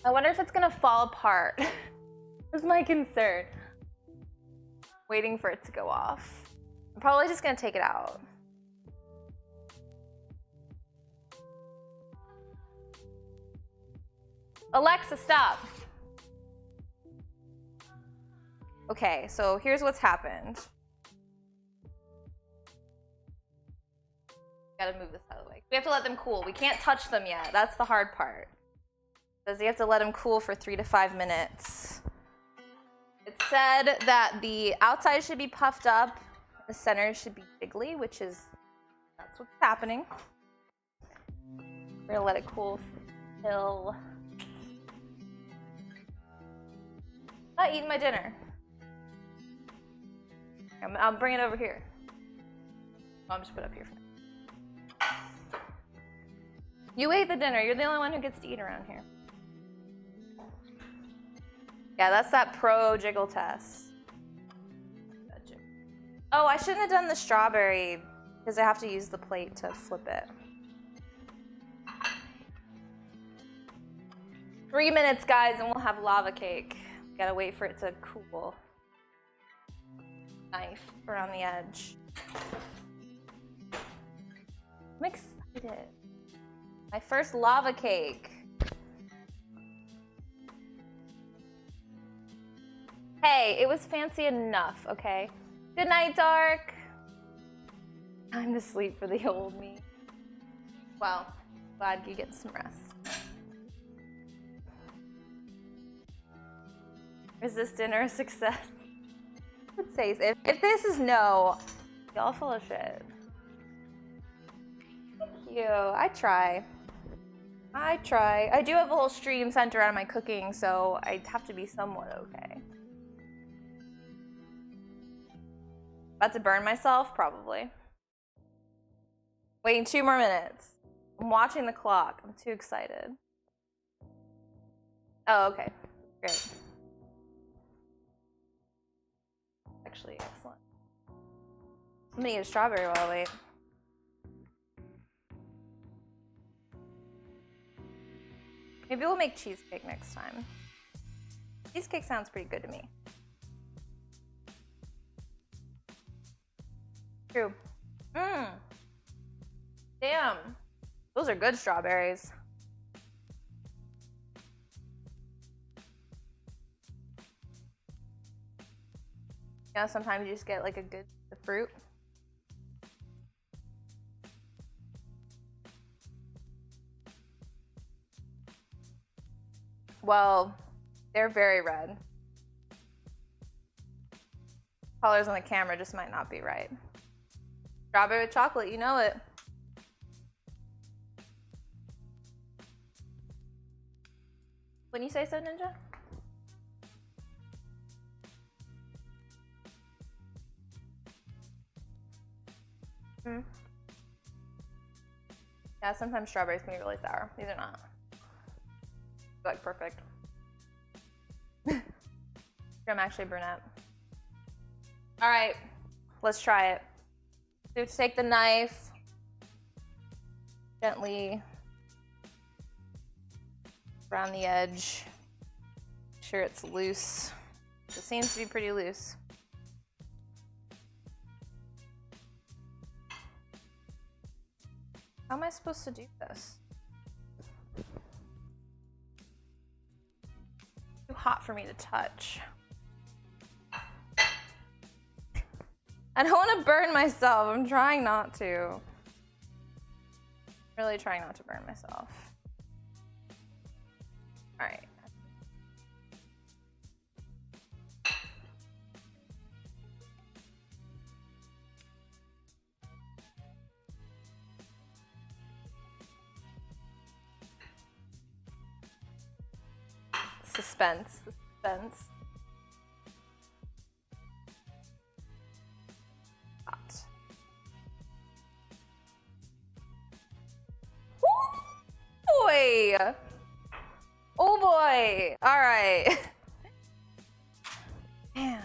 I wonder if it's gonna fall apart. That's my concern. Waiting for it to go off. I'm probably just gonna take it out. Alexa, stop. Okay, so here's what's happened. Gotta move this out of the way. We have to let them cool. We can't touch them yet. That's the hard part. Because you have to let them cool for 3 to 5 minutes. It said that the outside should be puffed up, the center should be jiggly, which is, that's what's happening. We're gonna let it cool till... I'm not eating my dinner. I'll bring it over here. I'll just put it up here for now. You ate the dinner. You're the only one who gets to eat around here. Yeah, that's that pro jiggle test. Oh, I shouldn't have done the strawberry because I have to use the plate to flip it. 3 minutes, guys, and we'll have lava cake. Gotta wait for it to cool. Knife around the edge. I'm excited. My first lava cake. Hey, it was fancy enough, okay? Good night, Dark. Time to sleep for the old me. Well, glad you get some rest. Is this dinner a success? It says if this is no, y'all full of shit. Thank you. I try. I do have a whole stream centered around my cooking, so I have to be somewhat okay. About to burn myself? Probably. Waiting 2 more minutes. I'm watching the clock. I'm too excited. Oh, okay. Great. Actually, excellent. I'm gonna eat a strawberry while I wait. Maybe we'll make cheesecake next time. Cheesecake sounds pretty good to me. True. Damn. Those are good strawberries. You know, sometimes you just get like a good fruit. Well, they're very red. Colors on the camera just might not be right. Strawberry with chocolate, you know it. Wouldn't you say so, Ninja? Yeah, sometimes strawberries can be really sour. These are not. They're like perfect. I'm actually brunette. All right, let's try it. So take the knife, gently around the edge. Make sure it's loose. It seems to be pretty loose. How am I supposed to do this? Too hot for me to touch. I don't want to burn myself. I'm trying not to. Really trying not to burn myself. All right. Suspense. Suspense. Hot. Ooh, boy! Oh boy! All right. Damn.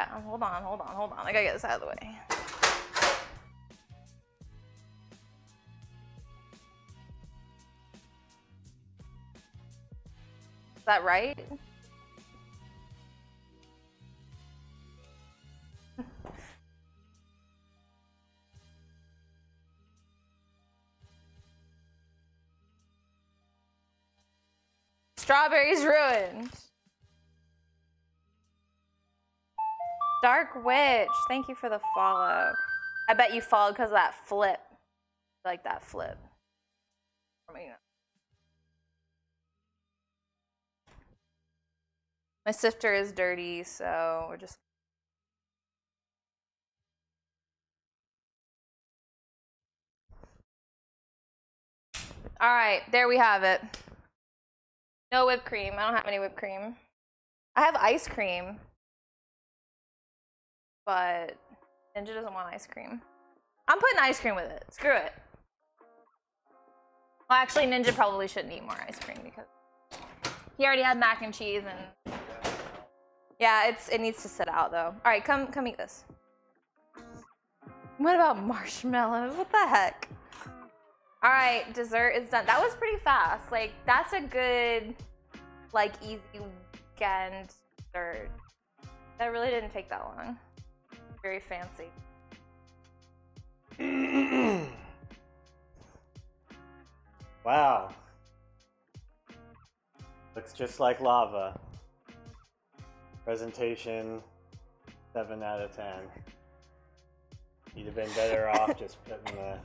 Yeah, hold on. I gotta get this out of the way. Is that right? Strawberries ruined. Dark Witch, thank you for the follow. I bet you followed because of that flip. Like that flip. I mean, my sifter is dirty, so we're just. All right, there we have it. No whipped cream. I don't have any whipped cream. I have ice cream, but Ninja doesn't want ice cream. I'm putting ice cream with it. Screw it. Well, actually, Ninja probably shouldn't eat more ice cream because he already had mac and cheese and yeah, it needs to sit out though. All right, come eat this. What about marshmallows? What the heck? All right, dessert is done. That was pretty fast. Like, that's a good, like, easy weekend dessert. That really didn't take that long. Very fancy. Wow. Looks just like lava. Presentation, 7 out of 10. You'd have been better off just putting the...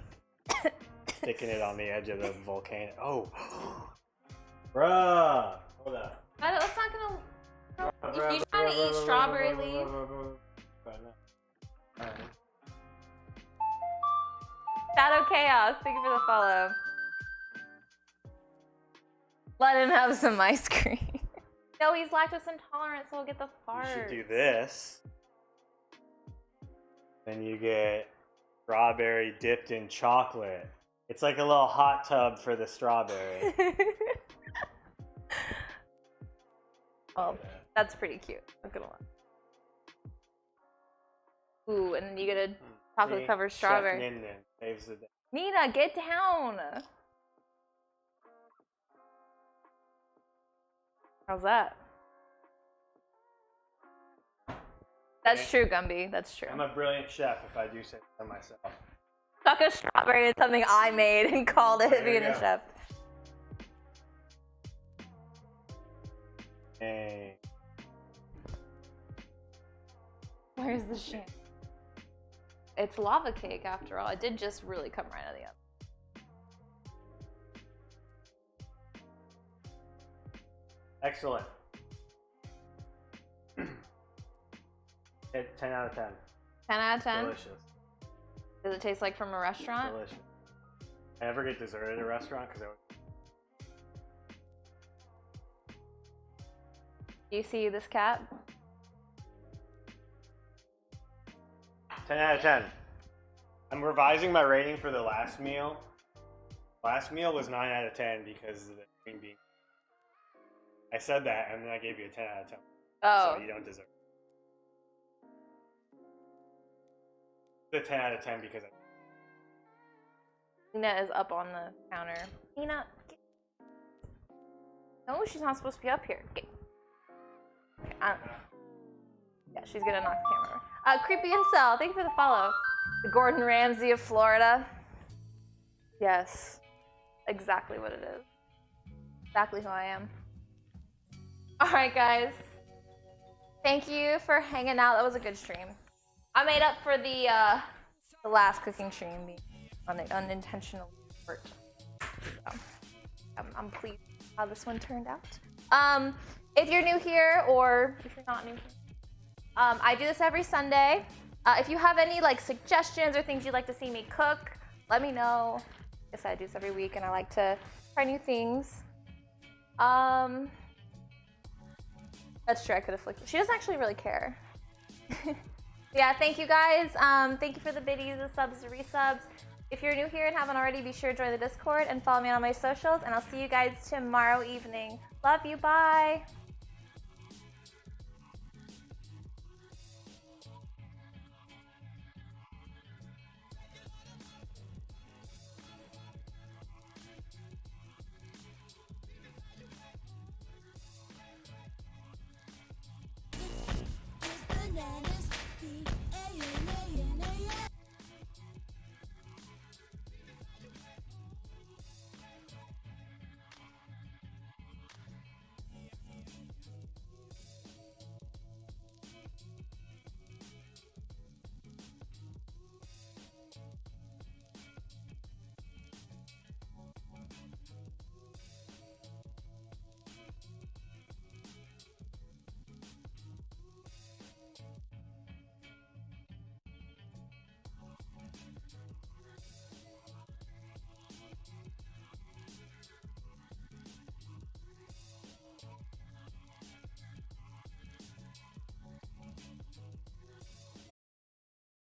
sticking it on the edge of the volcano. Oh, bruh. Hold up. Let's not gonna. You trying to eat strawberry leaf? Shadow Chaos, thank you for the follow. Let him have some ice cream. No, he's lactose intolerant, so we'll get the farts. You should do this. Then you get strawberry dipped in chocolate. It's like a little hot tub for the strawberry. Well, that's pretty cute. I'm gonna lie. Ooh, and then you get a chocolate covered strawberry. Chef Ninden saves the day. Nina, get down. How's that? That's true, Gumby. That's true. I'm a brilliant chef if I do say so myself. Stuck a strawberry in something I made and called it being a chef. Hey. Where's the sham? It's lava cake after all. It did just really come right out of the oven. Excellent. 10 out of 10. 10 out of 10? Delicious. Does it taste like from a restaurant? Delicious. I never get dessert at a restaurant because Do you see this cat? 10 out of 10. I'm revising my rating for the last meal. Last meal was 9 out of 10 because of the green bean. I said that and then I gave you a 10 out of 10. Oh. So you don't deserve it. The 10 out of 10 because Nina is up on the counter. Nina, get... No, she's not supposed to be up here. Get... Yeah, she's gonna knock the camera over. Creepy Incel, thank you for the follow. The Gordon Ramsay of Florida. Yes, exactly what it is. Exactly who I am. All right, guys. Thank you for hanging out. That was a good stream. I made up for the last cooking stream being unintentional effort. So, I'm pleased with how this one turned out. If you're new here or if you're not new here, I do this every Sunday. If you have any like suggestions or things you'd like to see me cook, let me know. Yes, I do this every week and I like to try new things. That's true, I could have flicked. She doesn't actually really care. Yeah, thank you guys. Thank you for the biddies, the subs, the resubs. If you're new here and haven't already, be sure to join the Discord and follow me on all my socials. And I'll see you guys tomorrow evening. Love you, bye.